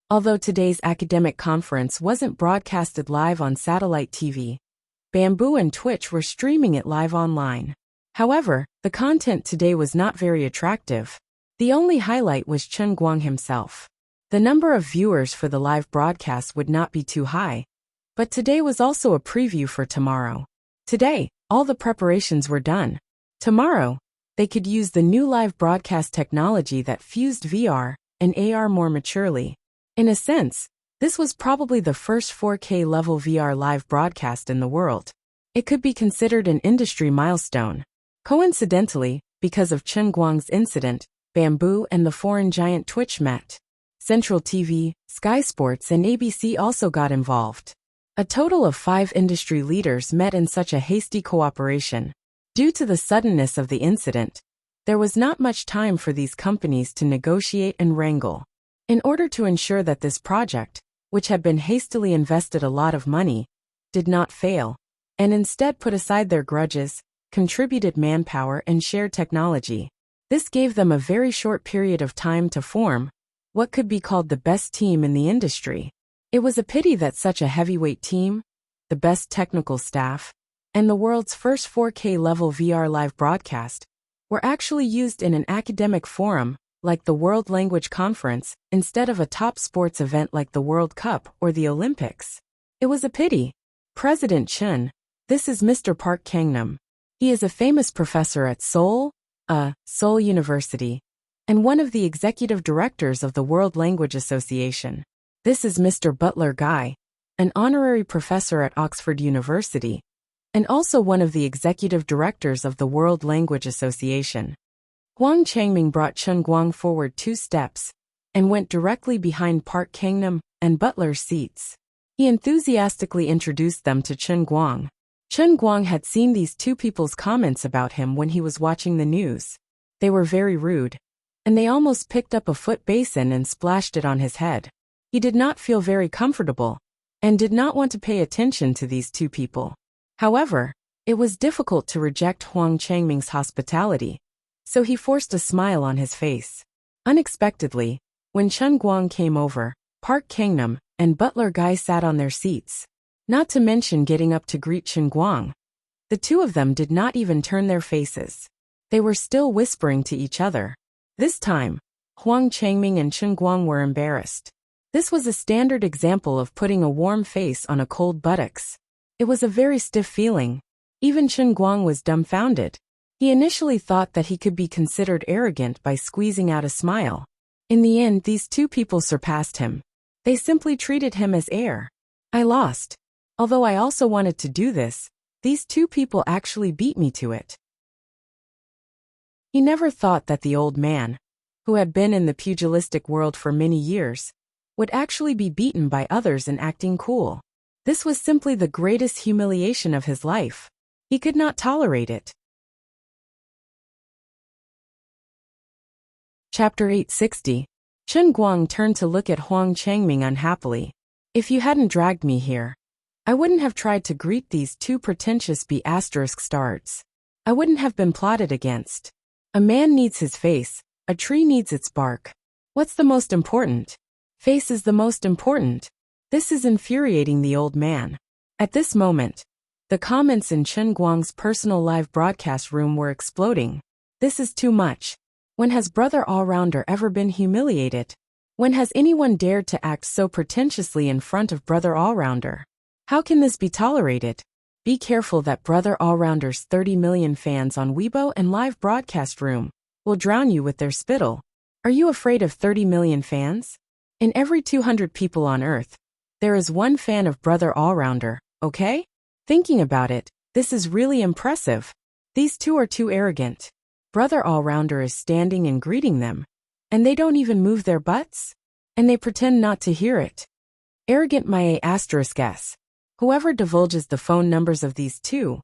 Although today's academic conference wasn't broadcasted live on satellite TV, Bamboo and Twitch were streaming it live online. However, the content today was not very attractive. The only highlight was Chen Guang himself. The number of viewers for the live broadcast would not be too high, but today was also a preview for tomorrow. Today, all the preparations were done. Tomorrow, they could use the new live broadcast technology that fused VR and AR more maturely. In a sense, this was probably the first 4K level VR live broadcast in the world. It could be considered an industry milestone. Coincidentally, because of Chen Guang's incident, Bamboo and the foreign giant Twitch met. Central TV, Sky Sports and ABC also got involved. A total of 5 industry leaders met in such a hasty cooperation. Due to the suddenness of the incident, there was not much time for these companies to negotiate and wrangle. In order to ensure that this project, which had been hastily invested a lot of money, did not fail, and instead put aside their grudges, contributed manpower and shared technology. This gave them a very short period of time to form what could be called the best team in the industry. It was a pity that such a heavyweight team, the best technical staff, and the world's first 4K level VR live broadcast were actually used in an academic forum like the World Language Conference instead of a top sports event like the World Cup or the Olympics. It was a pity. President Chen, this is Mr. Park Kangnam. He is a famous professor at Seoul University, and one of the executive directors of the World Language Association. This is Mr. Butler Guy, an honorary professor at Oxford University, and also one of the executive directors of the World Language Association. Huang Changming brought Chen Guang forward 2 steps and went directly behind Park Kangnam and Butler's seats. He enthusiastically introduced them to Chen Guang. Chen Guang had seen these 2 people's comments about him when he was watching the news. They were very rude, and they almost picked up a foot basin and splashed it on his head. He did not feel very comfortable, and did not want to pay attention to these 2 people. However, it was difficult to reject Huang Changming's hospitality, so he forced a smile on his face. Unexpectedly, when Chen Guang came over, Park Kangnam and Butler Guy sat on their seats, not to mention getting up to greet Chen Guang. The 2 of them did not even turn their faces. They were still whispering to each other. This time, Huang Changming and Chen Guang were embarrassed. This was a standard example of putting a warm face on a cold buttocks. It was a very stiff feeling. Even Chen Guang was dumbfounded. He initially thought that he could be considered arrogant by squeezing out a smile. In the end, these two people surpassed him. They simply treated him as air. I lost. Although I also wanted to do this, these two people actually beat me to it. He never thought that the old man, who had been in the pugilistic world for many years, would actually be beaten by others in acting cool. This was simply the greatest humiliation of his life. He could not tolerate it. Chapter 860. Chen Guang turned to look at Huang Changming unhappily. If you hadn't dragged me here, I wouldn't have tried to greet these two pretentious B***starts. I wouldn't have been plotted against. A man needs his face, a tree needs its bark. What's the most important? Face is the most important. This is infuriating the old man. At this moment, the comments in Chen Guang's personal live broadcast room were exploding. This is too much. When has Brother All-Rounder ever been humiliated? When has anyone dared to act so pretentiously in front of Brother All-Rounder? How can this be tolerated? Be careful that Brother All-Rounder's 30 million fans on Weibo and live broadcast room will drown you with their spittle. Are you afraid of 30 million fans? In every 200 people on Earth, there is one fan of Brother All-Rounder, okay? Thinking about it, this is really impressive. These two are too arrogant. Brother All-Rounder is standing and greeting them, and they don't even move their butts? And they pretend not to hear it. Arrogant my **s. Whoever divulges the phone numbers of these two,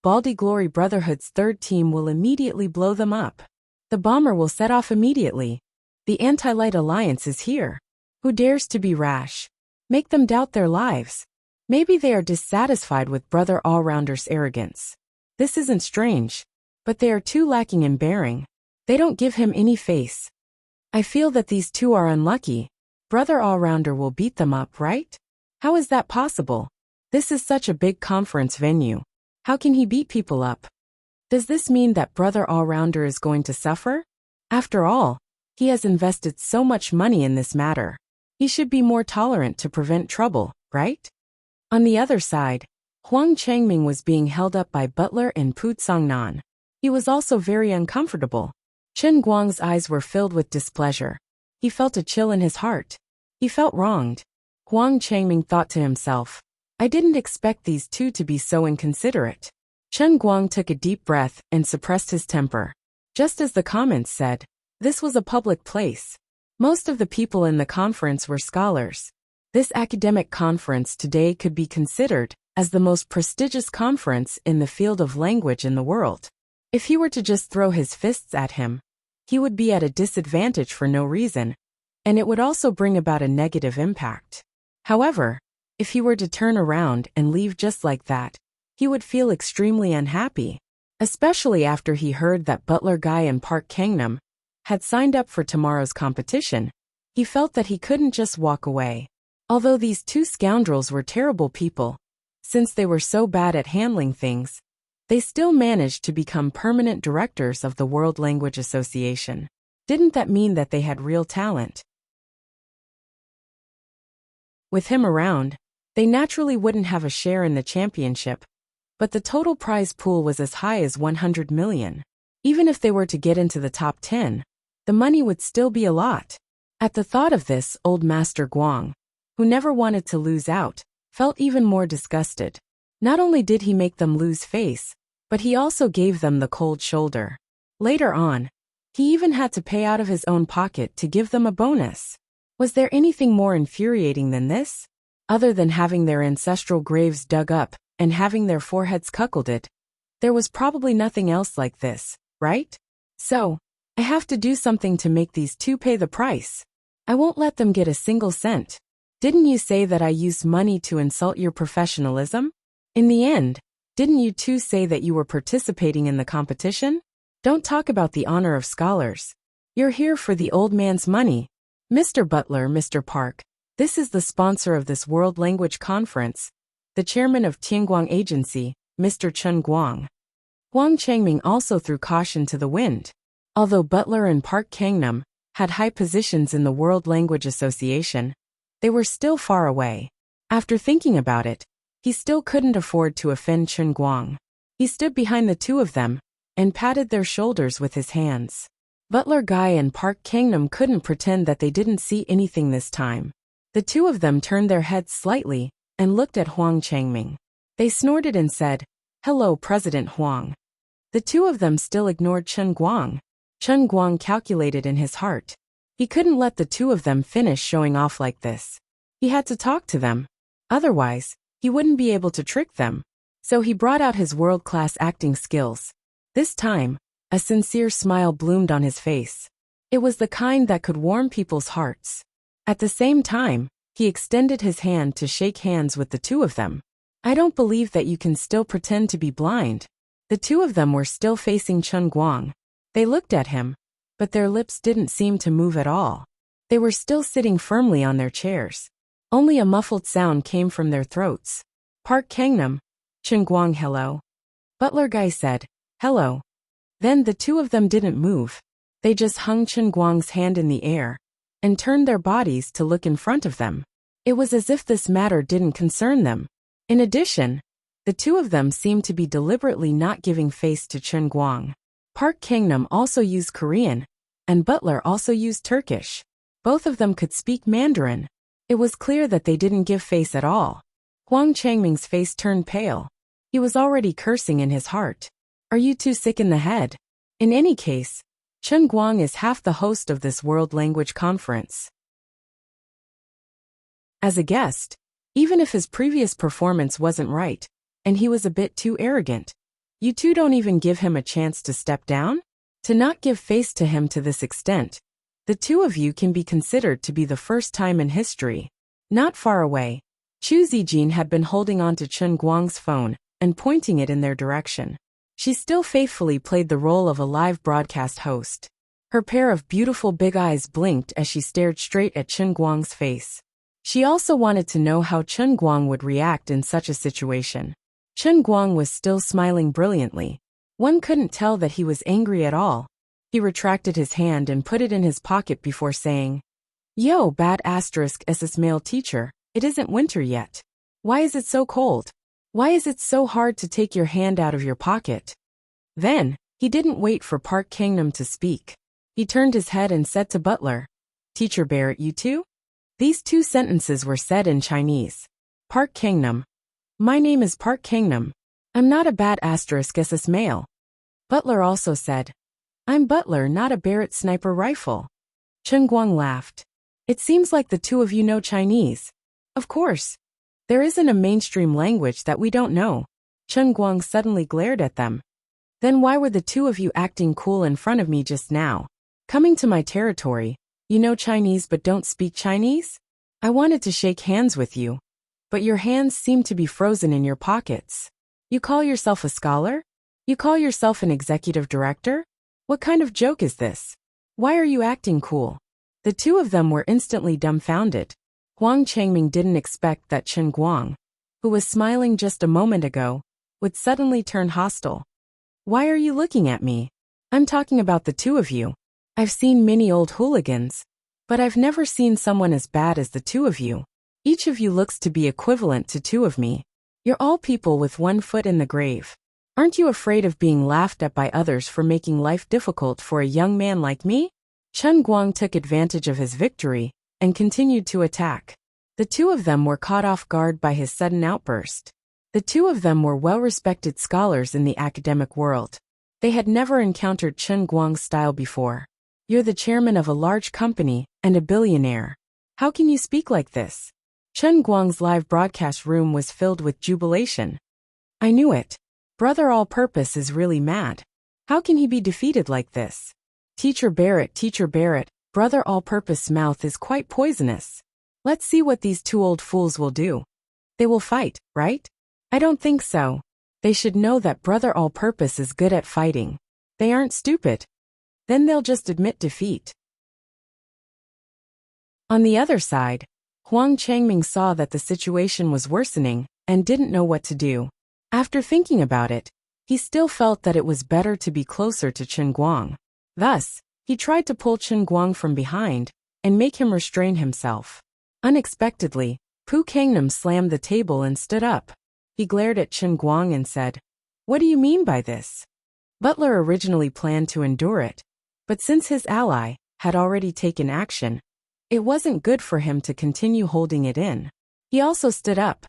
Baldy Glory Brotherhood's third team will immediately blow them up. The bomber will set off immediately. The Anti-Light Alliance is here. Who dares to be rash? Make them doubt their lives. Maybe they are dissatisfied with Brother All-Rounder's arrogance. This isn't strange. But they are too lacking in bearing. They don't give him any face. I feel that these two are unlucky. Brother All-Rounder will beat them up, right? How is that possible? This is such a big conference venue. How can he beat people up? Does this mean that Brother All-Rounder is going to suffer? After all, he has invested so much money in this matter. He should be more tolerant to prevent trouble, right? On the other side, Huang Changming was being held up by Butler and Pu Tsangnan. He was also very uncomfortable. Chen Guang's eyes were filled with displeasure. He felt a chill in his heart. He felt wronged. Huang Changming thought to himself, I didn't expect these two to be so inconsiderate. Chen Guang took a deep breath and suppressed his temper. Just as the comments said, this was a public place. Most of the people in the conference were scholars. This academic conference today could be considered as the most prestigious conference in the field of language in the world. If he were to just throw his fists at him, he would be at a disadvantage for no reason, and it would also bring about a negative impact. However, if he were to turn around and leave just like that, he would feel extremely unhappy, especially after he heard that Butler Guy and Park Kangnam had signed up for tomorrow's competition. He felt that he couldn't just walk away. Although these two scoundrels were terrible people, since they were so bad at handling things, they still managed to become permanent directors of the World Language Association. Didn't that mean that they had real talent? With him around, they naturally wouldn't have a share in the championship, but the total prize pool was as high as 100 million. Even if they were to get into the top 10, the money would still be a lot. At the thought of this, old Master Guang, who never wanted to lose out, felt even more disgusted. Not only did he make them lose face, but he also gave them the cold shoulder. Later on, he even had to pay out of his own pocket to give them a bonus. Was there anything more infuriating than this? Other than having their ancestral graves dug up and having their foreheads cuckolded, there was probably nothing else like this, right? So, I have to do something to make these two pay the price. I won't let them get a single cent. Didn't you say that I used money to insult your professionalism? In the end, didn't you two say that you were participating in the competition? Don't talk about the honor of scholars. You're here for the old man's money. Mr. Butler, Mr. Park, this is the sponsor of this World Language Conference, the chairman of Tianguang Agency, Mr. Chen Guang. Huang Changming also threw caution to the wind. Although Butler and Park Kangnam had high positions in the World Language Association, they were still far away. After thinking about it, he still couldn't afford to offend Chen Guang. He stood behind the two of them and patted their shoulders with his hands. Butler Guy and Park Kangnam couldn't pretend that they didn't see anything this time. The two of them turned their heads slightly and looked at Huang Changming. They snorted and said, "Hello, President Huang." The two of them still ignored Chen Guang. Chen Guang calculated in his heart. He couldn't let the two of them finish showing off like this. He had to talk to them. Otherwise, he wouldn't be able to trick them. So he brought out his world-class acting skills. This time, a sincere smile bloomed on his face. It was the kind that could warm people's hearts. At the same time, he extended his hand to shake hands with the two of them. "I don't believe that you can still pretend to be blind." The two of them were still facing Chen Guang. They looked at him, but their lips didn't seem to move at all. They were still sitting firmly on their chairs. Only a muffled sound came from their throats. "Park Kangnam." "Chen Guang, hello." Butler Guy said, "Hello." Then the two of them didn't move. They just hung Chen Guang's hand in the air and turned their bodies to look in front of them. It was as if this matter didn't concern them. In addition, the two of them seemed to be deliberately not giving face to Chen Guang. Park Kangnam also used Korean, and Butler also used Turkish. Both of them could speak Mandarin. It was clear that they didn't give face at all. Huang Changming's face turned pale. He was already cursing in his heart. Are you too sick in the head? In any case, Chen Guang is half the host of this World Language Conference. As a guest, even if his previous performance wasn't right, and he was a bit too arrogant, you two don't even give him a chance to step down? To not give face to him to this extent, the two of you can be considered to be the first time in history. Not far away, Chu Zijin had been holding on to Chen Guang's phone and pointing it in their direction. She still faithfully played the role of a live broadcast host. Her pair of beautiful big eyes blinked as she stared straight at Chen Guang's face. She also wanted to know how Chen Guang would react in such a situation. Chen Guang was still smiling brilliantly. One couldn't tell that he was angry at all. He retracted his hand and put it in his pocket before saying, "Yo, bad asterisk SS male teacher, it isn't winter yet. Why is it so cold? Why is it so hard to take your hand out of your pocket?" Then, he didn't wait for Park Kangnam to speak. He turned his head and said to Butler, "Teacher Barrett, you too?" These two sentences were said in Chinese. Park Kangnam. "My name is Park Kangnam. I'm not a bad asterisk SS male." Butler also said, "I'm Butler, not a Barrett sniper rifle." Chen Guang laughed. "It seems like the two of you know Chinese." "Of course. There isn't a mainstream language that we don't know." Chen Guang suddenly glared at them. "Then why were the two of you acting cool in front of me just now? Coming to my territory, you know Chinese but don't speak Chinese? I wanted to shake hands with you, but your hands seem to be frozen in your pockets. You call yourself a scholar? You call yourself an executive director? What kind of joke is this? Why are you acting cool?" The two of them were instantly dumbfounded. Huang Changming didn't expect that Chen Guang, who was smiling just a moment ago, would suddenly turn hostile. "Why are you looking at me? I'm talking about the two of you. I've seen many old hooligans, but I've never seen someone as bad as the two of you. Each of you looks to be equivalent to two of me. You're all people with one foot in the grave. Aren't you afraid of being laughed at by others for making life difficult for a young man like me?" Chen Guang took advantage of his victory and continued to attack. The two of them were caught off guard by his sudden outburst. The two of them were well-respected scholars in the academic world. They had never encountered Chen Guang's style before. "You're the chairman of a large company and a billionaire. How can you speak like this?" Chen Guang's live broadcast room was filled with jubilation. "I knew it. Brother All-Purpose is really mad. How can he be defeated like this? Teacher Barrett, Brother All-Purpose's mouth is quite poisonous. Let's see what these two old fools will do. They will fight, right? I don't think so. They should know that Brother All-Purpose is good at fighting. They aren't stupid. Then they'll just admit defeat." On the other side, Huang Changming saw that the situation was worsening and didn't know what to do. After thinking about it, he still felt that it was better to be closer to Chen Guang. Thus, he tried to pull Chen Guang from behind and make him restrain himself. Unexpectedly, Pu Kangnam slammed the table and stood up. He glared at Chen Guang and said, "What do you mean by this?" Butler originally planned to endure it, but since his ally had already taken action, it wasn't good for him to continue holding it in. He also stood up.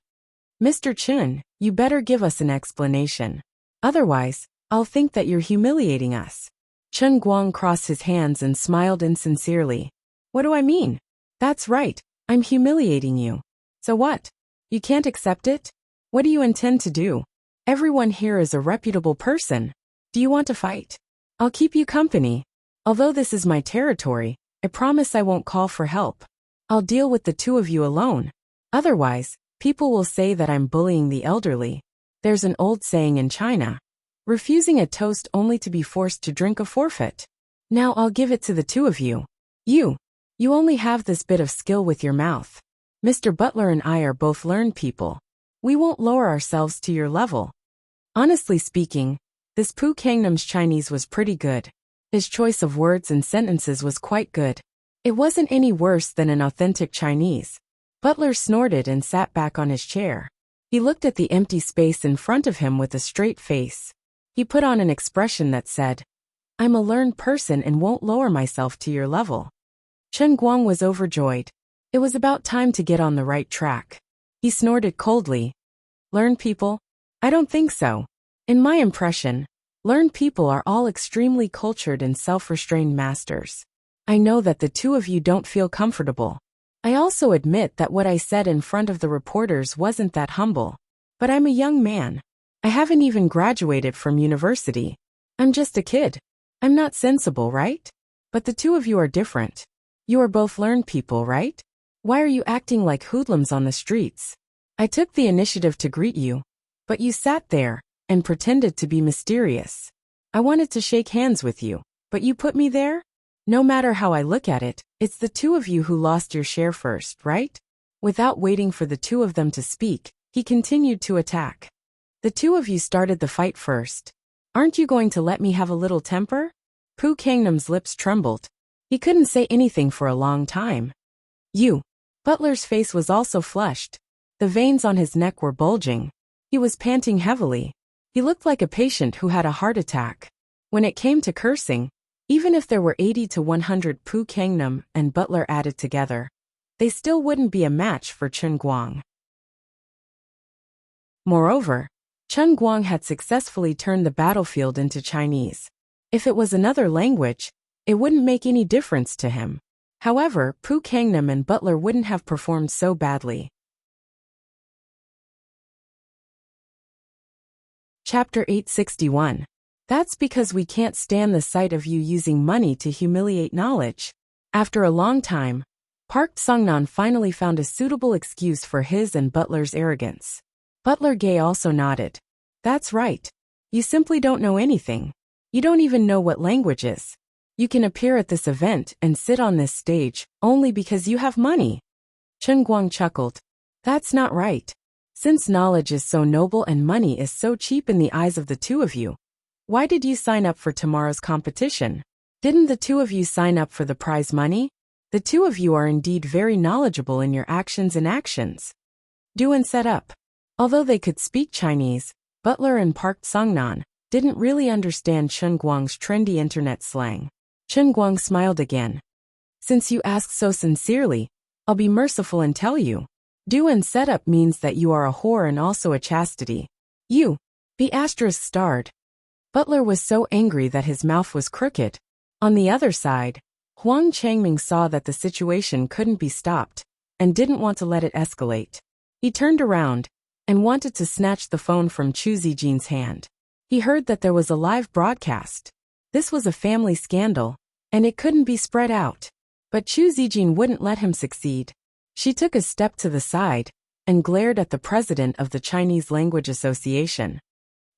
"Mr. Chen, you better give us an explanation. Otherwise, I'll think that you're humiliating us." Chen Guang crossed his hands and smiled insincerely. "What do I mean? That's right, I'm humiliating you. So what? You can't accept it? What do you intend to do? Everyone here is a reputable person. Do you want to fight? I'll keep you company. Although this is my territory, I promise I won't call for help. I'll deal with the two of you alone. Otherwise, people will say that I'm bullying the elderly. There's an old saying in China, refusing a toast only to be forced to drink a forfeit. Now I'll give it to the two of you. You only have this bit of skill with your mouth. Mr. Butler and I are both learned people. We won't lower ourselves to your level." Honestly speaking, this Pu Kangnam's Chinese was pretty good. His choice of words and sentences was quite good. It wasn't any worse than an authentic Chinese. Butler snorted and sat back on his chair. He looked at the empty space in front of him with a straight face. He put on an expression that said, "I'm a learned person and won't lower myself to your level." Chen Guang was overjoyed. It was about time to get on the right track. He snorted coldly. "Learned people? I don't think so. In my impression, learned people are all extremely cultured and self-restrained masters. I know that the two of you don't feel comfortable. I also admit that what I said in front of the reporters wasn't that humble. But I'm a young man. I haven't even graduated from university. I'm just a kid. I'm not sensible, right? But the two of you are different. You are both learned people, right? Why are you acting like hoodlums on the streets? I took the initiative to greet you, but you sat there and pretended to be mysterious. I wanted to shake hands with you, but you put me there? No matter how I look at it, it's the two of you who lost your share first, right?" Without waiting for the two of them to speak, he continued to attack. "The two of you started the fight first. Aren't you going to let me have a little temper?" Pu Kangnam's lips trembled. He couldn't say anything for a long time. "You." Butler's face was also flushed. The veins on his neck were bulging. He was panting heavily. He looked like a patient who had a heart attack. When it came to cursing, even if there were 80 to 100 Pu Kangnam and Butler added together, they still wouldn't be a match for Chen Guang. Moreover, Chen Guang had successfully turned the battlefield into Chinese. If it was another language, it wouldn't make any difference to him. However, Pu Kangnam and Butler wouldn't have performed so badly. Chapter 861. That's because we can't stand the sight of you using money to humiliate knowledge. After a long time, Park Sungnan finally found a suitable excuse for his and Butler's arrogance. Butler Gay also nodded. "That's right. You simply don't know anything. You don't even know what language is. You can appear at this event and sit on this stage only because you have money." Chen Guang chuckled. "That's not right. Since knowledge is so noble and money is so cheap in the eyes of the two of you, why did you sign up for tomorrow's competition? Didn't the two of you sign up for the prize money? The two of you are indeed very knowledgeable in your actions and actions." Duan set up. Although they could speak Chinese, Butler and Park Sungnan didn't really understand Chen Guang's trendy internet slang. Chen Guang smiled again. "Since you ask so sincerely, I'll be merciful and tell you. Duan setup means that you are a whore and also a chastity. You." The asterisk starred. Butler was so angry that his mouth was crooked. On the other side, Huang Changming saw that the situation couldn't be stopped and didn't want to let it escalate. He turned around and wanted to snatch the phone from Chu Zijin's hand. He heard that there was a live broadcast. This was a family scandal, and it couldn't be spread out. But Chu Zijin wouldn't let him succeed. She took a step to the side and glared at the president of the Chinese Language Association.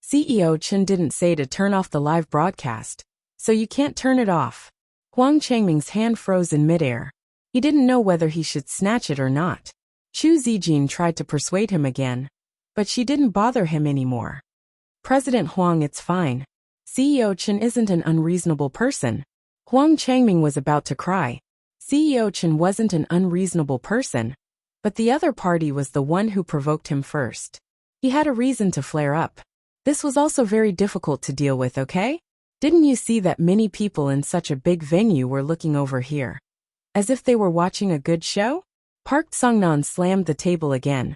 "CEO Chen didn't say to turn off the live broadcast, so you can't turn it off." Huang Changming's hand froze in midair. He didn't know whether he should snatch it or not. Chu Zijin tried to persuade him again, but she didn't bother him anymore. "President Huang, it's fine. CEO Chen isn't an unreasonable person." Huang Changming was about to cry. CEO Chen wasn't an unreasonable person, but the other party was the one who provoked him first. He had a reason to flare up. This was also very difficult to deal with, okay? Didn't you see that many people in such a big venue were looking over here? As if they were watching a good show? Park Sung-nan slammed the table again.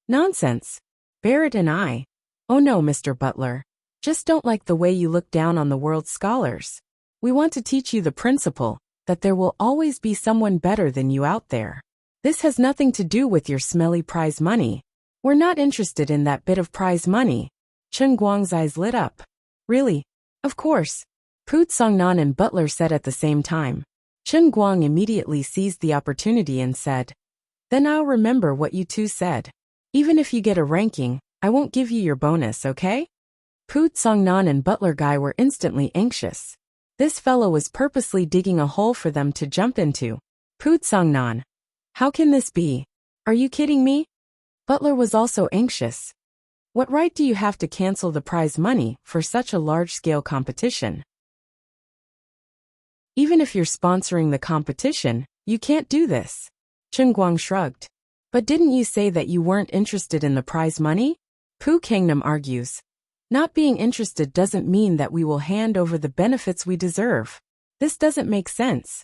Nonsense. Barrett and I. Oh no, Mr. Butler. Just don't like the way you look down on the world's scholars. We want to teach you the principle that there will always be someone better than you out there. This has nothing to do with your smelly prize money. We're not interested in that bit of prize money. Chen Guang's eyes lit up. Really? Of course. Pu Sung-nan and Butler said at the same time. Chen Guang immediately seized the opportunity and said, "Then I'll remember what you two said. Even if you get a ranking, I won't give you your bonus, okay?" Pu Sung-nan and Butler Guy were instantly anxious. This fellow was purposely digging a hole for them to jump into. Pu Sung-nan. How can this be? Are you kidding me? Butler was also anxious. What right do you have to cancel the prize money for such a large-scale competition? Even if you're sponsoring the competition, you can't do this. Chen Guang shrugged. But didn't you say that you weren't interested in the prize money? Pu Kangnam argues. Not being interested doesn't mean that we will hand over the benefits we deserve. This doesn't make sense.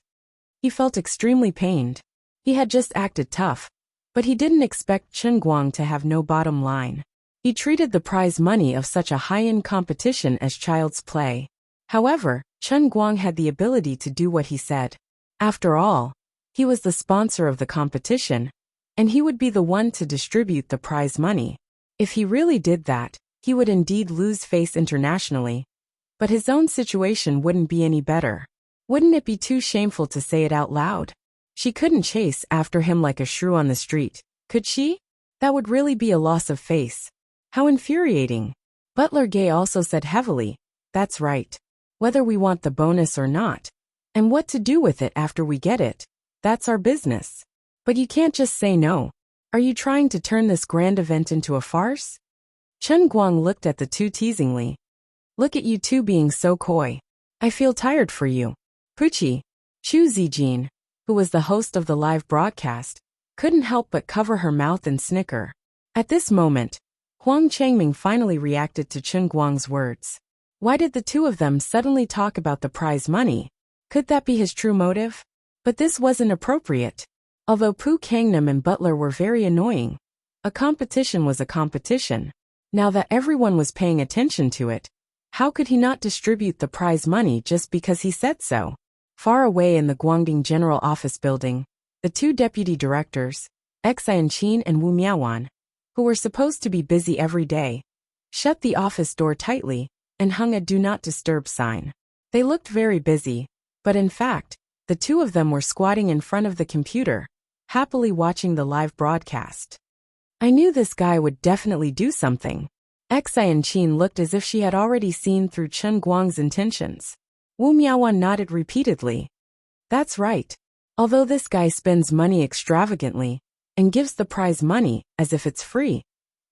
He felt extremely pained. He had just acted tough, but he didn't expect Chen Guang to have no bottom line. He treated the prize money of such a high-end competition as child's play. However, Chen Guang had the ability to do what he said. After all, he was the sponsor of the competition, and he would be the one to distribute the prize money. If he really did that, he would indeed lose face internationally. But his own situation wouldn't be any better. Wouldn't it be too shameful to say it out loud? She couldn't chase after him like a shrew on the street, could she? That would really be a loss of face. How infuriating. Butler Gay also said heavily, "That's right. Whether we want the bonus or not, and what to do with it after we get it, that's our business. But you can't just say no. Are you trying to turn this grand event into a farce?" Chen Guang looked at the two teasingly. "Look at you two being so coy. I feel tired for you." Puchi, Chu Zijin, who was the host of the live broadcast, couldn't help but cover her mouth and snicker. At this moment, Huang Changming finally reacted to Chen Guang's words. Why did the two of them suddenly talk about the prize money? Could that be his true motive? But this wasn't appropriate. Although Pu Kangnam and Butler were very annoying, a competition was a competition. Now that everyone was paying attention to it, how could he not distribute the prize money just because he said so? Far away in the Guangdong General Office building, the two deputy directors, Xianchin and Wu Miaowan, who were supposed to be busy every day, shut the office door tightly and hung a "Do Not Disturb" sign. They looked very busy, but in fact, the two of them were squatting in front of the computer, happily watching the live broadcast. I knew this guy would definitely do something. Xianchin looked as if she had already seen through Chen Guang's intentions. Wu Miaowan nodded repeatedly. That's right. Although this guy spends money extravagantly and gives the prize money as if it's free,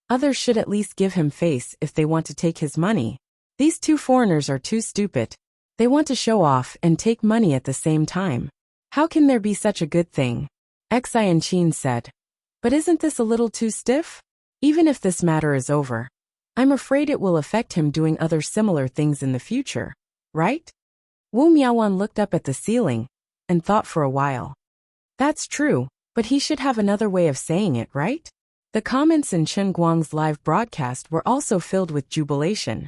others should at least give him face if they want to take his money. These two foreigners are too stupid. They want to show off and take money at the same time. How can there be such a good thing? Xianchin said. But isn't this a little too stiff? Even if this matter is over, I'm afraid it will affect him doing other similar things in the future, right? Wu Miaowan looked up at the ceiling and thought for a while. That's true, but he should have another way of saying it, right? The comments in Chen Guang's live broadcast were also filled with jubilation.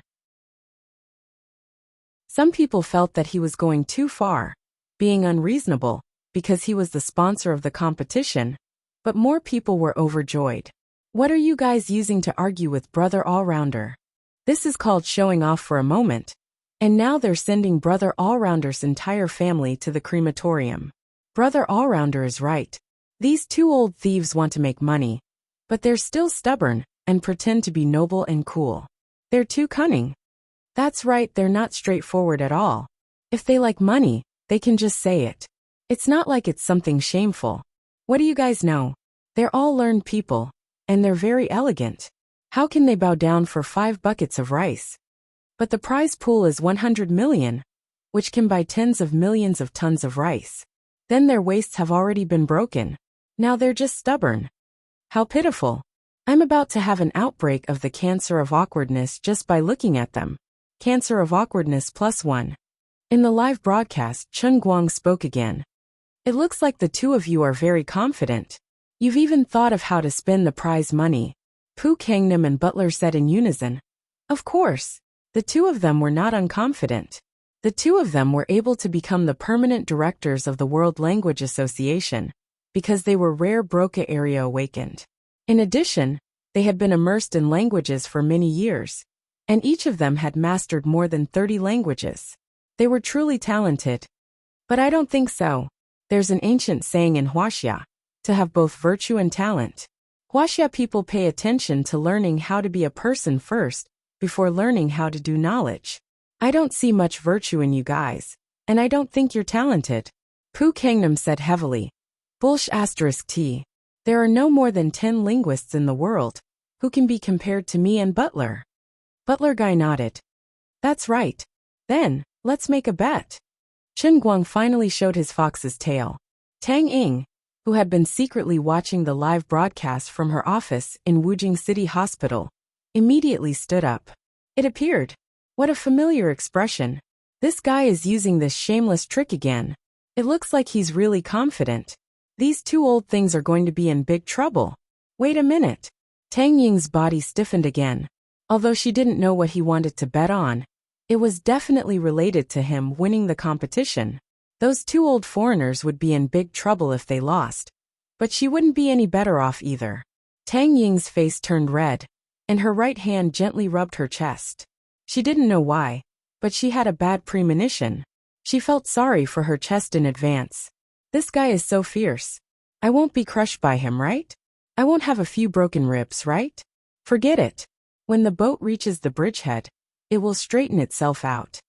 Some people felt that he was going too far, being unreasonable, because he was the sponsor of the competition, but more people were overjoyed. What are you guys using to argue with Brother Allrounder? This is called showing off for a moment. And now they're sending Brother Allrounder's entire family to the crematorium. Brother Allrounder is right. These two old thieves want to make money, but they're still stubborn and pretend to be noble and cool. They're too cunning. That's right, they're not straightforward at all. If they like money, they can just say it. It's not like it's something shameful. What do you guys know? They're all learned people, and they're very elegant. How can they bow down for 5 buckets of rice? But the prize pool is 100 million, which can buy tens of millions of tons of rice. Then their waists have already been broken. Now they're just stubborn. How pitiful. I'm about to have an outbreak of the cancer of awkwardness just by looking at them. Cancer of awkwardness +1. In the live broadcast, Chun Guang spoke again. It looks like the two of you are very confident. You've even thought of how to spend the prize money. Pu Kangnam and Butler said in unison. Of course. The two of them were not unconfident. The two of them were able to become the permanent directors of the World Language Association because they were rare Broca area awakened. In addition, they had been immersed in languages for many years, and each of them had mastered more than 30 languages. They were truly talented. But I don't think so. There's an ancient saying in Huaxia, to have both virtue and talent. Huaxia people pay attention to learning how to be a person first, before learning how to do knowledge. I don't see much virtue in you guys, and I don't think you're talented. Pu Kangnam said heavily. T. There are no more than 10 linguists in the world, who can be compared to me and Butler. Butler guy nodded. That's right. Then, let's make a bet. Chun Guang finally showed his fox's tail. Tang Ying, who had been secretly watching the live broadcast from her office in Wujing City Hospital, immediately stood up. It appeared. What a familiar expression. This guy is using this shameless trick again. It looks like he's really confident. These two old things are going to be in big trouble. Wait a minute. Tang Ying's body stiffened again. Although she didn't know what he wanted to bet on, it was definitely related to him winning the competition. Those two old foreigners would be in big trouble if they lost. But she wouldn't be any better off either. Tang Ying's face turned red, and her right hand gently rubbed her chest. She didn't know why, but she had a bad premonition. She felt sorry for her chest in advance. This guy is so fierce. I won't be crushed by him, right? I won't have a few broken ribs, right? Forget it. When the boat reaches the bridgehead, it will straighten itself out.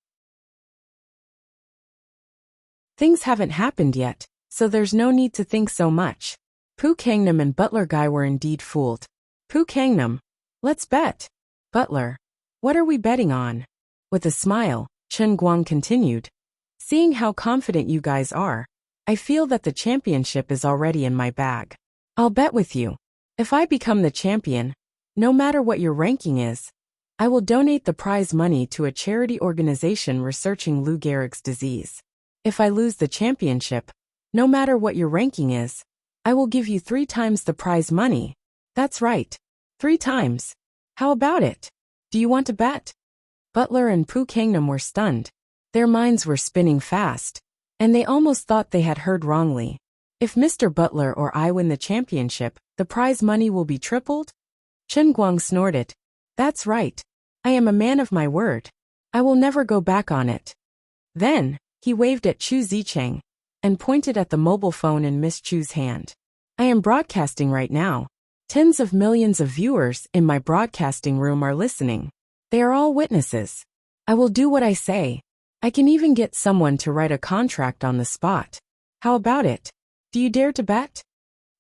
Things haven't happened yet, so there's no need to think so much. Pu Kangnam and Butler guy were indeed fooled. Pu Kangnam. Let's bet. Butler. What are we betting on? With a smile, Chun Guang continued. Seeing how confident you guys are, I feel that the championship is already in my bag. I'll bet with you. If I become the champion, no matter what your ranking is, I will donate the prize money to a charity organization researching Lou Gehrig's disease. If I lose the championship, no matter what your ranking is, I will give you 3 times the prize money. That's right. 3 times. How about it? Do you want to bet? Butler and Pu Kangnam were stunned. Their minds were spinning fast, and they almost thought they had heard wrongly. If Mr. Butler or I win the championship, the prize money will be tripled? Chun Guang snorted. That's right. I am a man of my word. I will never go back on it. Then, he waved at Chu Zicheng and pointed at the mobile phone in Miss Chu's hand. I am broadcasting right now. Tens of millions of viewers in my broadcasting room are listening. They are all witnesses. I will do what I say. I can even get someone to write a contract on the spot. How about it? Do you dare to bet?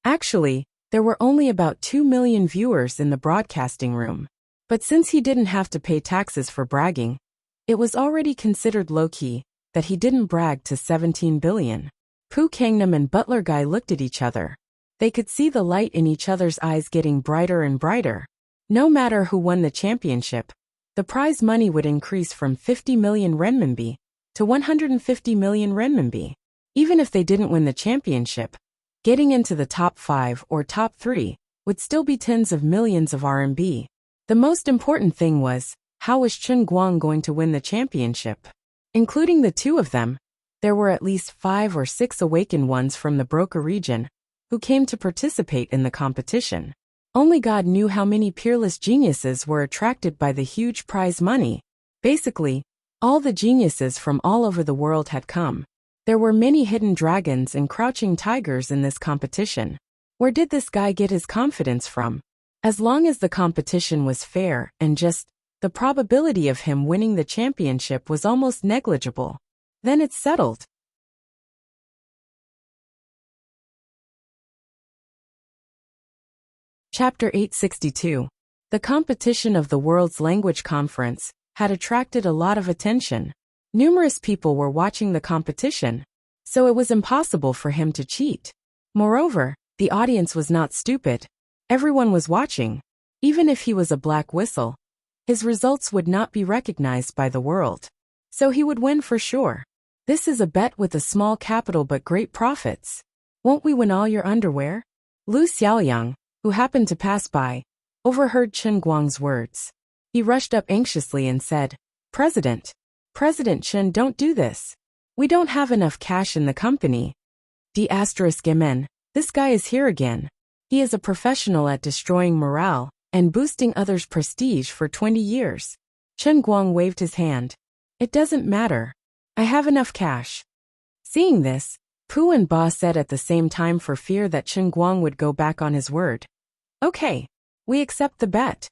Actually, there were only about 2 million viewers in the broadcasting room. But since he didn't have to pay taxes for bragging, it was already considered low-key that he didn't brag to 17 billion. Pu Kangnam and Butler guy looked at each other. They could see the light in each other's eyes getting brighter and brighter. No matter who won the championship, the prize money would increase from 50 million renminbi to 150 million renminbi. Even if they didn't win the championship, getting into the top 5 or top 3 would still be tens of millions of RMB. The most important thing was, how was Chun Guang going to win the championship? Including the two of them, there were at least 5 or 6 awakened ones from the Broca region who came to participate in the competition. Only God knew how many peerless geniuses were attracted by the huge prize money. Basically, all the geniuses from all over the world had come. There were many hidden dragons and crouching tigers in this competition. Where did this guy get his confidence from? As long as the competition was fair and just, the probability of him winning the championship was almost negligible. Then it's settled. Chapter 862. The competition of the World's Language Conference had attracted a lot of attention. Numerous people were watching the competition, so it was impossible for him to cheat. Moreover, the audience was not stupid. Everyone was watching. Even if he was a black whistle, his results would not be recognized by the world. So he would win for sure. This is a bet with a small capital but great profits. Won't we win all your underwear? Lu Xiaoyang, who happened to pass by, overheard Chen Guang's words. He rushed up anxiously and said, President Chen, don't do this. We don't have enough cash in the company. Mn, this guy is here again. He is a professional at destroying morale and boosting others' prestige for 20 years. Chen Guang waved his hand. It doesn't matter. I have enough cash. Seeing this, Pu and Ba said at the same time for fear that Chen Guang would go back on his word. Okay, we accept the bet.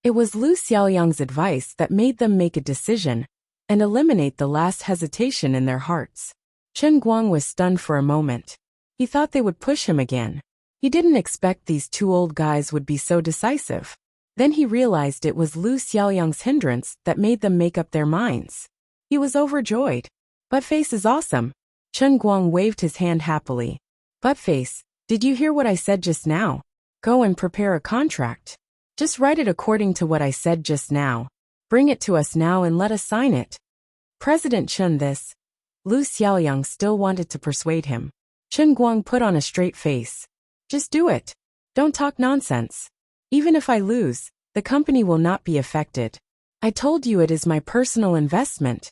It was Lu Xiaoyang's advice that made them make a decision and eliminate the last hesitation in their hearts. Chen Guang was stunned for a moment. He thought they would push him again. He didn't expect these two old guys would be so decisive. Then he realized it was Lu Xiaoyang's hindrance that made them make up their minds. He was overjoyed. Buttface is awesome. Chen Guang waved his hand happily. Buttface, did you hear what I said just now? Go and prepare a contract. Just write it according to what I said just now. Bring it to us now and let us sign it. President Chen this. Lu Xiaoyang still wanted to persuade him. Chen Guang put on a straight face. Just do it. Don't talk nonsense. Even if I lose, the company will not be affected. I told you it is my personal investment.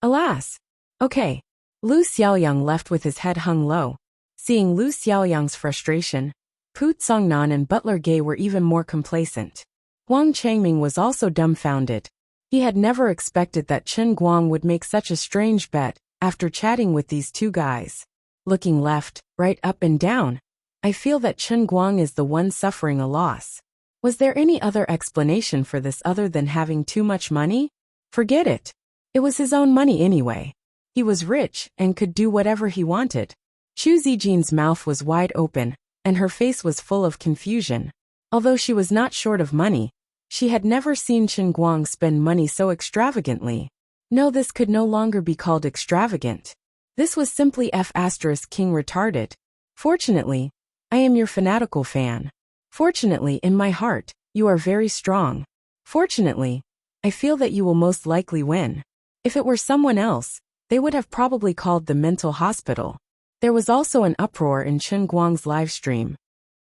Alas. Okay. Lu Xiaoyang left with his head hung low. Seeing Lu Xiaoyang's frustration, Pu Tsongnan and Butler Gay were even more complacent. Huang Changming was also dumbfounded. He had never expected that Chen Guang would make such a strange bet after chatting with these two guys. Looking left, right, up and down, I feel that Chen Guang is the one suffering a loss. Was there any other explanation for this other than having too much money? Forget it. It was his own money anyway. He was rich and could do whatever he wanted. Xu Zijin's mouth was wide open, and her face was full of confusion. Although she was not short of money, she had never seen Chen Guang spend money so extravagantly. No, this could no longer be called extravagant. This was simply King retarded. Fortunately, I am your fanatical fan. Fortunately, in my heart, you are very strong. Fortunately, I feel that you will most likely win. If it were someone else, they would have probably called the mental hospital. There was also an uproar in Chen Guang's live stream.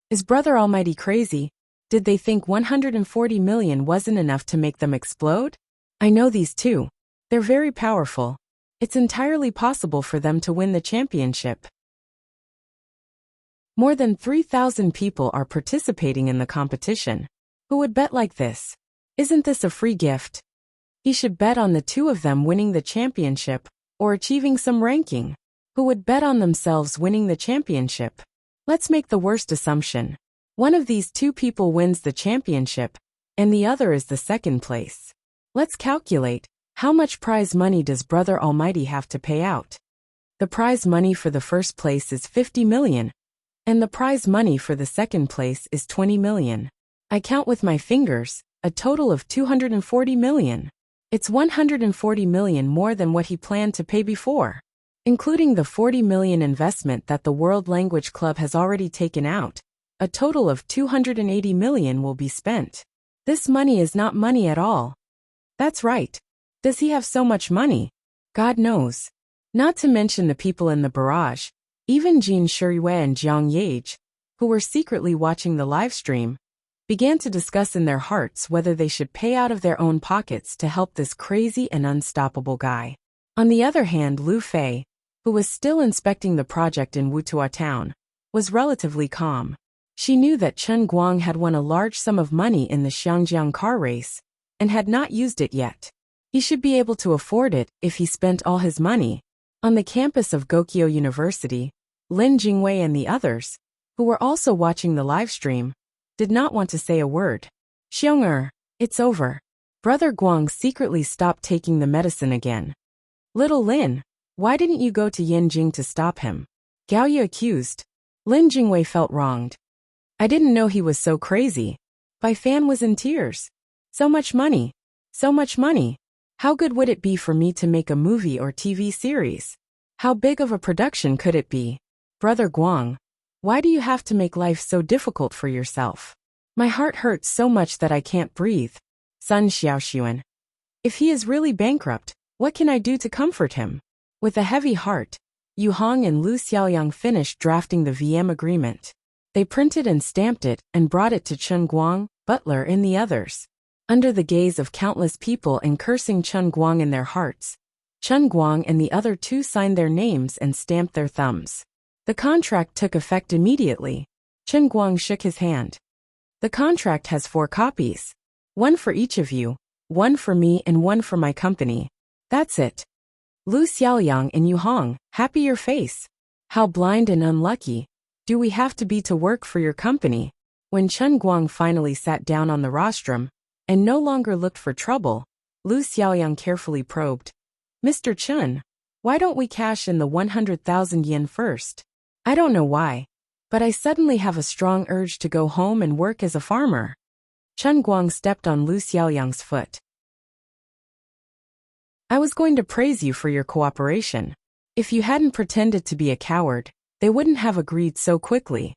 Is Brother Almighty crazy? Did they think 140 million wasn't enough to make them explode? I know these two. They're very powerful. It's entirely possible for them to win the championship. More than 3,000 people are participating in the competition. Who would bet like this? Isn't this a free gift? He should bet on the two of them winning the championship or achieving some ranking. Who would bet on themselves winning the championship? Let's make the worst assumption. One of these two people wins the championship, and the other is the second place. Let's calculate, how much prize money does Brother Almighty have to pay out? The prize money for the first place is 50 million, and the prize money for the second place is 20 million. I count with my fingers, a total of 240 million. It's 140 million more than what he planned to pay before. Including the 40 million investment that the World Language Club has already taken out, a total of 280 million will be spent. This money is not money at all. That's right. Does he have so much money? God knows. Not to mention the people in the barrage, even Jin Shiyue and Jiang Yage, who were secretly watching the live stream, began to discuss in their hearts whether they should pay out of their own pockets to help this crazy and unstoppable guy. On the other hand, Lu Fei, who was still inspecting the project in Wutua town, was relatively calm. She knew that Chen Guang had won a large sum of money in the Xiangjiang car race, and had not used it yet. He should be able to afford it if he spent all his money. On the campus of Gokyo University, Lin Jingwei and the others, who were also watching the live stream, did not want to say a word. Xiong it's over. Brother Guang secretly stopped taking the medicine again. Little Lin, why didn't you go to Yanjing to stop him? Gao Yu accused. Lin Jingwei felt wronged. I didn't know he was so crazy. Bai Fan was in tears. So much money. So much money. How good would it be for me to make a movie or TV series? How big of a production could it be? Brother Guang, why do you have to make life so difficult for yourself? My heart hurts so much that I can't breathe. Sun Xiaoxuan. If he is really bankrupt, what can I do to comfort him? With a heavy heart, Yu Hong and Lu Xiaoyang finished drafting the VM agreement. They printed and stamped it and brought it to Chen Guang, Butler and the others. Under the gaze of countless people and cursing Chen Guang in their hearts, Chen Guang and the other two signed their names and stamped their thumbs. The contract took effect immediately. Chen Guang shook his hand. The contract has 4 copies. One for each of you, one for me and one for my company. That's it. Lu Xiaoyang and Yu Hong, happy your face. How blind and unlucky do we have to be to work for your company? When Chen Guang finally sat down on the rostrum and no longer looked for trouble, Lu Xiaoyang carefully probed. Mr. Chen, why don't we cash in the 100,000 yen first? I don't know why, but I suddenly have a strong urge to go home and work as a farmer. Chen Guang stepped on Lu Xiaoyang's foot. I was going to praise you for your cooperation. If you hadn't pretended to be a coward, they wouldn't have agreed so quickly.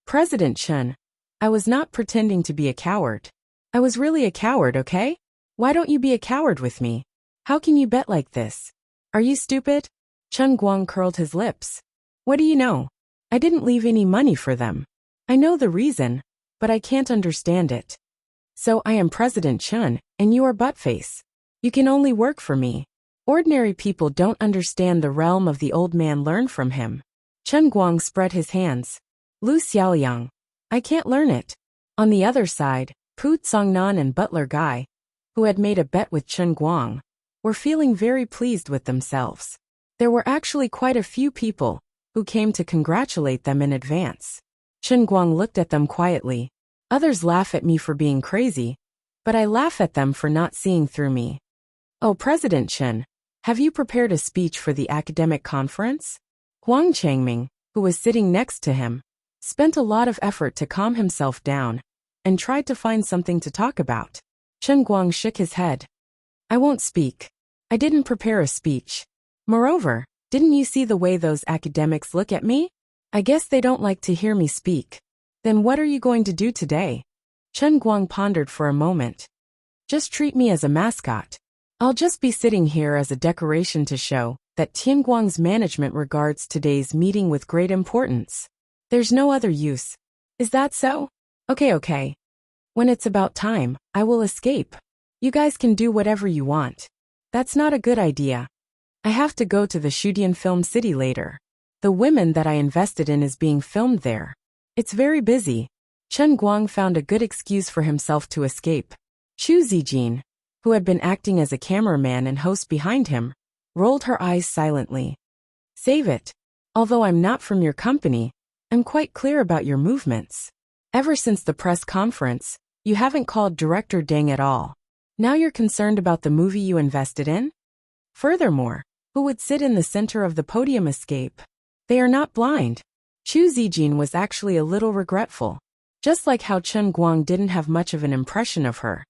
President Chen, I was not pretending to be a coward. I was really a coward, okay? Why don't you be a coward with me? How can you bet like this? Are you stupid? Chen Guang curled his lips. What do you know? I didn't leave any money for them. I know the reason, but I can't understand it. So I am President Chen, and you are Buttface. You can only work for me. Ordinary people don't understand the realm of the old man. Learn from him. Chen Guang spread his hands. Lu Xiaoyang. I can't learn it. On the other side, Pu Tsongnan and Butler Guy, who had made a bet with Chen Guang, were feeling very pleased with themselves. There were actually quite a few people who came to congratulate them in advance. Chen Guang looked at them quietly. Others laugh at me for being crazy, but I laugh at them for not seeing through me. Oh, President Chen, have you prepared a speech for the academic conference? Huang Changming, who was sitting next to him, spent a lot of effort to calm himself down and tried to find something to talk about. Chen Guang shook his head. I won't speak. I didn't prepare a speech. Moreover, didn't you see the way those academics look at me? I guess they don't like to hear me speak. Then what are you going to do today? Chen Guang pondered for a moment. Just treat me as a mascot. I'll just be sitting here as a decoration to show that Tianguang's management regards today's meeting with great importance. There's no other use. Is that so? Okay. When it's about time, I will escape. You guys can do whatever you want. That's not a good idea. I have to go to the Shudian Film City later. The women that I invested in is being filmed there. It's very busy. Chen Guang found a good excuse for himself to escape. Chu Zijin, who had been acting as a cameraman and host behind him, rolled her eyes silently. Save it. Although I'm not from your company, I'm quite clear about your movements. Ever since the press conference, you haven't called Director Deng at all. Now you're concerned about the movie you invested in? Furthermore, who would sit in the center of the podium? Escape. They are not blind. Chu Zijin was actually a little regretful. Just like how Chen Guang didn't have much of an impression of her.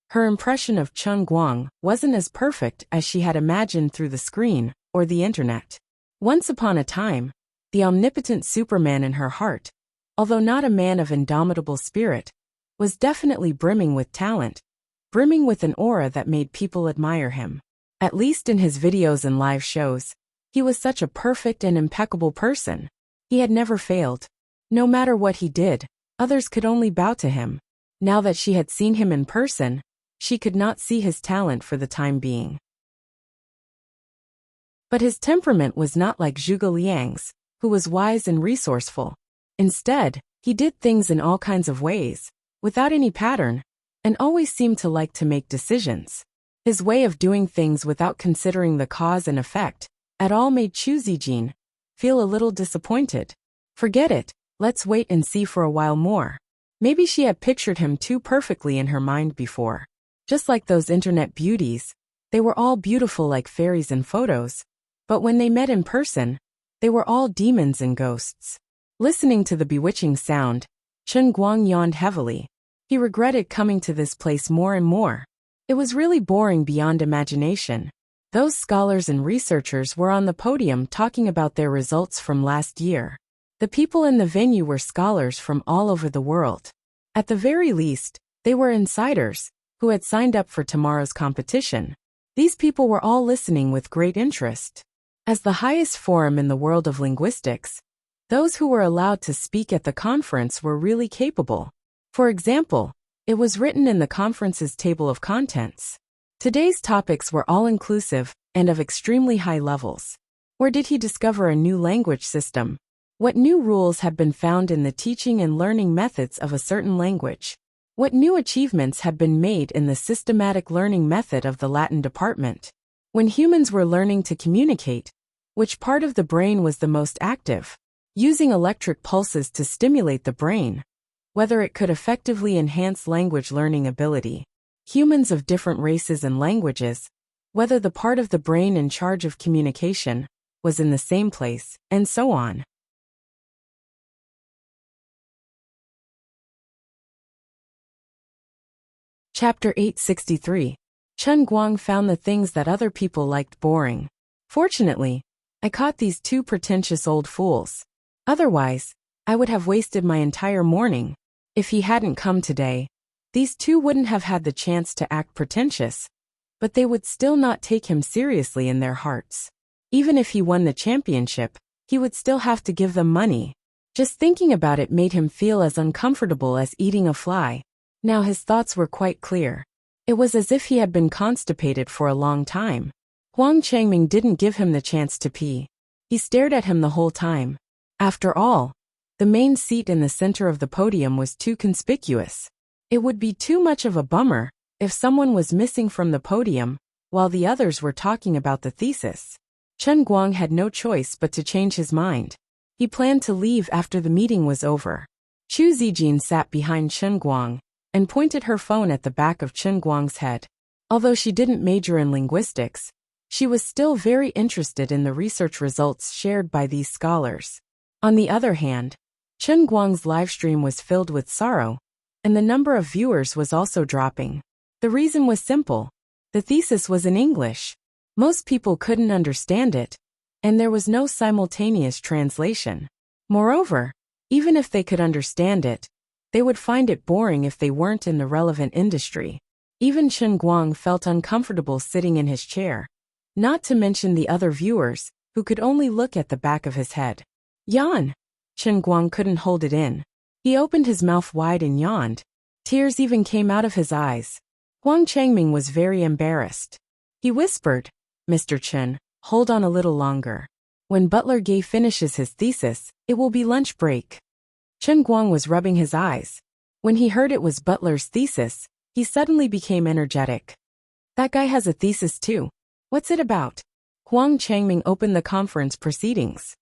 Her impression of Chen Guang wasn't as perfect as she had imagined through the screen or the internet. Once upon a time, the omnipotent Superman in her heart, although not a man of indomitable spirit, was definitely brimming with talent, brimming with an aura that made people admire him. At least in his videos and live shows, he was such a perfect and impeccable person. He had never failed. No matter what he did, others could only bow to him. Now that she had seen him in person, she could not see his talent for the time being. But his temperament was not like Zhuge Liang's, who was wise and resourceful. Instead, he did things in all kinds of ways, without any pattern, and always seemed to like to make decisions. His way of doing things without considering the cause and effect at all made Chu Zijin feel a little disappointed. Forget it, let's wait and see for a while more. Maybe she had pictured him too perfectly in her mind before. Just like those internet beauties, they were all beautiful like fairies in photos, but when they met in person, they were all demons and ghosts. Listening to the bewitching sound, Chen Guang yawned heavily. He regretted coming to this place more and more. It was really boring beyond imagination. Those scholars and researchers were on the podium talking about their results from last year. The people in the venue were scholars from all over the world. At the very least, they were insiders, who had signed up for tomorrow's competition. These people were all listening with great interest. As the highest forum in the world of linguistics, those who were allowed to speak at the conference were really capable. For example, it was written in the conference's table of contents. Today's topics were all-inclusive and of extremely high levels. Where did he discover a new language system? What new rules had been found in the teaching and learning methods of a certain language? What new achievements had been made in the systematic learning method of the Latin department? When humans were learning to communicate, which part of the brain was the most active? Using electric pulses to stimulate the brain, whether it could effectively enhance language learning ability. Humans of different races and languages, whether the part of the brain in charge of communication was in the same place, and so on. Chapter 863. Chen Guang found the things that other people liked boring. Fortunately, I caught these two pretentious old fools. Otherwise, I would have wasted my entire morning. If he hadn't come today, these two wouldn't have had the chance to act pretentious, but they would still not take him seriously in their hearts. Even if he won the championship, he would still have to give them money. Just thinking about it made him feel as uncomfortable as eating a fly. Now his thoughts were quite clear. It was as if he had been constipated for a long time. Huang Changming didn't give him the chance to pee. He stared at him the whole time. After all, the main seat in the center of the podium was too conspicuous. It would be too much of a bummer if someone was missing from the podium while the others were talking about the thesis. Chen Guang had no choice but to change his mind. He planned to leave after the meeting was over. Chu Zijin sat behind Chen Guang and pointed her phone at the back of Chen Guang's head. Although she didn't major in linguistics, she was still very interested in the research results shared by these scholars. On the other hand, Chen Guang's livestream was filled with sorrow, and the number of viewers was also dropping. The reason was simple. The thesis was in English. Most people couldn't understand it, and there was no simultaneous translation. Moreover, even if they could understand it, they would find it boring if they weren't in the relevant industry. Even Chen Guang felt uncomfortable sitting in his chair, not to mention the other viewers, who could only look at the back of his head. Yawn! Chen Guang couldn't hold it in. He opened his mouth wide and yawned. Tears even came out of his eyes. Huang Changming was very embarrassed. He whispered, "Mr. Chen, hold on a little longer. When Butler Gay finishes his thesis, it will be lunch break." Chen Guang was rubbing his eyes. When he heard it was Butler's thesis, he suddenly became energetic. "That guy has a thesis too. What's it about?" Huang Changming opened the conference proceedings.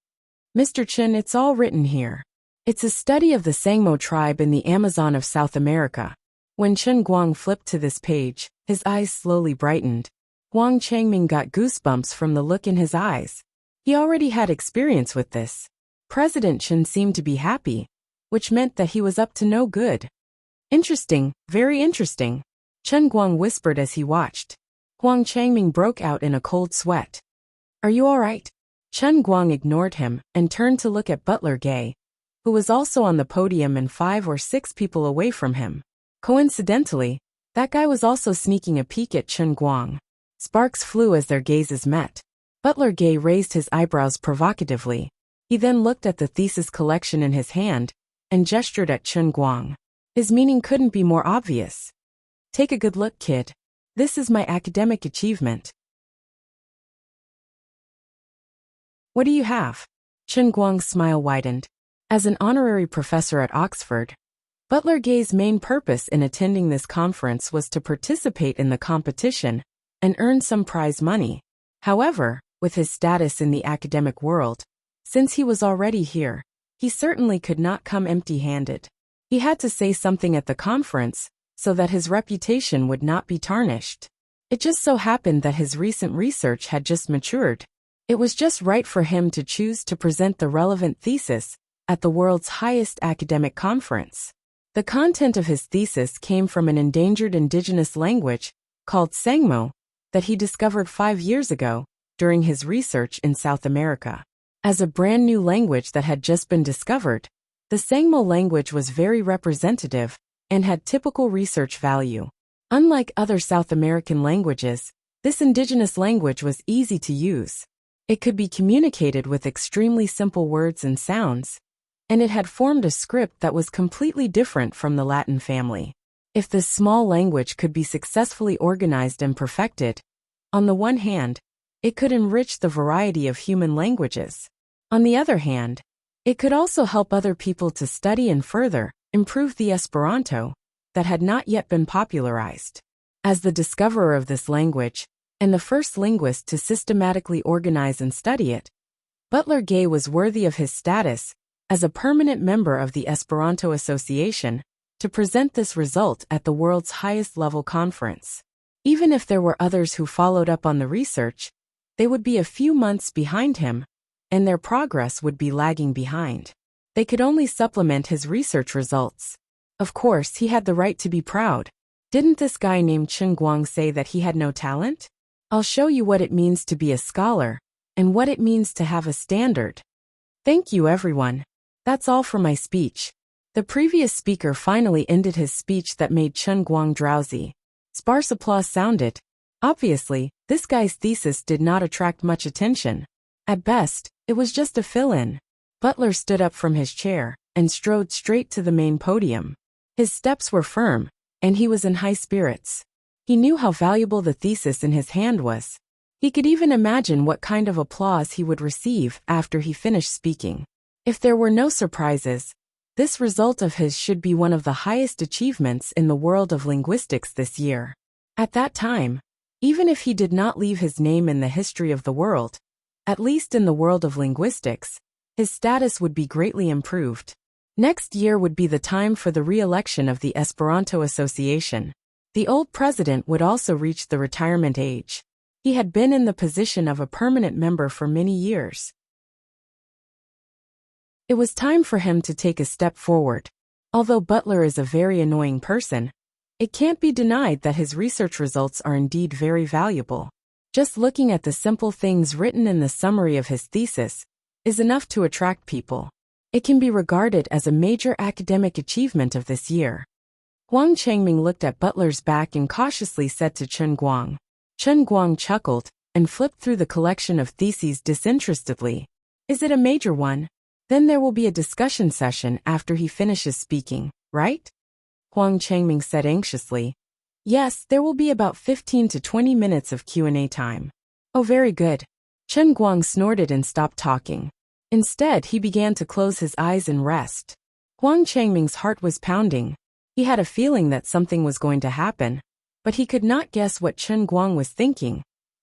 "Mr. Chen, it's all written here. It's a study of the Sangmo tribe in the Amazon of South America." When Chen Guang flipped to this page, his eyes slowly brightened. Huang Changming got goosebumps from the look in his eyes. He already had experience with this. President Chen seemed to be happy, which meant that he was up to no good. "Interesting, very interesting," Chen Guang whispered as he watched. Huang Changming broke out in a cold sweat. "Are you all right?" Chen Guang ignored him and turned to look at Butler Gay, who was also on the podium and 5 or 6 people away from him. Coincidentally, that guy was also sneaking a peek at Chen Guang. Sparks flew as their gazes met. Butler Gay raised his eyebrows provocatively. He then looked at the thesis collection in his hand and gestured at Chen Guang. His meaning couldn't be more obvious. "Take a good look, kid. This is my academic achievement." "What do you have?" Chen Guang's smile widened. As an honorary professor at Oxford, Butler Gay's main purpose in attending this conference was to participate in the competition and earn some prize money. However, with his status in the academic world, since he was already here, he certainly could not come empty-handed. He had to say something at the conference so that his reputation would not be tarnished. It just so happened that his recent research had just matured. It was just right for him to choose to present the relevant thesis at the world's highest academic conference. The content of his thesis came from an endangered indigenous language called Sangmo that he discovered 5 years ago during his research in South America. As a brand new language that had just been discovered, the Sangmo language was very representative and had typical research value. Unlike other South American languages, this indigenous language was easy to use. It could be communicated with extremely simple words and sounds, and it had formed a script that was completely different from the Latin family. If this small language could be successfully organized and perfected, on the one hand, it could enrich the variety of human languages. On the other hand, it could also help other people to study and further improve the Esperanto that had not yet been popularized. As the discoverer of this language, and the first linguist to systematically organize and study it, Butler Gay was worthy of his status as a permanent member of the Esperanto Association to present this result at the world's highest level conference. Even if there were others who followed up on the research, they would be a few months behind him, and their progress would be lagging behind. They could only supplement his research results. Of course, he had the right to be proud. Didn't this guy named Chen Guang say that he had no talent? I'll show you what it means to be a scholar, and what it means to have a standard. Thank you, everyone. That's all for my speech. The previous speaker finally ended his speech that made Chen Guang drowsy. Sparse applause sounded. Obviously, this guy's thesis did not attract much attention. At best, it was just a fill-in. Butler stood up from his chair and strode straight to the main podium. His steps were firm, and he was in high spirits. He knew how valuable the thesis in his hand was. He could even imagine what kind of applause he would receive after he finished speaking. If there were no surprises, this result of his should be one of the highest achievements in the world of linguistics this year. At that time, even if he did not leave his name in the history of the world, at least in the world of linguistics, his status would be greatly improved. Next year would be the time for the re-election of the Esperanto Association. The old president would also reach the retirement age. He had been in the position of a permanent member for many years. It was time for him to take a step forward. Although Butler is a very annoying person, it can't be denied that his research results are indeed very valuable. Just looking at the simple things written in the summary of his thesis is enough to attract people. It can be regarded as a major academic achievement of this year. Huang Changming looked at Butler's back and cautiously said to Chen Guang. Chen Guang chuckled and flipped through the collection of theses disinterestedly. Is it a major one? Then there will be a discussion session after he finishes speaking, right? Huang Changming said anxiously. Yes, there will be about 15 to 20 minutes of Q&A time. Oh, very good. Chen Guang snorted and stopped talking. Instead, he began to close his eyes and rest. Huang Changming's heart was pounding. He had a feeling that something was going to happen, but he could not guess what Chen Guang was thinking,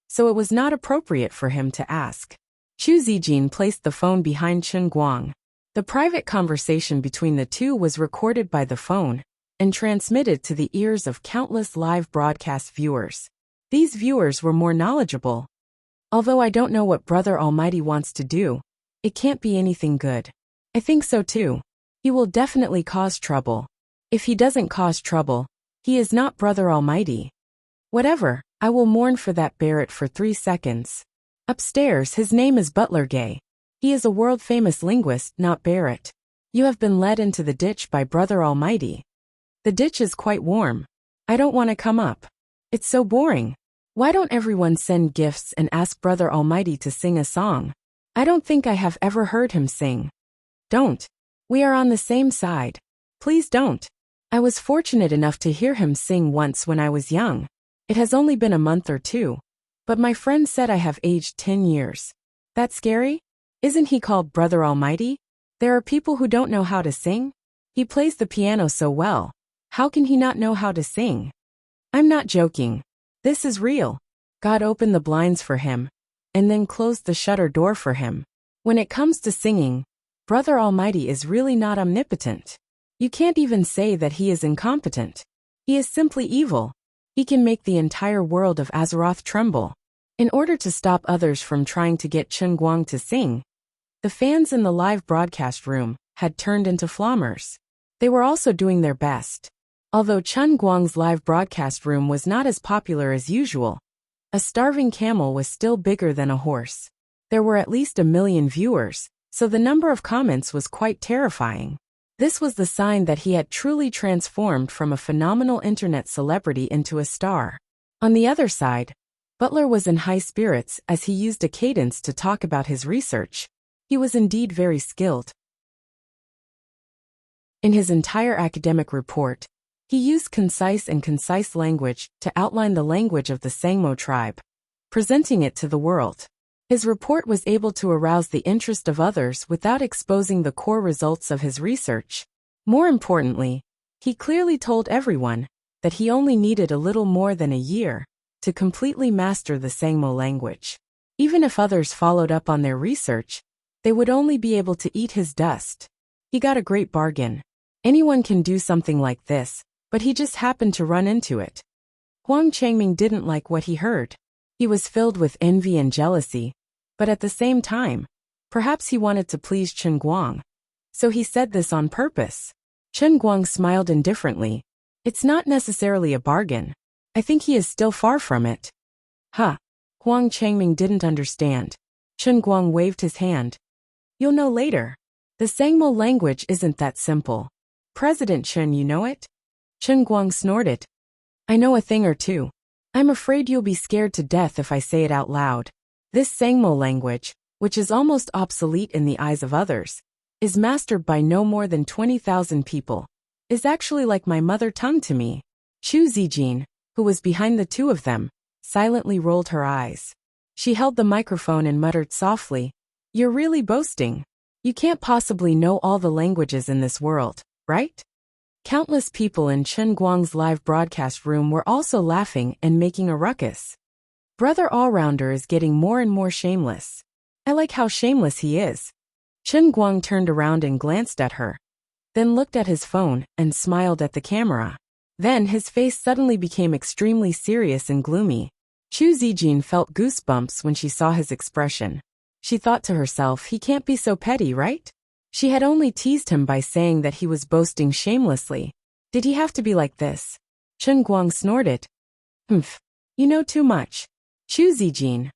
so it was not appropriate for him to ask. Chu Zijin placed the phone behind Chen Guang. The private conversation between the two was recorded by the phone and transmitted to the ears of countless live broadcast viewers. These viewers were more knowledgeable. Although I don't know what Brother Almighty wants to do, it can't be anything good. I think so too. He will definitely cause trouble. If he doesn't cause trouble, he is not Brother Almighty. Whatever, I will mourn for that Barrett for 3 seconds. Upstairs, his name is Butler Gay. He is a world-famous linguist, not Barrett. You have been led into the ditch by Brother Almighty. The ditch is quite warm. I don't want to come up. It's so boring. Why don't everyone send gifts and ask Brother Almighty to sing a song? I don't think I have ever heard him sing. Don't. We are on the same side. Please don't. I was fortunate enough to hear him sing once when I was young. It has only been a month or 2. But my friend said I have aged 10 years. That's scary? Isn't he called Brother Almighty? There are people who don't know how to sing. He plays the piano so well. How can he not know how to sing? I'm not joking. This is real. God opened the blinds for him, and then closed the shutter door for him. When it comes to singing, Brother Almighty is really not omnipotent. You can't even say that he is incompetent. He is simply evil. He can make the entire world of Azeroth tremble. In order to stop others from trying to get Chen Guang to sing, the fans in the live broadcast room had turned into flommers. They were also doing their best. Although Chen Guang's live broadcast room was not as popular as usual, a starving camel was still bigger than a horse. There were at least 1 million viewers, so the number of comments was quite terrifying. This was the sign that he had truly transformed from a phenomenal internet celebrity into a star. On the other side, Butler was in high spirits as he used a cadence to talk about his research. He was indeed very skilled. In his entire academic report, he used concise language to outline the language of the Sangmo tribe, presenting it to the world. His report was able to arouse the interest of others without exposing the core results of his research. More importantly, he clearly told everyone that he only needed a little more than a year to completely master the Sangmo language. Even if others followed up on their research, they would only be able to eat his dust. He got a great bargain. Anyone can do something like this, but he just happened to run into it. Huang Changming didn't like what he heard. He was filled with envy and jealousy, but at the same time, perhaps he wanted to please Chen Guang. So he said this on purpose. Chen Guang smiled indifferently. It's not necessarily a bargain. I think he is still far from it. Huh. Huang Changming didn't understand. Chen Guang waved his hand. You'll know later. The Sangmo language isn't that simple. President Chen, you know it? Chen Guang snorted. I know a thing or two. I'm afraid you'll be scared to death if I say it out loud. This Sangmo language, which is almost obsolete in the eyes of others, is mastered by no more than 20,000 people, is actually like my mother tongue to me. Chu Zijin, who was behind the two of them, silently rolled her eyes. She held the microphone and muttered softly, You're really boasting. You can't possibly know all the languages in this world, right? Countless people in Chen Guang's live broadcast room were also laughing and making a ruckus. Brother Allrounder is getting more and more shameless. I like how shameless he is. Chen Guang turned around and glanced at her, then looked at his phone and smiled at the camera. Then his face suddenly became extremely serious and gloomy. Chu Zijin felt goosebumps when she saw his expression. She thought to herself, he can't be so petty, right? She had only teased him by saying that he was boasting shamelessly. Did he have to be like this? Chen Guang snorted. Humph. You know too much. Chu Zijin.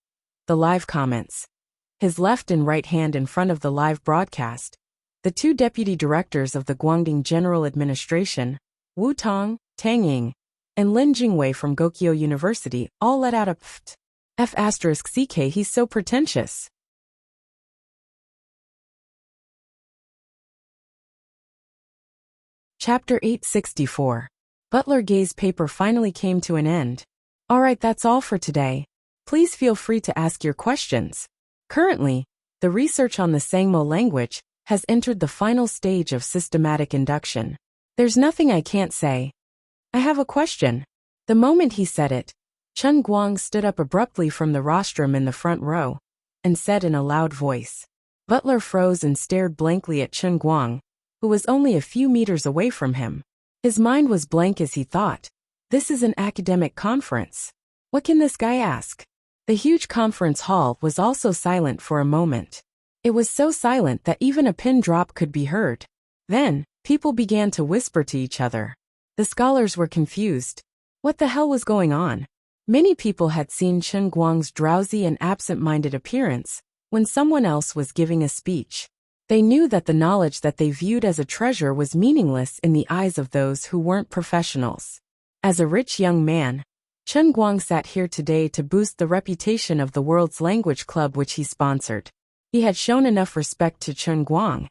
The live comments. His left and right hand in front of the live broadcast. The two deputy directors of the Guangdong General Administration, Wu Tong, Tang Ying, and Lin Jingwei from Gokyo University, all let out a pft. F***ck, he's so pretentious. Chapter 864. Butler Gay's paper finally came to an end. Alright, that's all for today. Please feel free to ask your questions. Currently, the research on the Sangmo language has entered the final stage of systematic induction. There's nothing I can't say. I have a question. The moment he said it, Chen Guang stood up abruptly from the rostrum in the front row and said in a loud voice. Butler froze and stared blankly at Chen Guang, who was only a few meters away from him. His mind was blank as he thought. This is an academic conference. What can this guy ask? The huge conference hall was also silent for a moment. It was so silent that even a pin drop could be heard. Then, people began to whisper to each other. The scholars were confused. What the hell was going on? Many people had seen Chen Guang's drowsy and absent-minded appearance when someone else was giving a speech. They knew that the knowledge that they viewed as a treasure was meaningless in the eyes of those who weren't professionals. As a rich young man, Chen Guang sat here today to boost the reputation of the world's language club which he sponsored. He had shown enough respect to Chen Guang,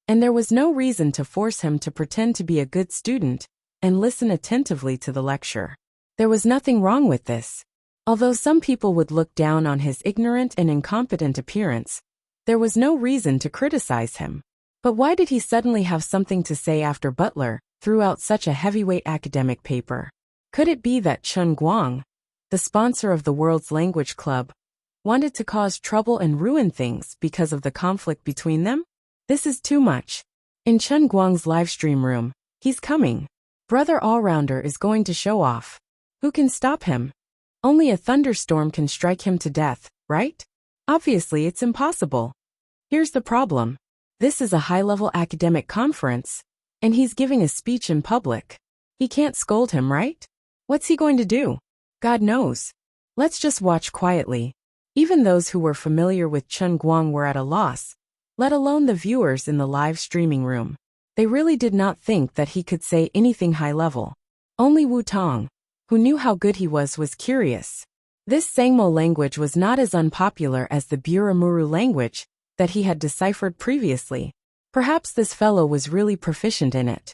and there was no reason to force him to pretend to be a good student and listen attentively to the lecture. There was nothing wrong with this. Although some people would look down on his ignorant and incompetent appearance, there was no reason to criticize him. But why did he suddenly have something to say after Butler threw out such a heavyweight academic paper? Could it be that Chen Guang, the sponsor of the World's Language Club, wanted to cause trouble and ruin things because of the conflict between them? This is too much. In Chen Guang's livestream room, he's coming. Brother Allrounder is going to show off. Who can stop him? Only a thunderstorm can strike him to death, right? Obviously, it's impossible. Here's the problem. This is a high-level academic conference, and he's giving a speech in public. He can't scold him, right? What's he going to do? God knows. Let's just watch quietly. Even those who were familiar with Chen Guang were at a loss, let alone the viewers in the live streaming room. They really did not think that he could say anything high level. Only Wu Tong, who knew how good he was curious. This Sangmo language was not as unpopular as the Buramuru language that he had deciphered previously. Perhaps this fellow was really proficient in it.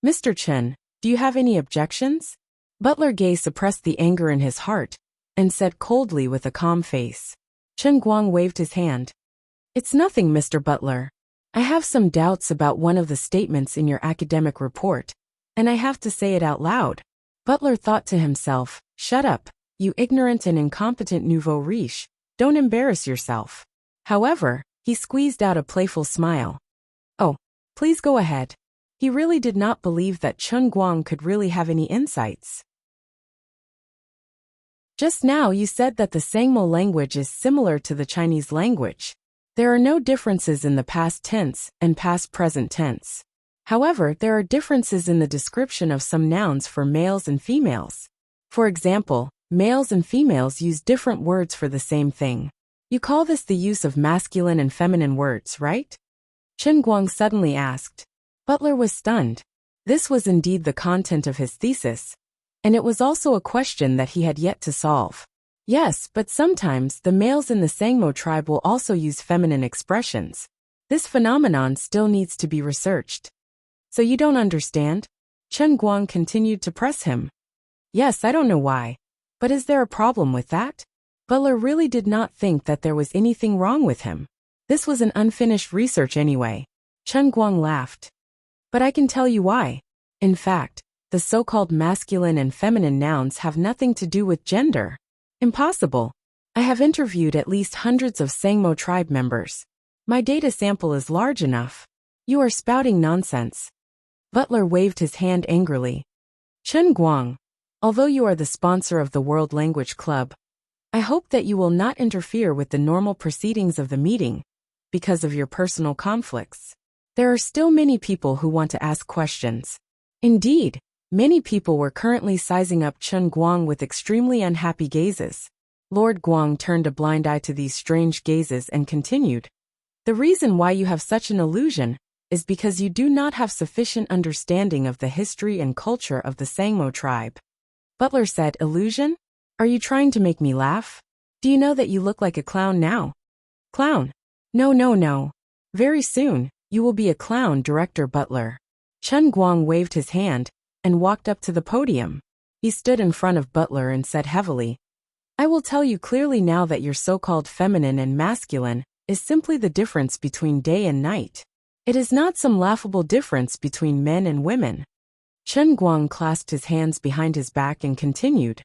Mr. Chen, do you have any objections? Butler Gay suppressed the anger in his heart and said coldly with a calm face. Chen Guang waved his hand. It's nothing, Mr. Butler. I have some doubts about one of the statements in your academic report, and I have to say it out loud. Butler thought to himself, shut up, you ignorant and incompetent nouveau riche, don't embarrass yourself. However, he squeezed out a playful smile. Oh, please go ahead. He really did not believe that Chen Guang could really have any insights. Just now you said that the Sangmo language is similar to the Chinese language. There are no differences in the past tense and past present tense. However, there are differences in the description of some nouns for males and females. For example, males and females use different words for the same thing. You call this the use of masculine and feminine words, right? Chen Guang suddenly asked. Butler was stunned. This was indeed the content of his thesis, and it was also a question that he had yet to solve. Yes, but sometimes the males in the Sangmo tribe will also use feminine expressions. This phenomenon still needs to be researched. So you don't understand? Chen Guang continued to press him. Yes, I don't know why. But is there a problem with that? Butler really did not think that there was anything wrong with him. This was an unfinished research anyway. Chen Guang laughed. But I can tell you why. In fact, the so-called masculine and feminine nouns have nothing to do with gender. Impossible. I have interviewed at least hundreds of Sangmo tribe members. My data sample is large enough. You are spouting nonsense. Butler waved his hand angrily. Chen Guang, although you are the sponsor of the World Language Club, I hope that you will not interfere with the normal proceedings of the meeting because of your personal conflicts. There are still many people who want to ask questions. Indeed, many people were currently sizing up Chen Guang with extremely unhappy gazes. Lord Guang turned a blind eye to these strange gazes and continued. The reason why you have such an illusion is because you do not have sufficient understanding of the history and culture of the Sangmo tribe. Butler said, illusion? Are you trying to make me laugh? Do you know that you look like a clown now? Clown? No. Very soon, you will be a clown, Director Butler. Chen Guang waved his hand and walked up to the podium. He stood in front of Butler and said heavily, I will tell you clearly now that your so-called feminine and masculine is simply the difference between day and night. It is not some laughable difference between men and women. Chen Guang clasped his hands behind his back and continued.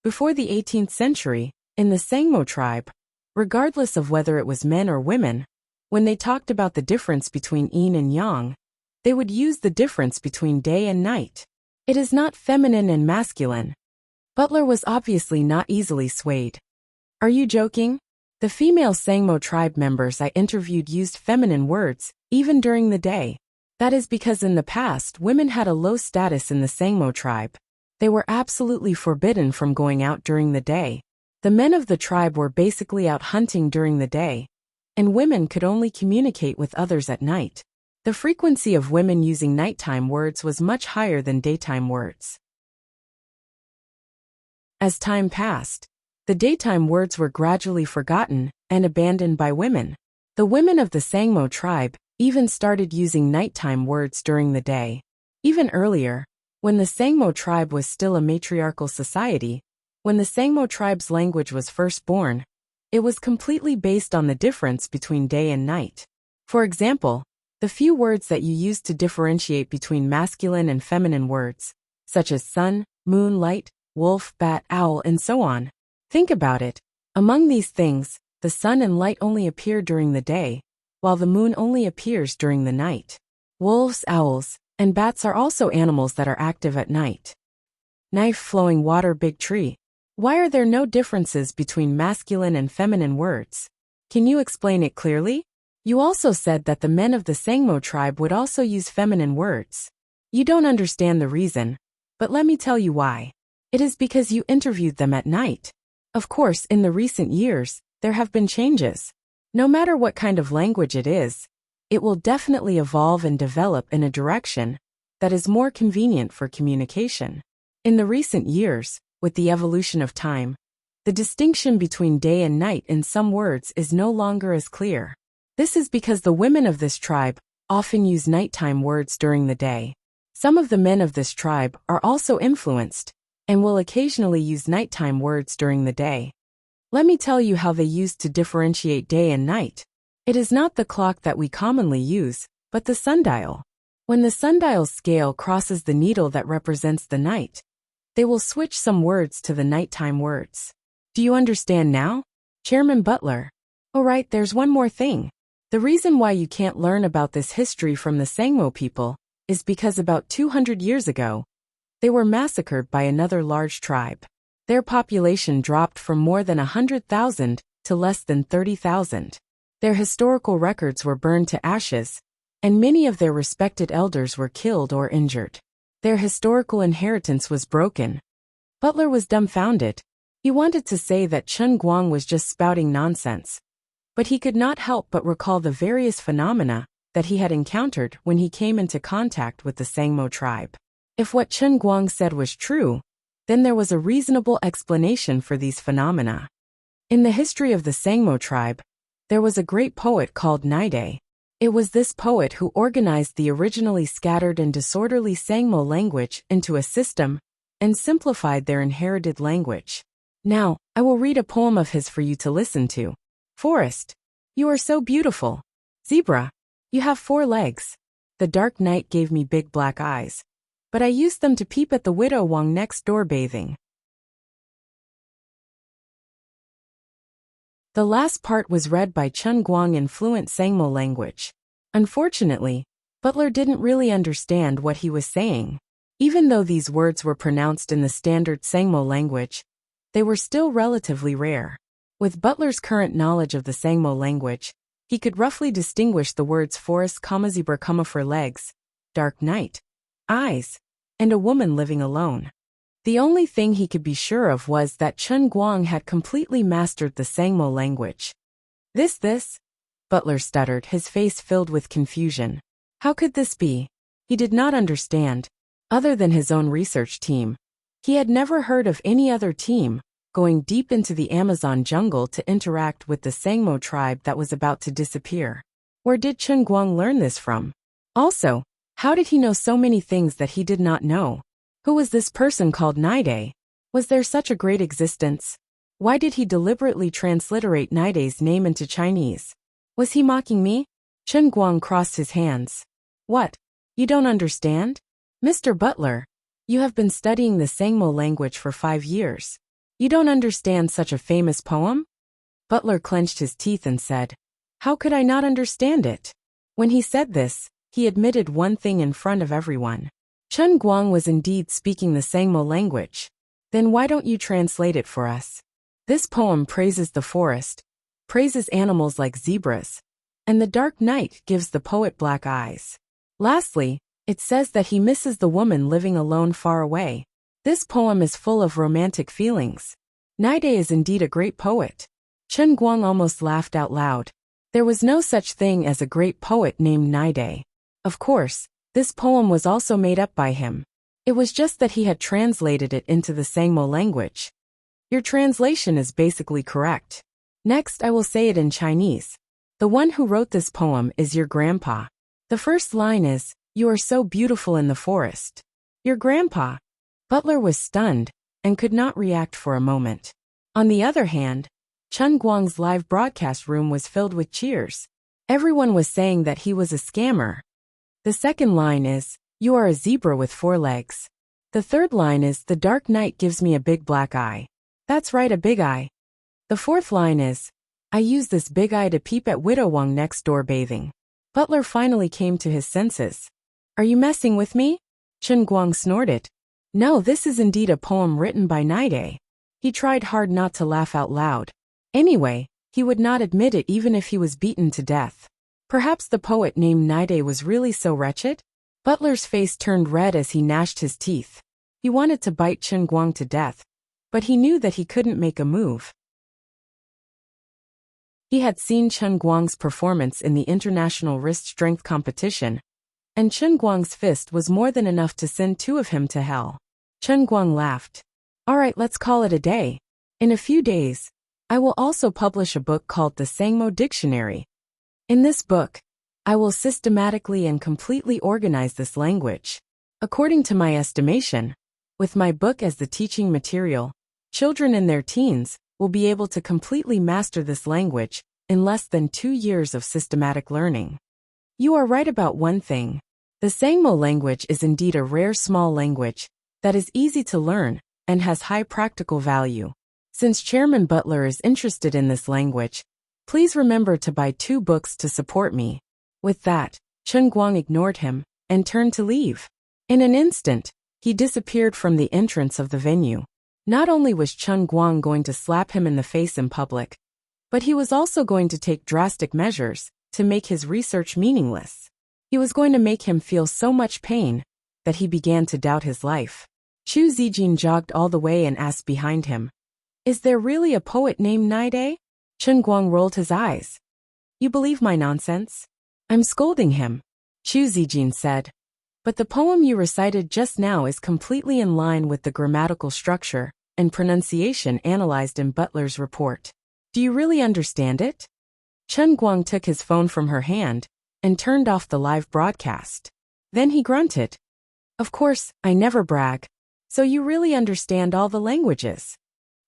Before the 18th century, in the Sangmo tribe, regardless of whether it was men or women, when they talked about the difference between yin and yang, they would use the difference between day and night. It is not feminine and masculine. Butler was obviously not easily swayed. Are you joking? The female Sangmo tribe members I interviewed used feminine words, even during the day. That is because in the past women had a low status in the Sangmo tribe. They were absolutely forbidden from going out during the day. The men of the tribe were basically out hunting during the day, and women could only communicate with others at night. The frequency of women using nighttime words was much higher than daytime words. As time passed, the daytime words were gradually forgotten and abandoned by women. The women of the Sangmo tribe even started using nighttime words during the day. Even earlier, when the Sangmo tribe was still a matriarchal society, when the Sangmo tribe's language was first born, it was completely based on the difference between day and night. For example, the few words that you use to differentiate between masculine and feminine words, such as sun, moon, light, wolf, bat, owl, and so on. Think about it. Among these things, the sun and light only appear during the day, while the moon only appears during the night. Wolves, owls, and bats are also animals that are active at night. Knife, flowing water, big tree. Why are there no differences between masculine and feminine words? Can you explain it clearly? You also said that the men of the Sangmo tribe would also use feminine words. You don't understand the reason, but let me tell you why. It is because you interviewed them at night. Of course, in the recent years, there have been changes. No matter what kind of language it is, it will definitely evolve and develop in a direction that is more convenient for communication. In the recent years, with the evolution of time, the distinction between day and night in some words is no longer as clear. This is because the women of this tribe often use nighttime words during the day. Some of the men of this tribe are also influenced and will occasionally use nighttime words during the day. Let me tell you how they use to differentiate day and night. It is not the clock that we commonly use, but the sundial. When the sundial's scale crosses the needle that represents the night, they will switch some words to the nighttime words. Do you understand now? Chairman Butler. Oh right, there's one more thing. The reason why you can't learn about this history from the Sangmo people is because about 200 years ago, they were massacred by another large tribe. Their population dropped from more than 100,000 to less than 30,000. Their historical records were burned to ashes, and many of their respected elders were killed or injured. Their historical inheritance was broken. Butler was dumbfounded. He wanted to say that Chen Guang was just spouting nonsense, but he could not help but recall the various phenomena that he had encountered when he came into contact with the Sangmo tribe. If what Chen Guang said was true, then there was a reasonable explanation for these phenomena. In the history of the Sangmo tribe, there was a great poet called Nide. It was this poet who organized the originally scattered and disorderly Sangmo language into a system and simplified their inherited language. Now, I will read a poem of his for you to listen to. Forest. You are so beautiful. Zebra. You have 4 legs. The dark night gave me big black eyes, but I used them to peep at the widow Wang next door bathing. The last part was read by Chen Guang in fluent Sangmo language. Unfortunately, Butler didn't really understand what he was saying. Even though these words were pronounced in the standard Sangmo language, they were still relatively rare. With Butler's current knowledge of the Sangmo language, he could roughly distinguish the words forest, zebra, for legs, dark night, eyes, and a woman living alone. The only thing he could be sure of was that Chen Guang had completely mastered the Sangmo language. This, Butler stuttered, his face filled with confusion. How could this be? He did not understand. Other than his own research team, he had never heard of any other team going deep into the Amazon jungle to interact with the Sangmo tribe that was about to disappear. Where did Chen Guang learn this from? Also, how did he know so many things that he did not know? Who was this person called Nide? Was there such a great existence? Why did he deliberately transliterate Nide's name into Chinese? Was he mocking me? Chen Guang crossed his hands. What? You don't understand? Mr. Butler, you have been studying the Sangmo language for 5 years. You don't understand such a famous poem? Butler clenched his teeth and said, How could I not understand it? When he said this, he admitted one thing in front of everyone. Chen Guang was indeed speaking the Sangmo language. Then why don't you translate it for us? This poem praises the forest, praises animals like zebras, and the dark night gives the poet black eyes. Lastly, it says that he misses the woman living alone far away. This poem is full of romantic feelings. Nide is indeed a great poet. Chen Guang almost laughed out loud. There was no such thing as a great poet named Nide. Of course, this poem was also made up by him. It was just that he had translated it into the Sangmo language. Your translation is basically correct. Next, I will say it in Chinese. The one who wrote this poem is your grandpa. The first line is, You are so beautiful in the forest. Your grandpa. Butler was stunned and could not react for a moment. On the other hand, Chen Guang's live broadcast room was filled with cheers. Everyone was saying that he was a scammer. The second line is, You are a zebra with 4 legs. The third line is, The dark night gives me a big black eye. That's right, a big eye. The fourth line is, I use this big eye to peep at widow Wang next door bathing. Butler finally came to his senses. Are you messing with me? Chen Guang snorted. No, this is indeed a poem written by Nide. He tried hard not to laugh out loud. Anyway, he would not admit it even if he was beaten to death. Perhaps the poet named Nide was really so wretched? Butler's face turned red as he gnashed his teeth. He wanted to bite Chen Guang to death, but he knew that he couldn't make a move. He had seen Chen Guang's performance in the international wrist strength competition, and Chen Guang's fist was more than enough to send two of him to hell. Chen Guang laughed. All right, let's call it a day. In a few days, I will also publish a book called the Sangmo Dictionary. In this book, I will systematically and completely organize this language. According to my estimation, with my book as the teaching material, children in their teens will be able to completely master this language in less than 2 years of systematic learning. You are right about one thing. The Sangmo language is indeed a rare small language that is easy to learn and has high practical value. Since Chairman Butler is interested in this language, please remember to buy 2 books to support me. With that, Chen Guang ignored him and turned to leave. In an instant, he disappeared from the entrance of the venue. Not only was Chen Guang going to slap him in the face in public, but he was also going to take drastic measures to make his research meaningless. He was going to make him feel so much pain that he began to doubt his life. Chu Zijin jogged all the way and asked behind him, "Is there really a poet named Naide?" Chen Guang rolled his eyes. "You believe my nonsense?" "I'm scolding him," Chu Zijin said. "But the poem you recited just now is completely in line with the grammatical structure and pronunciation analyzed in Butler's report. Do you really understand it?" Chen Guang took his phone from her hand and turned off the live broadcast. Then he grunted. "Of course, I never brag. So you really understand all the languages?"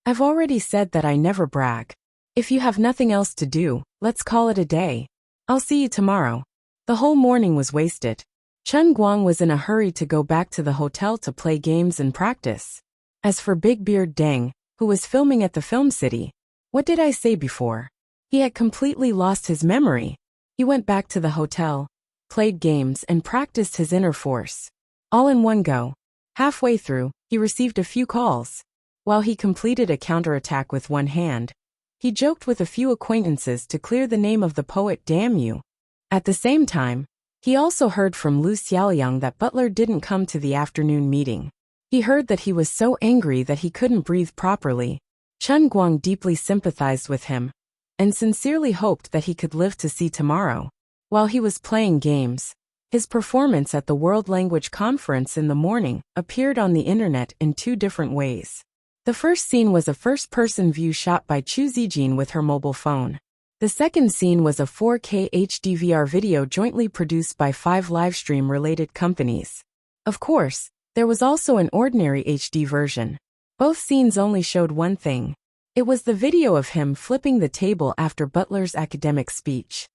"I've already said that I never brag. If you have nothing else to do, let's call it a day. I'll see you tomorrow." The whole morning was wasted. Chen Guang was in a hurry to go back to the hotel to play games and practice. As for Big Beard Deng, who was filming at the film city, what did I say before? He had completely lost his memory. He went back to the hotel, played games and practiced his inner force. All in one go. Halfway through, he received a few calls. While he completed a counterattack with one hand, he joked with a few acquaintances to clear the name of the poet Damn You. At the same time, he also heard from Lu Xiaoliang that Butler didn't come to the afternoon meeting. He heard that he was so angry that he couldn't breathe properly. Chen Guang deeply sympathized with him and sincerely hoped that he could live to see tomorrow. While he was playing games, his performance at the World Language Conference in the morning appeared on the internet in 2 different ways. The first scene was a first-person view shot by Chu Zijin with her mobile phone. The second scene was a 4K HD VR video jointly produced by 5 livestream-related companies. Of course, there was also an ordinary HD version. Both scenes only showed one thing. It was the video of him flipping the table after Butler's academic speech.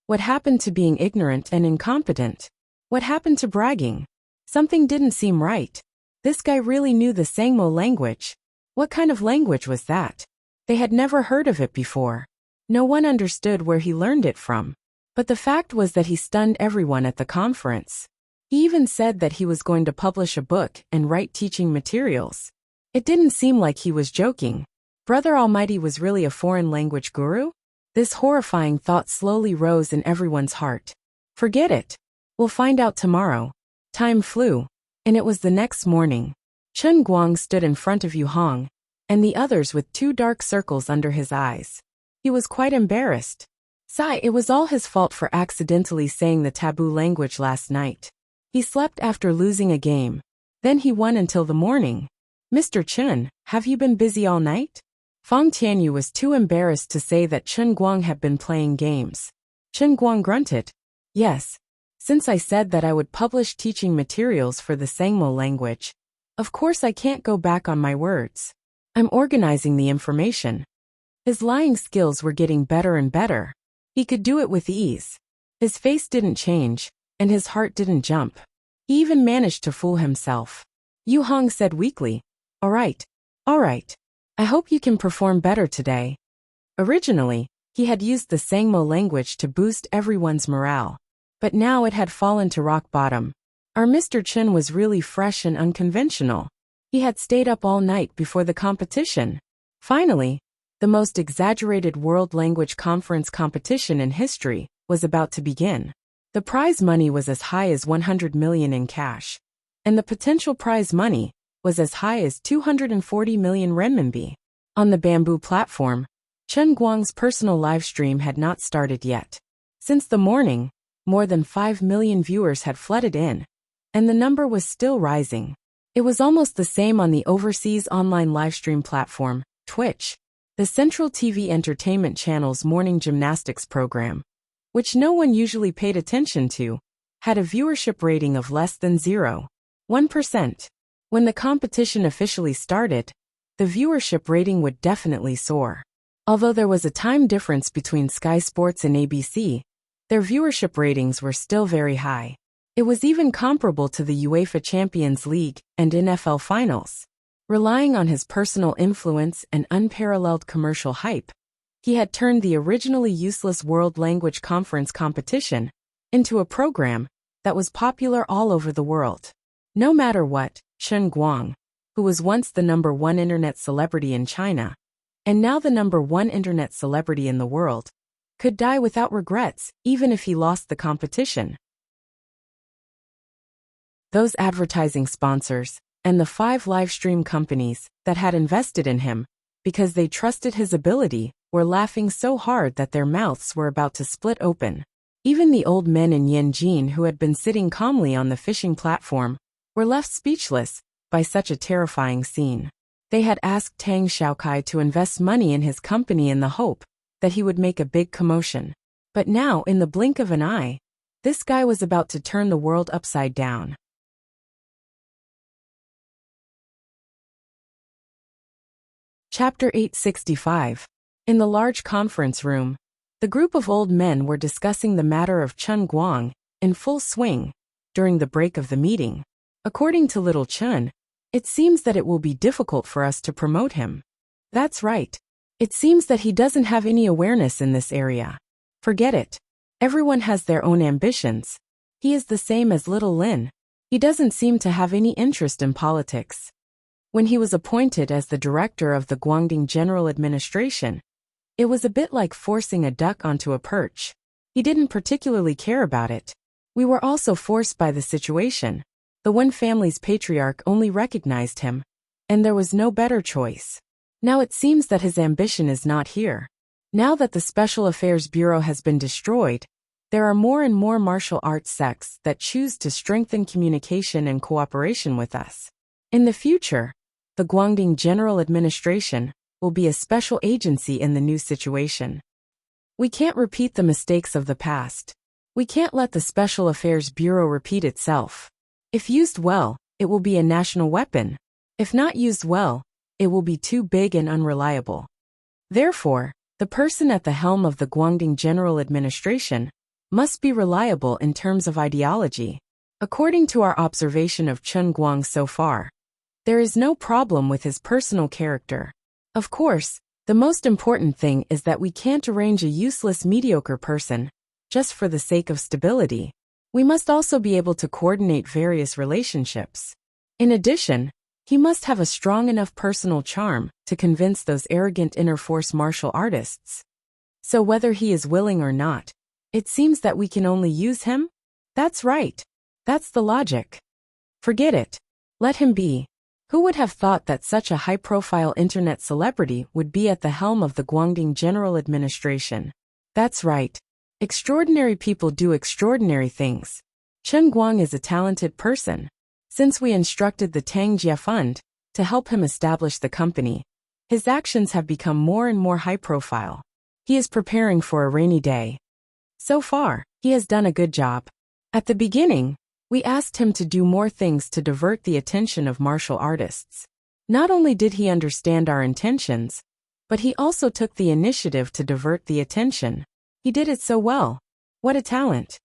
What happened to being ignorant and incompetent? What happened to bragging? Something didn't seem right. This guy really knew the Sangmo language. What kind of language was that? They had never heard of it before. No one understood where he learned it from. But the fact was that he stunned everyone at the conference. He even said that he was going to publish a book and write teaching materials. It didn't seem like he was joking. Brother Almighty was really a foreign language guru? This horrifying thought slowly rose in everyone's heart. Forget it. We'll find out tomorrow. Time flew, and it was the next morning. Chen Guang stood in front of Yu Hong, and the others with 2 dark circles under his eyes. He was quite embarrassed. It was all his fault for accidentally saying the taboo language last night. He slept after losing a game. Then he won until the morning. "Mr. Chen, have you been busy all night?" Fang Tianyu was too embarrassed to say that Chen Guang had been playing games. Chen Guang grunted. "Yes. Since I said that I would publish teaching materials for the Sangmo language, of course I can't go back on my words. I'm organizing the information." His lying skills were getting better and better. He could do it with ease. His face didn't change, and his heart didn't jump. He even managed to fool himself. Yu Hong said weakly, All right. I hope you can perform better today." Originally, he had used the Sangmo language to boost everyone's morale. But now it had fallen to rock bottom. Our Mr. Chen was really fresh and unconventional. He had stayed up all night before the competition. Finally, the most exaggerated World Language Conference competition in history was about to begin. The prize money was as high as 100 million in cash, and the potential prize money was as high as 240 million renminbi. On the bamboo platform, Chen Guang's personal livestream had not started yet. Since the morning, more than 5 million viewers had flooded in, and the number was still rising. It was almost the same on the overseas online livestream platform, Twitch, the Central TV Entertainment Channel's morning gymnastics program, which no one usually paid attention to, had a viewership rating of less than 0.1%. When the competition officially started, the viewership rating would definitely soar. Although there was a time difference between Sky Sports and ABC, their viewership ratings were still very high. It was even comparable to the UEFA Champions League and NFL finals. Relying on his personal influence and unparalleled commercial hype, he had turned the originally useless World Language Conference competition into a program that was popular all over the world. No matter what, Chen Guang, who was once the #1 internet celebrity in China, and now the #1 internet celebrity in the world, could die without regrets even if he lost the competition. Those advertising sponsors, and the 5 livestream companies that had invested in him, because they trusted his ability, were laughing so hard that their mouths were about to split open. Even the old men in Yanjin who had been sitting calmly on the fishing platform were left speechless by such a terrifying scene. They had asked Tang Xiaokai to invest money in his company in the hope that he would make a big commotion. But now, in the blink of an eye, this guy was about to turn the world upside down. Chapter 865. In the large conference room, the group of old men were discussing the matter of Chen Guang in full swing during the break of the meeting. According to little Chen, it seems that it will be difficult for us to promote him. That's right. It seems that he doesn't have any awareness in this area. Forget it. Everyone has their own ambitions. He is the same as little Lin. He doesn't seem to have any interest in politics. When he was appointed as the director of the Guangdong General Administration, it was a bit like forcing a duck onto a perch. He didn't particularly care about it. We were also forced by the situation. The Wen family's patriarch only recognized him, and there was no better choice. Now it seems that his ambition is not here. Now that the Special Affairs Bureau has been destroyed, there are more and more martial arts sects that choose to strengthen communication and cooperation with us. In the future, the Guangdong General Administration will be a special agency in the new situation. We can't repeat the mistakes of the past. We can't let the Special Affairs Bureau repeat itself. If used well, it will be a national weapon. If not used well, it will be too big and unreliable. Therefore, the person at the helm of the Guangdong General Administration must be reliable in terms of ideology. According to our observation of Chen Guang so far, there is no problem with his personal character. Of course, the most important thing is that we can't arrange a useless mediocre person just for the sake of stability. We must also be able to coordinate various relationships. In addition, he must have a strong enough personal charm to convince those arrogant inner force martial artists. So whether he is willing or not, it seems that we can only use him? That's right. That's the logic. Forget it. Let him be. Who would have thought that such a high-profile internet celebrity would be at the helm of the Guangdong General Administration? That's right. Extraordinary people do extraordinary things. Chen Guang is a talented person. Since we instructed the Tang Jia Fund to help him establish the company, his actions have become more and more high-profile. He is preparing for a rainy day. So far, he has done a good job. At the beginning, we asked him to do more things to divert the attention of martial artists. Not only did he understand our intentions, but he also took the initiative to divert the attention. He did it so well. What a talent.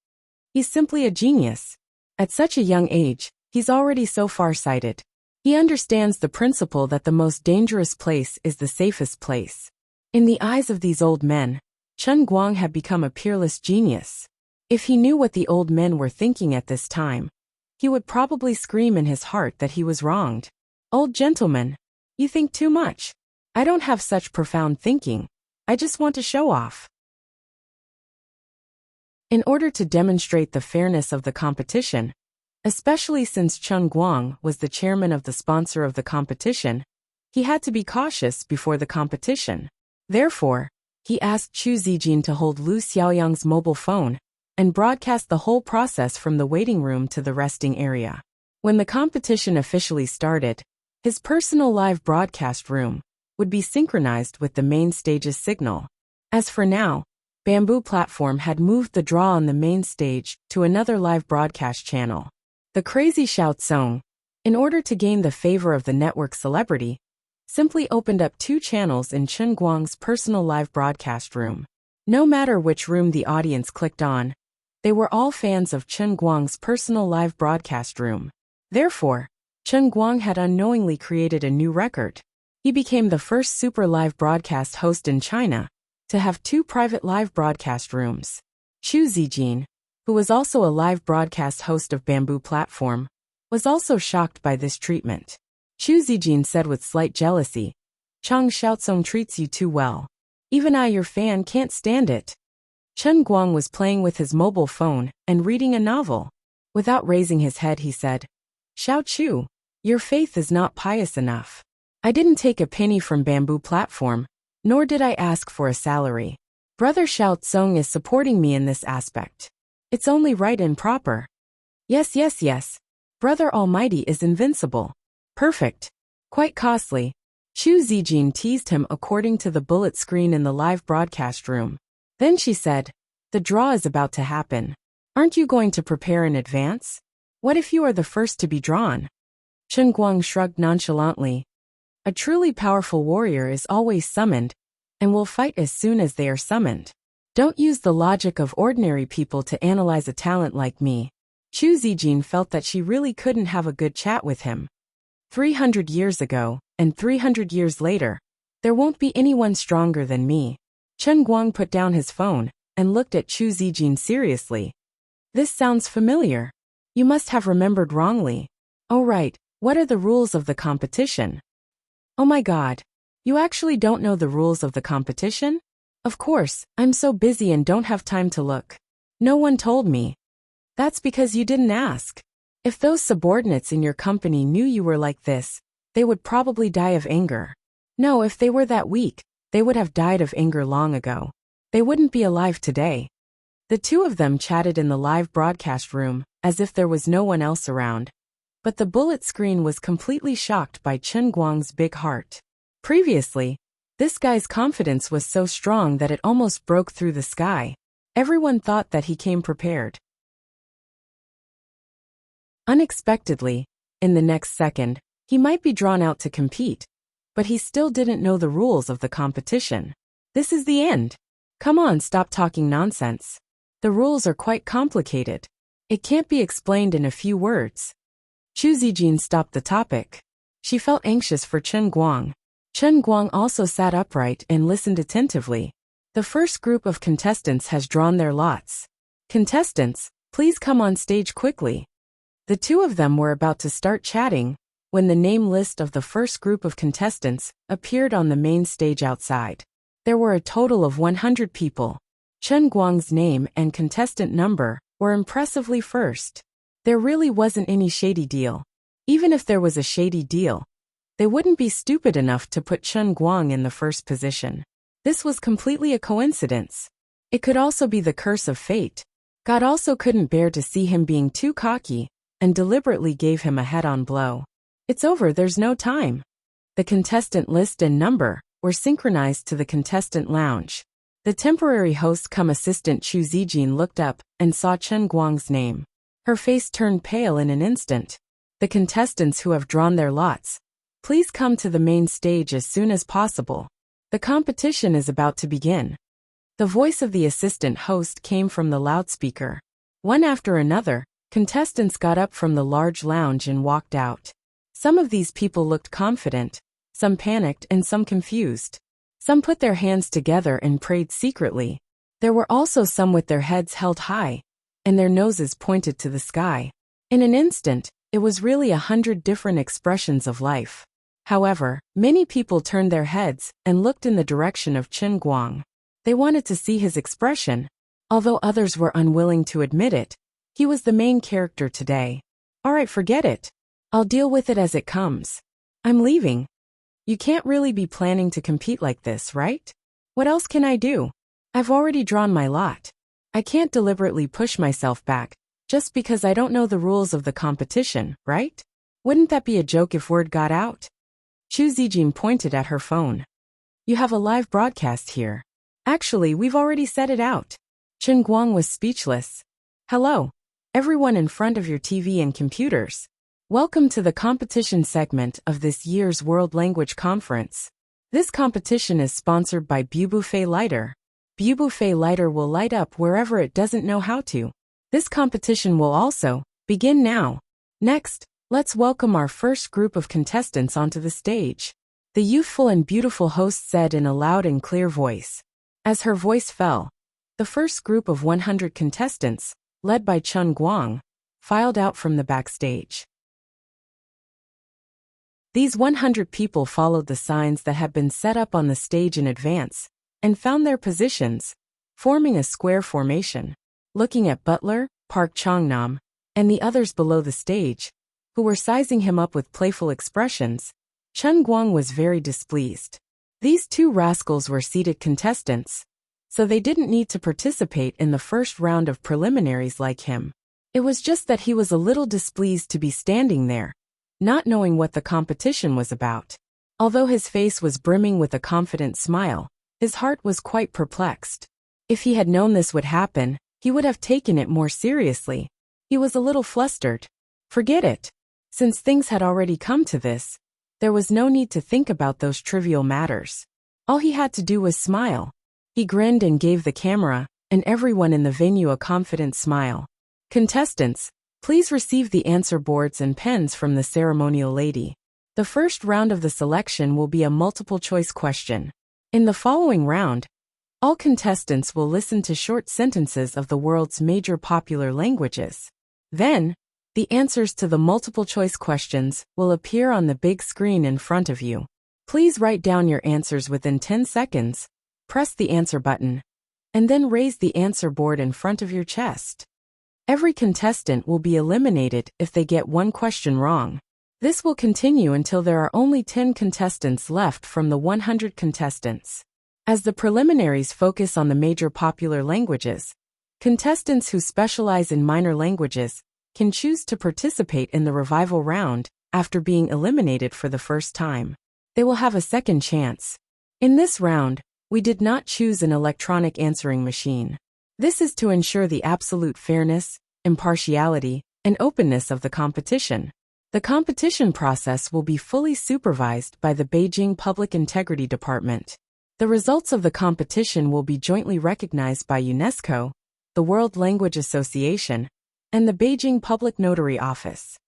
He's simply a genius. At such a young age, he's already so far-sighted. He understands the principle that the most dangerous place is the safest place. In the eyes of these old men, Chen Guang had become a peerless genius. If he knew what the old men were thinking at this time, he would probably scream in his heart that he was wronged. Old gentleman, you think too much. I don't have such profound thinking. I just want to show off. In order to demonstrate the fairness of the competition, especially since Chen Guang was the chairman of the sponsor of the competition, he had to be cautious before the competition. Therefore, He asked Chu Zijin to hold Lu Xiaoyang's mobile phone and broadcast the whole process from the waiting room to the resting area. When the competition officially started, his personal live broadcast room would be synchronized with the main stage's signal. As for now, Bamboo Platform had moved the draw on the main stage to another live broadcast channel. The crazy Xiao Tsong, in order to gain the favor of the network celebrity, simply opened up 2 channels in Chen Guang's personal live broadcast room. No matter which room the audience clicked on, they were all fans of Chen Guang's personal live broadcast room. Therefore, Chen Guang had unknowingly created a new record. He became the first super live broadcast host in China to have 2 private live broadcast rooms. Chu Zijin, who was also a live broadcast host of Bamboo Platform, was also shocked by this treatment. Chu Zijin said with slight jealousy, "Chang Xiaotsong treats you too well. Even I, your fan, can't stand it." Chen Guang was playing with his mobile phone and reading a novel. Without raising his head, he said, "Xiao Chu, your faith is not pious enough. I didn't take a penny from Bamboo Platform, nor did I ask for a salary. Brother Xiao Tsong is supporting me in this aspect. It's only right and proper. Yes. Brother Almighty is invincible. Perfect. Quite costly." Chu Zijin teased him according to the bullet screen in the live broadcast room. Then she said, "The draw is about to happen. Aren't you going to prepare in advance? What if you are the first to be drawn?" Chen Guang shrugged nonchalantly. "A truly powerful warrior is always summoned, and will fight as soon as they are summoned. Don't use the logic of ordinary people to analyze a talent like me." Chu Zijin felt that she really couldn't have a good chat with him. 300 years ago, and 300 years later, there won't be anyone stronger than me. Chen Guang put down his phone and looked at Chu Zijin seriously. "This sounds familiar. You must have remembered wrongly. Oh right, what are the rules of the competition?" "Oh my god. You actually don't know the rules of the competition?" "Of course, I'm so busy and don't have time to look. No one told me." "That's because you didn't ask. If those subordinates in your company knew you were like this, they would probably die of anger. No, if they were that weak, they would have died of anger long ago. They wouldn't be alive today." The 2 of them chatted in the live broadcast room, as if there was no one else around. But the bullet screen was completely shocked by Chen Guang's big heart. Previously, this guy's confidence was so strong that it almost broke through the sky. Everyone thought that he came prepared. Unexpectedly, in the next second, he might be drawn out to compete, but he still didn't know the rules of the competition. "This is the end. Come on, stop talking nonsense. The rules are quite complicated. It can't be explained in a few words." Chu Zijin stopped the topic. She felt anxious for Chen Guang. Chen Guang also sat upright and listened attentively. "The first group of contestants has drawn their lots. Contestants, please come on stage quickly." The 2 of them were about to start chatting when the name list of the first group of contestants appeared on the main stage outside. There were a total of 100 people. Chen Guang's name and contestant number were impressively first. There really wasn't any shady deal. Even if there was a shady deal, they wouldn't be stupid enough to put Chen Guang in the first position. This was completely a coincidence. It could also be the curse of fate. God also couldn't bear to see him being too cocky, and deliberately gave him a head-on blow. "It's over, there's no time." The contestant list and number were synchronized to the contestant lounge. The temporary host cum assistant Chu Zijin looked up and saw Chen Guang's name. Her face turned pale in an instant. "The contestants who have drawn their lots, please come to the main stage as soon as possible. The competition is about to begin." The voice of the assistant host came from the loudspeaker. One after another, contestants got up from the large lounge and walked out. Some of these people looked confident, some panicked and some confused. Some put their hands together and prayed secretly. There were also some with their heads held high, and their noses pointed to the sky. In an instant, it was really 100 different expressions of life. However, many people turned their heads and looked in the direction of Chen Guang. They wanted to see his expression. Although others were unwilling to admit it, he was the main character today. "Alright, forget it. I'll deal with it as it comes. I'm leaving." "You can't really be planning to compete like this, right?" What else can I do? I've already drawn my lot. I can't deliberately push myself back, just because I don't know the rules of the competition, right? Wouldn't that be a joke if word got out? Chu Zijin pointed at her phone. You have a live broadcast here. Actually, we've already set it out. Chen Guang was speechless. Hello, everyone in front of your TV and computers. Welcome to the competition segment of this year's World Language Conference. This competition is sponsored by Bubuffet Lighter. Bubuffet Lighter will light up wherever it doesn't know how to. This competition will also begin now. Next, let's welcome our first group of contestants onto the stage. The youthful and beautiful host said in a loud and clear voice. As her voice fell, the first group of 100 contestants, led by Chen Guang, filed out from the backstage. These 100 people followed the signs that had been set up on the stage in advance, and found their positions, forming a square formation. Looking at Butler, Park Changnam, and the others below the stage, who were sizing him up with playful expressions, Chen Guang was very displeased. These two rascals were seated contestants, so they didn't need to participate in the first round of preliminaries like him. It was just that he was a little displeased to be standing there, not knowing what the competition was about. Although his face was brimming with a confident smile, his heart was quite perplexed. If he had known this would happen, he would have taken it more seriously. He was a little flustered. Forget it. Since things had already come to this, there was no need to think about those trivial matters. All he had to do was smile. He grinned and gave the camera, and everyone in the venue a confident smile. Contestants, please receive the answer boards and pens from the ceremonial lady. The first round of the selection will be a multiple-choice question. In the following round, all contestants will listen to short sentences of the world's major popular languages. Then, the answers to the multiple-choice questions will appear on the big screen in front of you. Please write down your answers within 10 seconds, press the answer button, and then raise the answer board in front of your chest. Every contestant will be eliminated if they get one question wrong. This will continue until there are only 10 contestants left from the 100 contestants. As the preliminaries focus on the major popular languages, contestants who specialize in minor languages can choose to participate in the revival round after being eliminated for the first time. They will have a second chance. In this round, we did not choose an electronic answering machine. This is to ensure the absolute fairness, impartiality, and openness of the competition. The competition process will be fully supervised by the Beijing Public Integrity Department. The results of the competition will be jointly recognized by UNESCO, the World Language Association, and the Beijing Public Notary Office.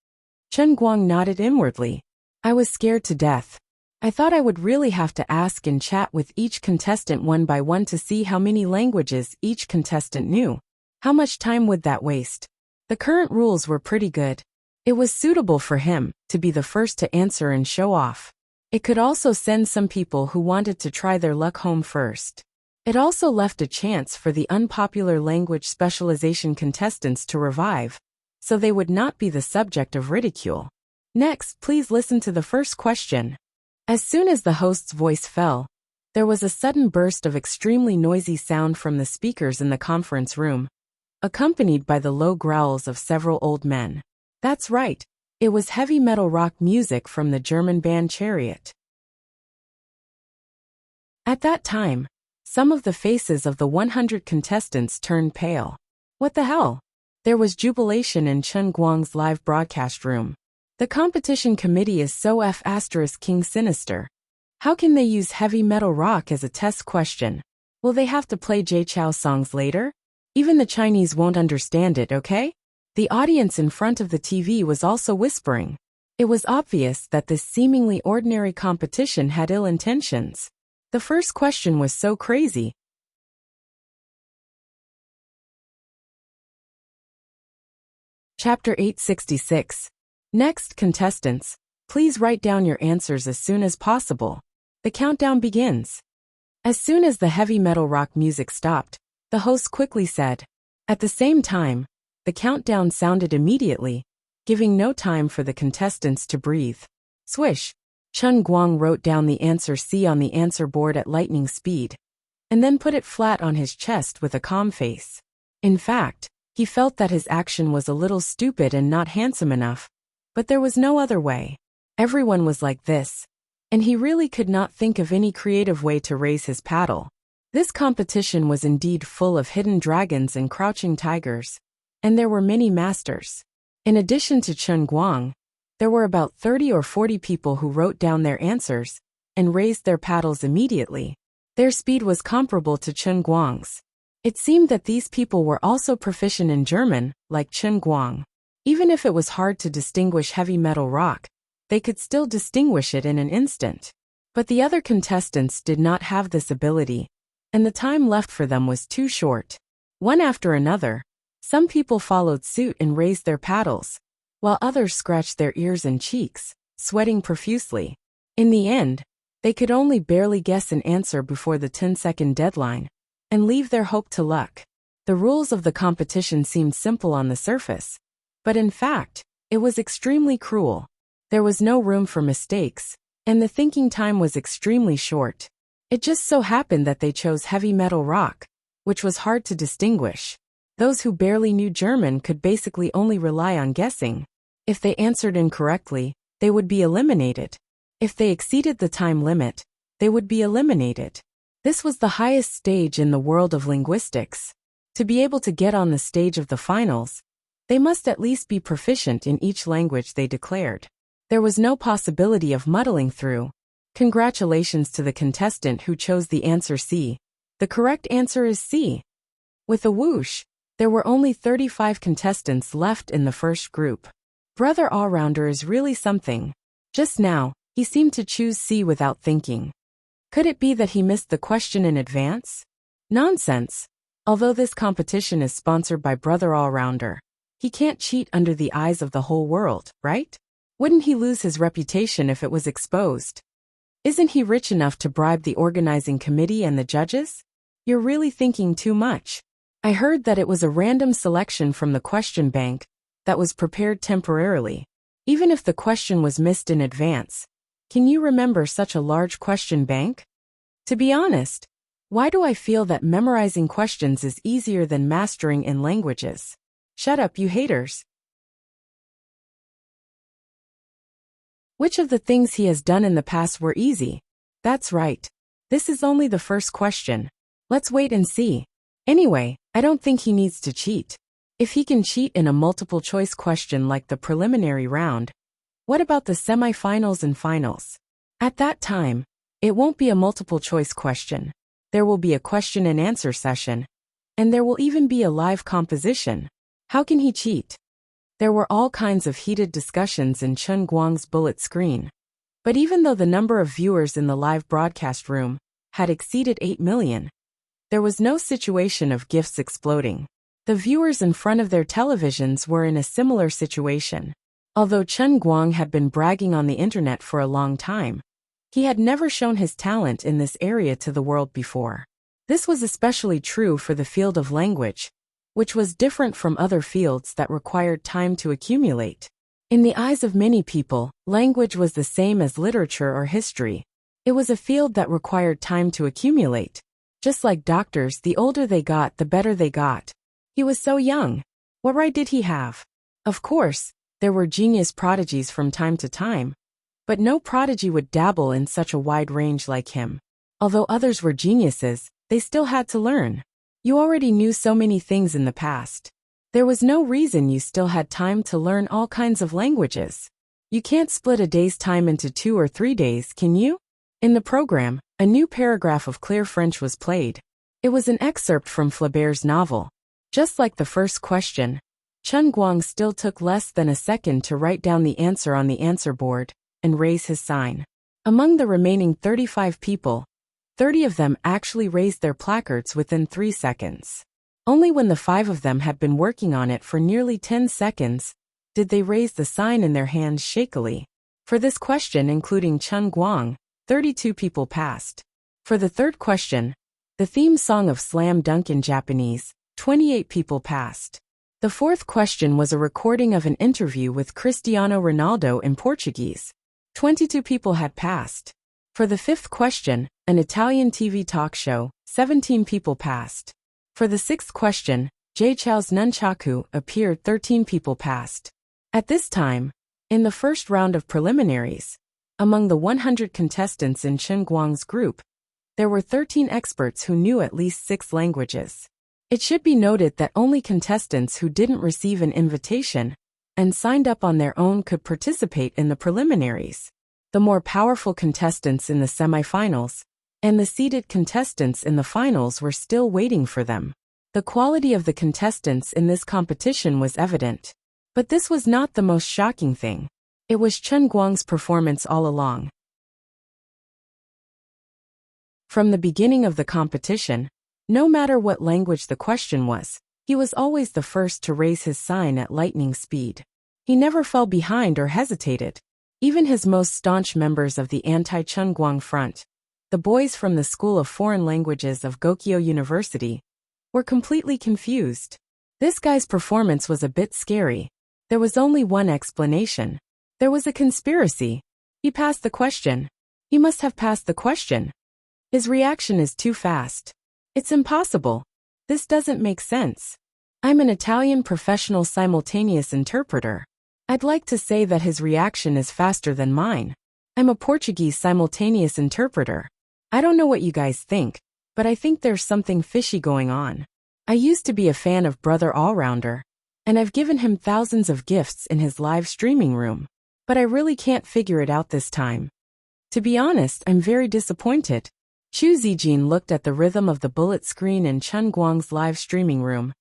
Chen Guang nodded inwardly. I was scared to death. I thought I would really have to ask and chat with each contestant one by one to see how many languages each contestant knew. How much time would that waste? The current rules were pretty good. It was suitable for him to be the first to answer and show off. It could also send some people who wanted to try their luck home first. It also left a chance for the unpopular language specialization contestants to revive, so they would not be the subject of ridicule. Next, please listen to the first question. As soon as the host's voice fell, there was a sudden burst of extremely noisy sound from the speakers in the conference room, accompanied by the low growls of several old men. That's right, it was heavy metal rock music from the German band Chariot. At that time, some of the faces of the 100 contestants turned pale. What the hell? There was jubilation in Chen Guang's live broadcast room. The competition committee is so King sinister. How can they use heavy metal rock as a test question? Will they have to play Jay Chou songs later? Even the Chinese won't understand it, okay? The audience in front of the TV was also whispering. It was obvious that this seemingly ordinary competition had ill intentions. The first question was so crazy. Chapter 866. Next, contestants, please write down your answers as soon as possible. The countdown begins. As soon as the heavy metal rock music stopped, the host quickly said. At the same time, the countdown sounded immediately, giving no time for the contestants to breathe. Swish! Chen Guang wrote down the answer C on the answer board at lightning speed. and then put it flat on his chest with a calm face. In fact, he felt that his action was a little stupid and not handsome enough, but there was no other way. Everyone was like this, and he really could not think of any creative way to raise his paddle. This competition was indeed full of hidden dragons and crouching tigers, and there were many masters. In addition to Chen Guang, there were about 30 or 40 people who wrote down their answers and raised their paddles immediately. Their speed was comparable to Chen Guang's. It seemed that these people were also proficient in German, like Chen Guang. Even if it was hard to distinguish heavy metal rock, they could still distinguish it in an instant. But the other contestants did not have this ability, and the time left for them was too short. One after another, some people followed suit and raised their paddles, while others scratched their ears and cheeks, sweating profusely. In the end, they could only barely guess an answer before the 10-second deadline, and leave their hope to luck. The rules of the competition seemed simple on the surface, but in fact, it was extremely cruel. There was no room for mistakes, and the thinking time was extremely short. It just so happened that they chose heavy metal rock, which was hard to distinguish. Those who barely knew German could basically only rely on guessing. If they answered incorrectly, they would be eliminated. If they exceeded the time limit, they would be eliminated. This was the highest stage in the world of linguistics. To be able to get on the stage of the finals, they must at least be proficient in each language they declared. There was no possibility of muddling through. Congratulations to the contestant who chose the answer C. The correct answer is C. With a whoosh, there were only 35 contestants left in the first group. Brother Allrounder is really something. Just now, he seemed to choose C without thinking. Could it be that he missed the question in advance? Nonsense. Although this competition is sponsored by Brother Allrounder, he can't cheat under the eyes of the whole world, right? Wouldn't he lose his reputation if it was exposed? Isn't he rich enough to bribe the organizing committee and the judges? You're really thinking too much. I heard that it was a random selection from the question bank that was prepared temporarily. Even if the question was missed in advance, can you remember such a large question bank? To be honest, why do I feel that memorizing questions is easier than mastering in languages? Shut up, you haters. Which of the things he has done in the past were easy? That's right. This is only the first question. Let's wait and see. Anyway, I don't think he needs to cheat. If he can cheat in a multiple-choice question like the preliminary round, what about the semi-finals and finals? At that time, it won't be a multiple-choice question. There will be a question-and-answer session, and there will even be a live composition. How can he cheat? There were all kinds of heated discussions in Chen Guang's bullet screen. But even though the number of viewers in the live broadcast room had exceeded 8 million, there was no situation of gifts exploding. The viewers in front of their televisions were in a similar situation. Although Chen Guang had been bragging on the internet for a long time, he had never shown his talent in this area to the world before. This was especially true for the field of language, which was different from other fields that required time to accumulate. In the eyes of many people, language was the same as literature or history. It was a field that required time to accumulate. Just like doctors, the older they got, the better they got. He was so young. What right did he have? Of course, there were genius prodigies from time to time, but no prodigy would dabble in such a wide range like him. Although others were geniuses, they still had to learn. You already knew so many things in the past. There was no reason you still had time to learn all kinds of languages. You can't split a day's time into 2 or 3 days, can you? In the program, a new paragraph of clear French was played. It was an excerpt from Flaubert's novel. Just like the first question, Chen Guang still took less than a second to write down the answer on the answer board and raise his sign. Among the remaining 35 people, 30 of them actually raised their placards within 3 seconds. Only when the 5 of them had been working on it for nearly 10 seconds did they raise the sign in their hands shakily. For this question, including Chen Guang, 32 people passed. For the third question, the theme song of Slam Dunk in Japanese, 28 people passed. The fourth question was a recording of an interview with Cristiano Ronaldo in Portuguese. 22 people had passed. For the fifth question, an Italian TV talk show, 17 people passed. For the sixth question, Jay Chou's nunchaku appeared, 13 people passed. At this time, in the first round of preliminaries, among the 100 contestants in Chen Guang's group, there were 13 experts who knew at least 6 languages. It should be noted that only contestants who didn't receive an invitation and signed up on their own could participate in the preliminaries. The more powerful contestants in the semifinals and the seeded contestants in the finals were still waiting for them. The quality of the contestants in this competition was evident. But this was not the most shocking thing. It was Chen Guang's performance all along. From the beginning of the competition, no matter what language the question was, he was always the first to raise his sign at lightning speed. He never fell behind or hesitated. Even his most staunch members of the anti-Chen Guang front, the boys from the School of Foreign Languages of Gokyo University, were completely confused. This guy's performance was a bit scary. There was only one explanation. There was a conspiracy. He passed the question. He must have passed the question. His reaction is too fast. It's impossible. This doesn't make sense. I'm an Italian professional simultaneous interpreter. I'd like to say that his reaction is faster than mine. I'm a Portuguese simultaneous interpreter. I don't know what you guys think, but I think there's something fishy going on. I used to be a fan of Brother Allrounder, and I've given him thousands of gifts in his live streaming room, but I really can't figure it out this time. To be honest, I'm very disappointed. Chu Zijin looked at the rhythm of the bullet screen in Chen Guang's live streaming room,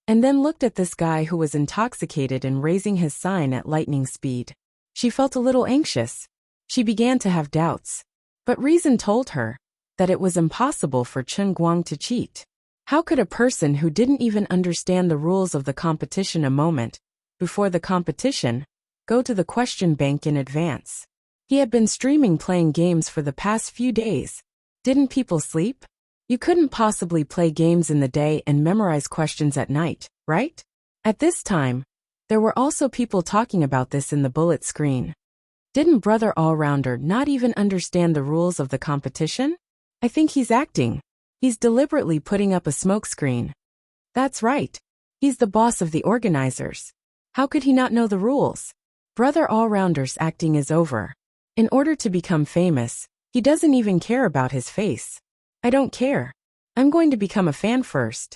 and then looked at this guy who was intoxicated and raising his sign at lightning speed. She felt a little anxious. She began to have doubts. But reason told her that it was impossible for Chen Guang to cheat. How could a person who didn't even understand the rules of the competition a moment before the competition go to the question bank in advance? He had been streaming playing games for the past few days. Didn't people sleep? You couldn't possibly play games in the day and memorize questions at night, right? At this time, there were also people talking about this in the bullet screen. Didn't Brother Allrounder not even understand the rules of the competition? I think he's acting. He's deliberately putting up a smokescreen. That's right. He's the boss of the organizers. How could he not know the rules? Brother Allrounder's acting is over. In order to become famous, he doesn't even care about his face. I don't care. I'm going to become a fan first.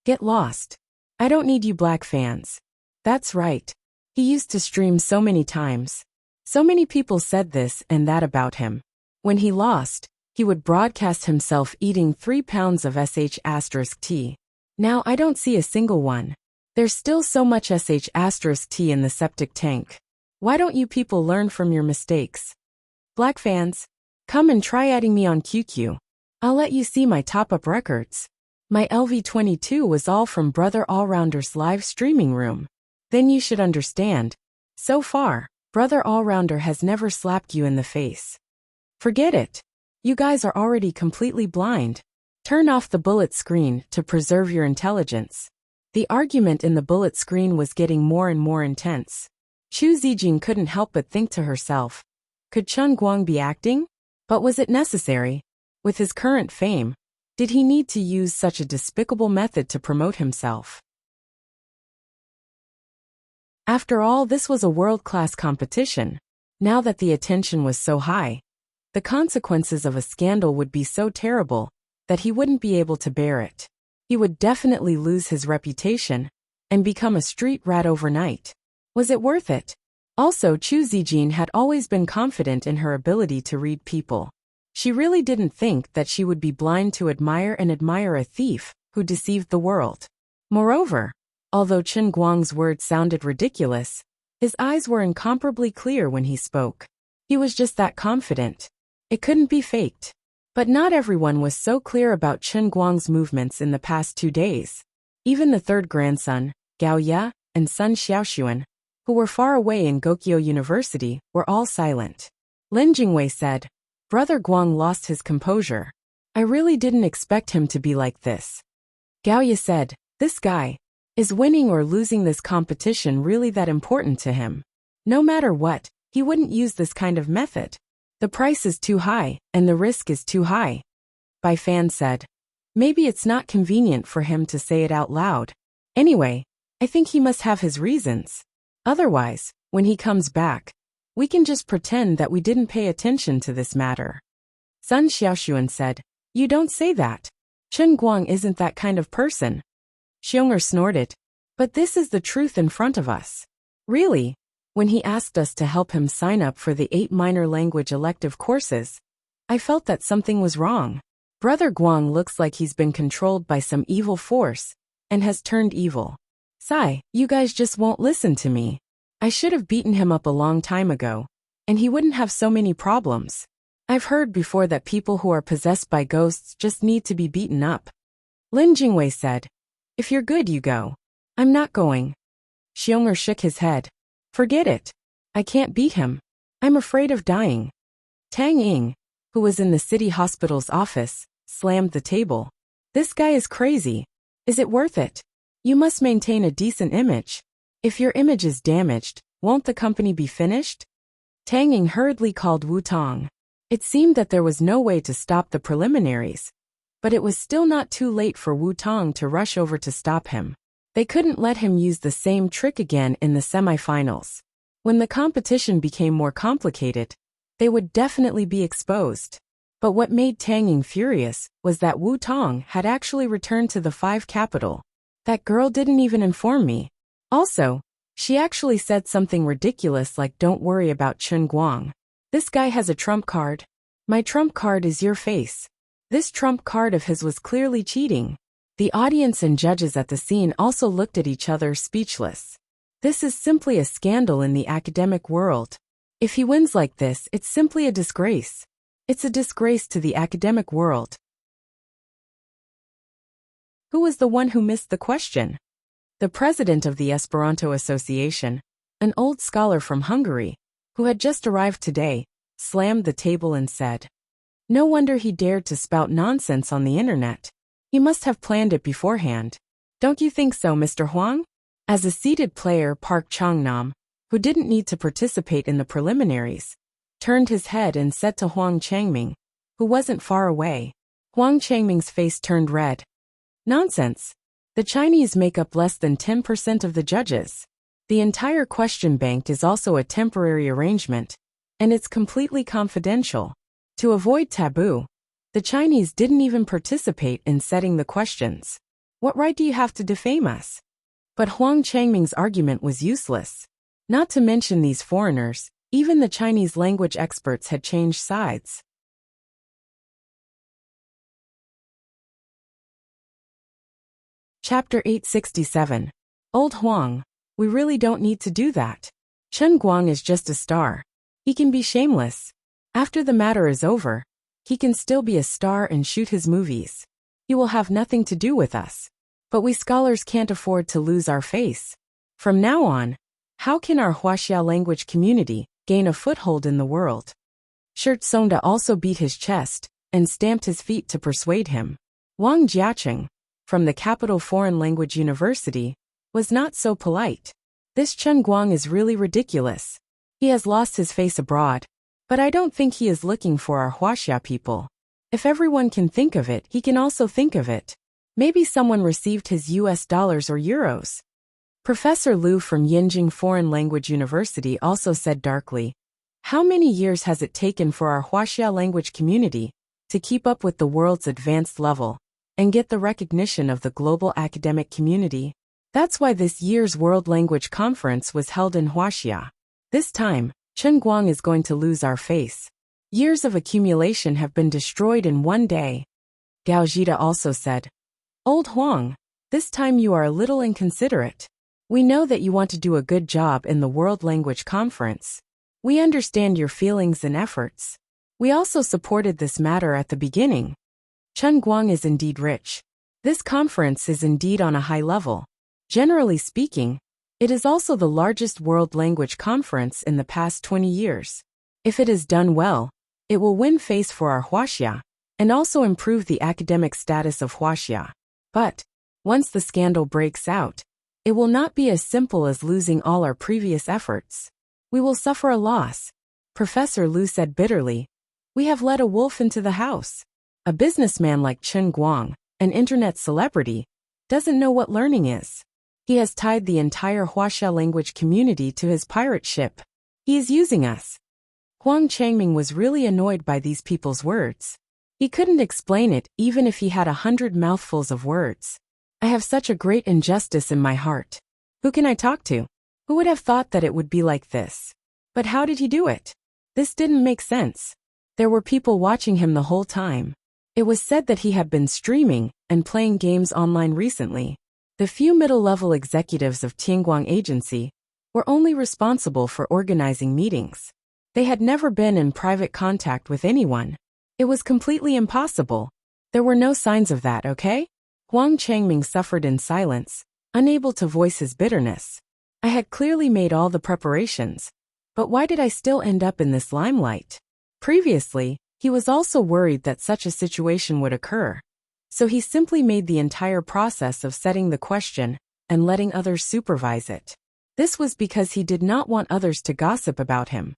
Get lost. I don't need you black fans. That's right. He used to stream so many times. So many people said this and that about him. When he lost, he would broadcast himself eating 3 pounds of sh*t. Now I don't see a single one. There's still so much sh*t in the septic tank. Why don't you people learn from your mistakes? Black fans, come and try adding me on QQ. I'll let you see my top-up records. My LV22 was all from Brother Allrounder's live streaming room. Then you should understand. So far, Brother Allrounder has never slapped you in the face. Forget it. You guys are already completely blind. Turn off the bullet screen to preserve your intelligence. The argument in the bullet screen was getting more and more intense. Chu Zijin couldn't help but think to herself, could Chen Guang be acting? But was it necessary? With his current fame, did he need to use such a despicable method to promote himself? After all, this was a world-class competition. Now that the attention was so high, the consequences of a scandal would be so terrible that he wouldn't be able to bear it. He would definitely lose his reputation and become a street rat overnight. Was it worth it? Also, Chu Zijin had always been confident in her ability to read people. She really didn't think that she would be blind to admire a thief who deceived the world. Moreover, although Chen Guang's words sounded ridiculous, his eyes were incomparably clear when he spoke. He was just that confident. It couldn't be faked. But not everyone was so clear about Chen Guang's movements in the past 2 days. Even the third grandson, Gao Ya, and son Xiaoxuan, who were far away in Gokyo University, were all silent. Lin Jingwei said, Brother Guang lost his composure. I really didn't expect him to be like this. Gao Ya said, this guy, is winning or losing this competition really that important to him? No matter what, he wouldn't use this kind of method. The price is too high, and the risk is too high. Bai Fan said. Maybe it's not convenient for him to say it out loud. Anyway, I think he must have his reasons. Otherwise, when he comes back, we can just pretend that we didn't pay attention to this matter. Sun Xiaoshuan said. You don't say that. Chen Guang isn't that kind of person. Xiong'er snorted. But this is the truth in front of us. Really? When he asked us to help him sign up for the 8 minor language elective courses, I felt that something was wrong. Brother Guang looks like he's been controlled by some evil force and has turned evil. Sigh, you guys just won't listen to me. I should have beaten him up a long time ago, and he wouldn't have so many problems. I've heard before that people who are possessed by ghosts just need to be beaten up. Lin Jingwei said. If you're good, you go. I'm not going. Xiong'er shook his head. Forget it. I can't beat him. I'm afraid of dying. Tang Ying, who was in the city hospital's office, slammed the table. This guy is crazy. Is it worth it? You must maintain a decent image. If your image is damaged, won't the company be finished? Tang Ying hurriedly called Wu Tong. It seemed that there was no way to stop the preliminaries, but it was still not too late for Wu Tong to rush over to stop him. They couldn't let him use the same trick again in the semifinals. When the competition became more complicated, they would definitely be exposed. But what made Tang Ying furious was that Wu Tong had actually returned to the 5 capital. That girl didn't even inform me. Also, she actually said something ridiculous like don't worry about Chen Guang. This guy has a trump card. My trump card is your face. This trump card of his was clearly cheating. The audience and judges at the scene also looked at each other speechless. This is simply a scandal in the academic world. If he wins like this, it's simply a disgrace. It's a disgrace to the academic world. Who was the one who missed the question? The president of the Esperanto Association, an old scholar from Hungary, who had just arrived today, slammed the table and said, No wonder he dared to spout nonsense on the internet. He must have planned it beforehand. Don't you think so, Mr. Huang? As a seated player, Park Changnam, who didn't need to participate in the preliminaries, turned his head and said to Huang Changming, who wasn't far away. Huang Changming's face turned red. Nonsense. The Chinese make up less than 10% of the judges. The entire question bank is also a temporary arrangement, and it's completely confidential. To avoid taboo, the Chinese didn't even participate in setting the questions. What right do you have to defame us? But Huang Changming's argument was useless. Not to mention these foreigners, even the Chinese language experts had changed sides. Chapter 867. Old Huang, we really don't need to do that. Chen Guang is just a star. He can be shameless. After the matter is over, he can still be a star and shoot his movies. He will have nothing to do with us. But we scholars can't afford to lose our face. From now on, how can our Huaxia language community gain a foothold in the world? Shirt Songda also beat his chest and stamped his feet to persuade him. Wang Jiacheng, from the Capital Foreign Language University, was not so polite. This Chen Guang is really ridiculous. He has lost his face abroad, but I don't think he is looking for our Huaxia people. If everyone can think of it, he can also think of it. Maybe someone received his US dollars or euros. Professor Liu from Yinjing Foreign Language University also said darkly, How many years has it taken for our Huaxia language community to keep up with the world's advanced level and get the recognition of the global academic community? That's why this year's World Language Conference was held in Huaxia. This time, Chen Guang is going to lose our face. Years of accumulation have been destroyed in one day. Gao Zhida also said, Old Huang, this time you are a little inconsiderate. We know that you want to do a good job in the World Language Conference. We understand your feelings and efforts. We also supported this matter at the beginning. Chen Guang is indeed rich. This conference is indeed on a high level. Generally speaking, it is also the largest world language conference in the past 20 years. If it is done well, it will win face for our Huaxia and also improve the academic status of Huaxia. But, once the scandal breaks out, it will not be as simple as losing all our previous efforts. We will suffer a loss. Professor Liu said bitterly. We have let a wolf into the house. A businessman like Chen Guang, an internet celebrity, doesn't know what learning is. He has tied the entire Huaxia language community to his pirate ship. He is using us. Huang Changming was really annoyed by these people's words. He couldn't explain it even if he had 100 mouthfuls of words. I have such a great injustice in my heart. Who can I talk to? Who would have thought that it would be like this? But how did he do it? This didn't make sense. There were people watching him the whole time. It was said that he had been streaming and playing games online recently. The few middle-level executives of Tianguang Agency were only responsible for organizing meetings. They had never been in private contact with anyone. It was completely impossible. There were no signs of that, okay? Huang Changming suffered in silence, unable to voice his bitterness. I had clearly made all the preparations, but why did I still end up in this limelight? Previously, he was also worried that such a situation would occur. So he simply made the entire process of setting the question and letting others supervise it. This was because he did not want others to gossip about him.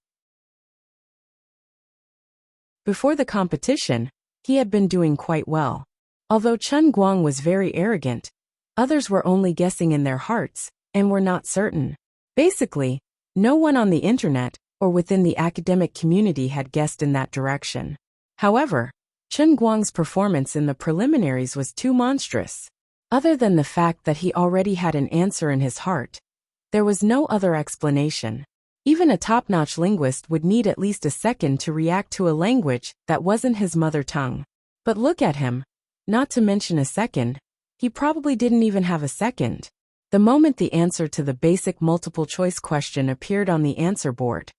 Before the competition, he had been doing quite well. Although Chen Guang was very arrogant, others were only guessing in their hearts and were not certain. Basically, no one on the internet or within the academic community had guessed in that direction. However, Chen Guang's performance in the preliminaries was too monstrous. Other than the fact that he already had an answer in his heart, there was no other explanation. Even a top-notch linguist would need at least a second to react to a language that wasn't his mother tongue. But look at him. Not to mention a second, he probably didn't even have a second. The moment the answer to the basic multiple-choice question appeared on the answer board,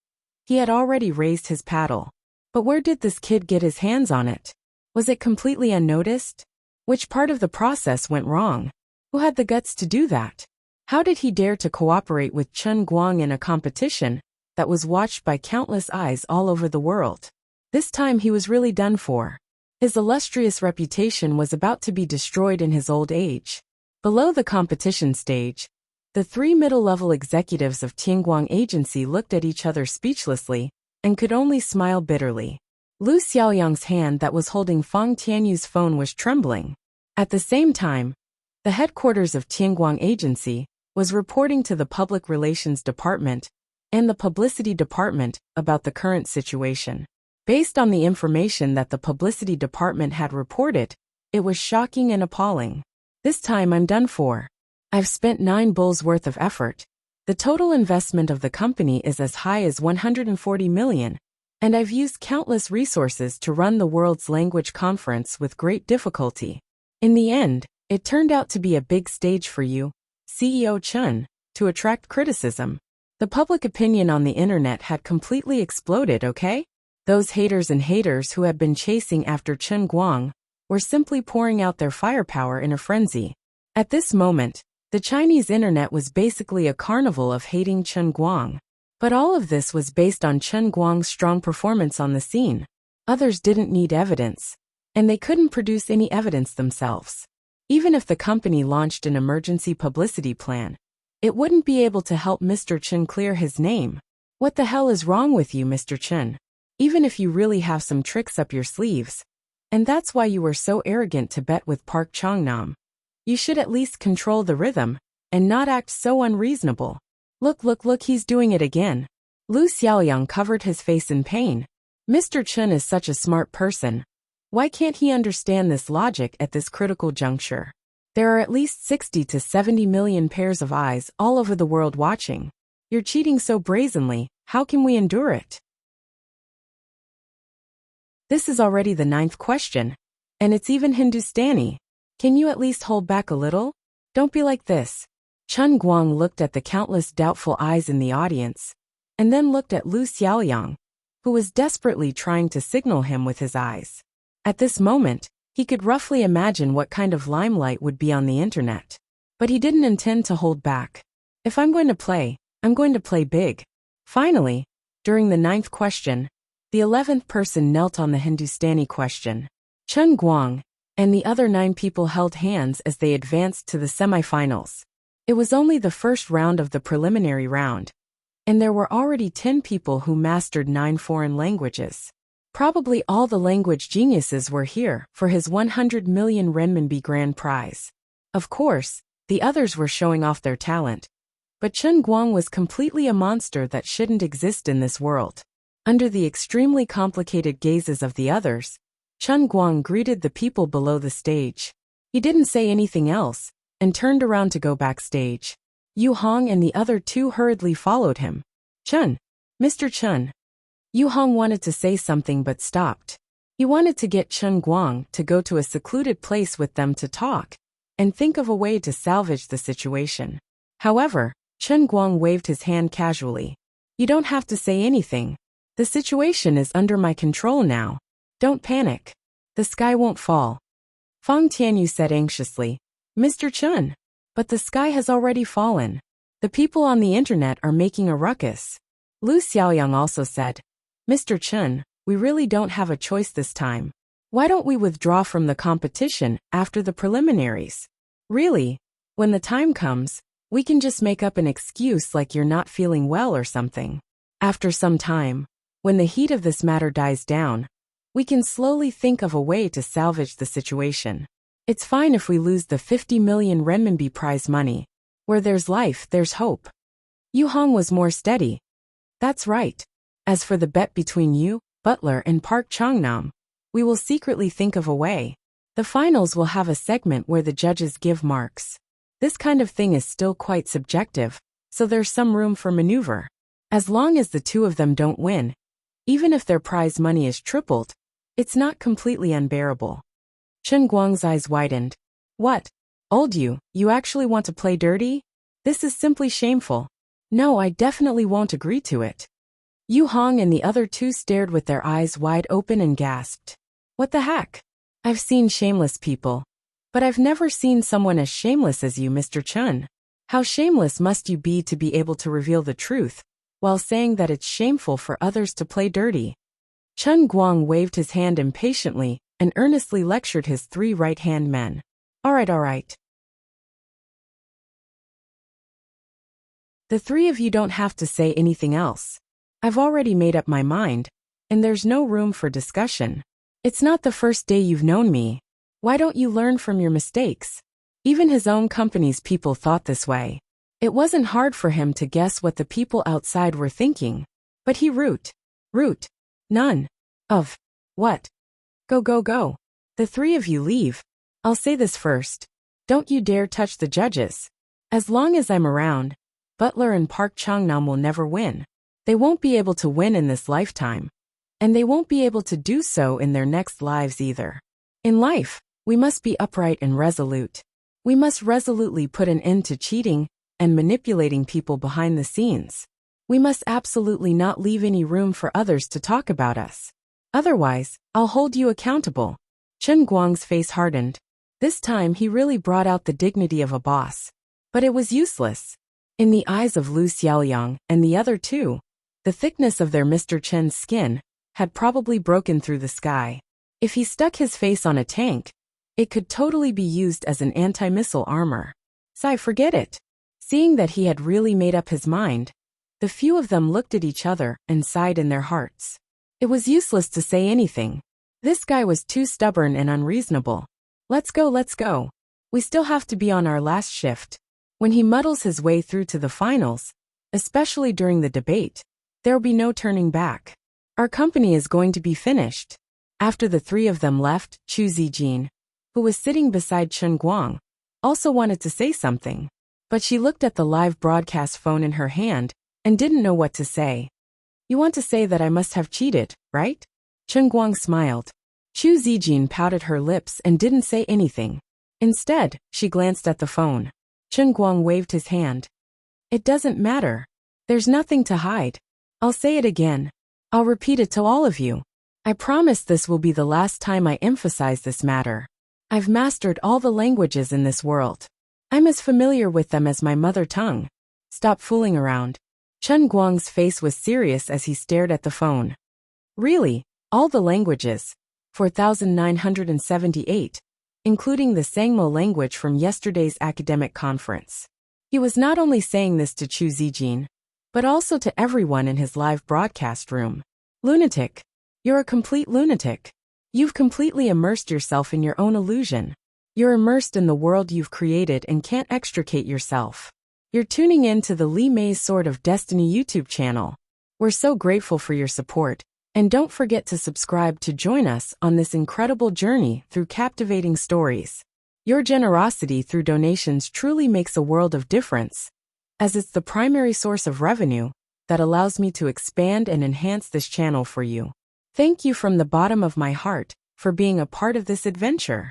he had already raised his paddle. But where did this kid get his hands on it? Was it completely unnoticed? Which part of the process went wrong? Who had the guts to do that? How did he dare to cooperate with Chen Guang in a competition that was watched by countless eyes all over the world? This time he was really done for. His illustrious reputation was about to be destroyed in his old age. Below the competition stage, the three middle-level executives of Tianguang Agency looked at each other speechlessly and could only smile bitterly. Lu Xiaoyang's hand that was holding Fang Tianyu's phone was trembling. At the same time, the headquarters of Tianguang Agency was reporting to the Public Relations Department and the Publicity Department about the current situation. Based on the information that the Publicity Department had reported, it was shocking and appalling. This time I'm done for. I've spent 9 bulls worth of effort. The total investment of the company is as high as 140 million, and I've used countless resources to run the world's language conference with great difficulty. In the end, it turned out to be a big stage for you, CEO Chen, to attract criticism. The public opinion on the internet had completely exploded, okay? Those haters and haters who had been chasing after Chen Guang were simply pouring out their firepower in a frenzy. At this moment, the Chinese internet was basically a carnival of hating Chen Guang. But all of this was based on Chen Guang's strong performance on the scene. Others didn't need evidence, and they couldn't produce any evidence themselves. Even if the company launched an emergency publicity plan, it wouldn't be able to help Mr. Chen clear his name. What the hell is wrong with you, Mr. Chen? Even if you really have some tricks up your sleeves, and that's why you were so arrogant to bet with Park Changnam, you should at least control the rhythm and not act so unreasonable. Look, he's doing it again. Lu Xiaoyang covered his face in pain. Mr. Chen is such a smart person. Why can't he understand this logic at this critical juncture? There are at least 60 to 70 million pairs of eyes all over the world watching. You're cheating so brazenly, how can we endure it? This is already the 9th question, and it's even Hindustani. Can you at least hold back a little? Don't be like this. Chen Guang looked at the countless doubtful eyes in the audience, and then looked at Lu Xiaoyang, who was desperately trying to signal him with his eyes. At this moment, he could roughly imagine what kind of limelight would be on the internet. But he didn't intend to hold back. If I'm going to play, I'm going to play big. Finally, during the 9th question, the 11th person knelt on the Hindustani question. Chen Guang and the other 9 people held hands as they advanced to the semifinals. It was only the first round of the preliminary round, and there were already 10 people who mastered 9 foreign languages. Probably all the language geniuses were here for his 100 million renminbi grand prize. Of course, the others were showing off their talent. But Chen Guang was completely a monster that shouldn't exist in this world. Under the extremely complicated gazes of the others, Chen Guang greeted the people below the stage. He didn't say anything else, and turned around to go backstage. Yu Hong and the other two hurriedly followed him. Chen. Mr. Chen. Yu Hong wanted to say something but stopped. He wanted to get Chen Guang to go to a secluded place with them to talk, and think of a way to salvage the situation. However, Chen Guang waved his hand casually. You don't have to say anything. The situation is under my control now. Don't panic. The sky won't fall. Fang Tianyu said anxiously. Mr. Chen. But the sky has already fallen. The people on the internet are making a ruckus. Lu Xiaoyang also said. Mr. Chen, we really don't have a choice this time. Why don't we withdraw from the competition after the preliminaries? Really, when the time comes, we can just make up an excuse like you're not feeling well or something. After some time, when the heat of this matter dies down, we can slowly think of a way to salvage the situation. It's fine if we lose the 50 million renminbi prize money. Where there's life, there's hope. Yu Hong was more steady. That's right. As for the bet between you, Butler and Park Changnam, we will secretly think of a way. The finals will have a segment where the judges give marks. This kind of thing is still quite subjective, so there's some room for maneuver. As long as the two of them don't win, even if their prize money is tripled, it's not completely unbearable. Chen Guang's eyes widened. What? Old you actually want to play dirty? This is simply shameful. No, I definitely won't agree to it. Yu Hong and the other two stared with their eyes wide open and gasped. What the heck? I've seen shameless people. But I've never seen someone as shameless as you, Mr. Chen. How shameless must you be to be able to reveal the truth, while saying that it's shameful for others to play dirty? Chen Guang waved his hand impatiently and earnestly lectured his three right-hand men. All right. The three of you don't have to say anything else. I've already made up my mind, and there's no room for discussion. It's not the first day you've known me. Why don't you learn from your mistakes? Even his own company's people thought this way. It wasn't hard for him to guess what the people outside were thinking. But he root. None. Of. What? Go. The three of you leave. I'll say this first. Don't you dare touch the judges. As long as I'm around, Butler and Park Changnam will never win. They won't be able to win in this lifetime. And they won't be able to do so in their next lives either. In life, we must be upright and resolute. We must resolutely put an end to cheating and manipulating people behind the scenes. We must absolutely not leave any room for others to talk about us. Otherwise, I'll hold you accountable. Chen Guang's face hardened. This time he really brought out the dignity of a boss. But it was useless. In the eyes of Lu Xiaoyang and the other two, the thickness of their Mr. Chen's skin had probably broken through the sky. If he stuck his face on a tank, it could totally be used as an anti-missile armor. Forget it. Seeing that he had really made up his mind, the few of them looked at each other and sighed in their hearts. It was useless to say anything. This guy was too stubborn and unreasonable. Let's go. We still have to be on our last shift. When he muddles his way through to the finals, especially during the debate, there'll be no turning back. Our company is going to be finished. After the three of them left, Chu Zijin, who was sitting beside Chen Guang, also wanted to say something. But she looked at the live broadcast phone in her hand and didn't know what to say. You want to say that I must have cheated, right? Chen Guang smiled. Chu Zijin pouted her lips and didn't say anything. Instead, she glanced at the phone. Chen Guang waved his hand. It doesn't matter. There's nothing to hide. I'll say it again. I'll repeat it to all of you. I promise this will be the last time I emphasize this matter. I've mastered all the languages in this world. I'm as familiar with them as my mother tongue. Stop fooling around. Chen Guang's face was serious as he stared at the phone. Really, all the languages. 4,978. Including the Sangmo language from yesterday's academic conference. He was not only saying this to Chu Zijin, but also to everyone in his live broadcast room. Lunatic. You're a complete lunatic. You've completely immersed yourself in your own illusion. You're immersed in the world you've created and can't extricate yourself. You're tuning in to the Lee May's Sword of Destiny YouTube channel. We're so grateful for your support, and don't forget to subscribe to join us on this incredible journey through captivating stories. Your generosity through donations truly makes a world of difference, as it's the primary source of revenue that allows me to expand and enhance this channel for you. Thank you from the bottom of my heart for being a part of this adventure.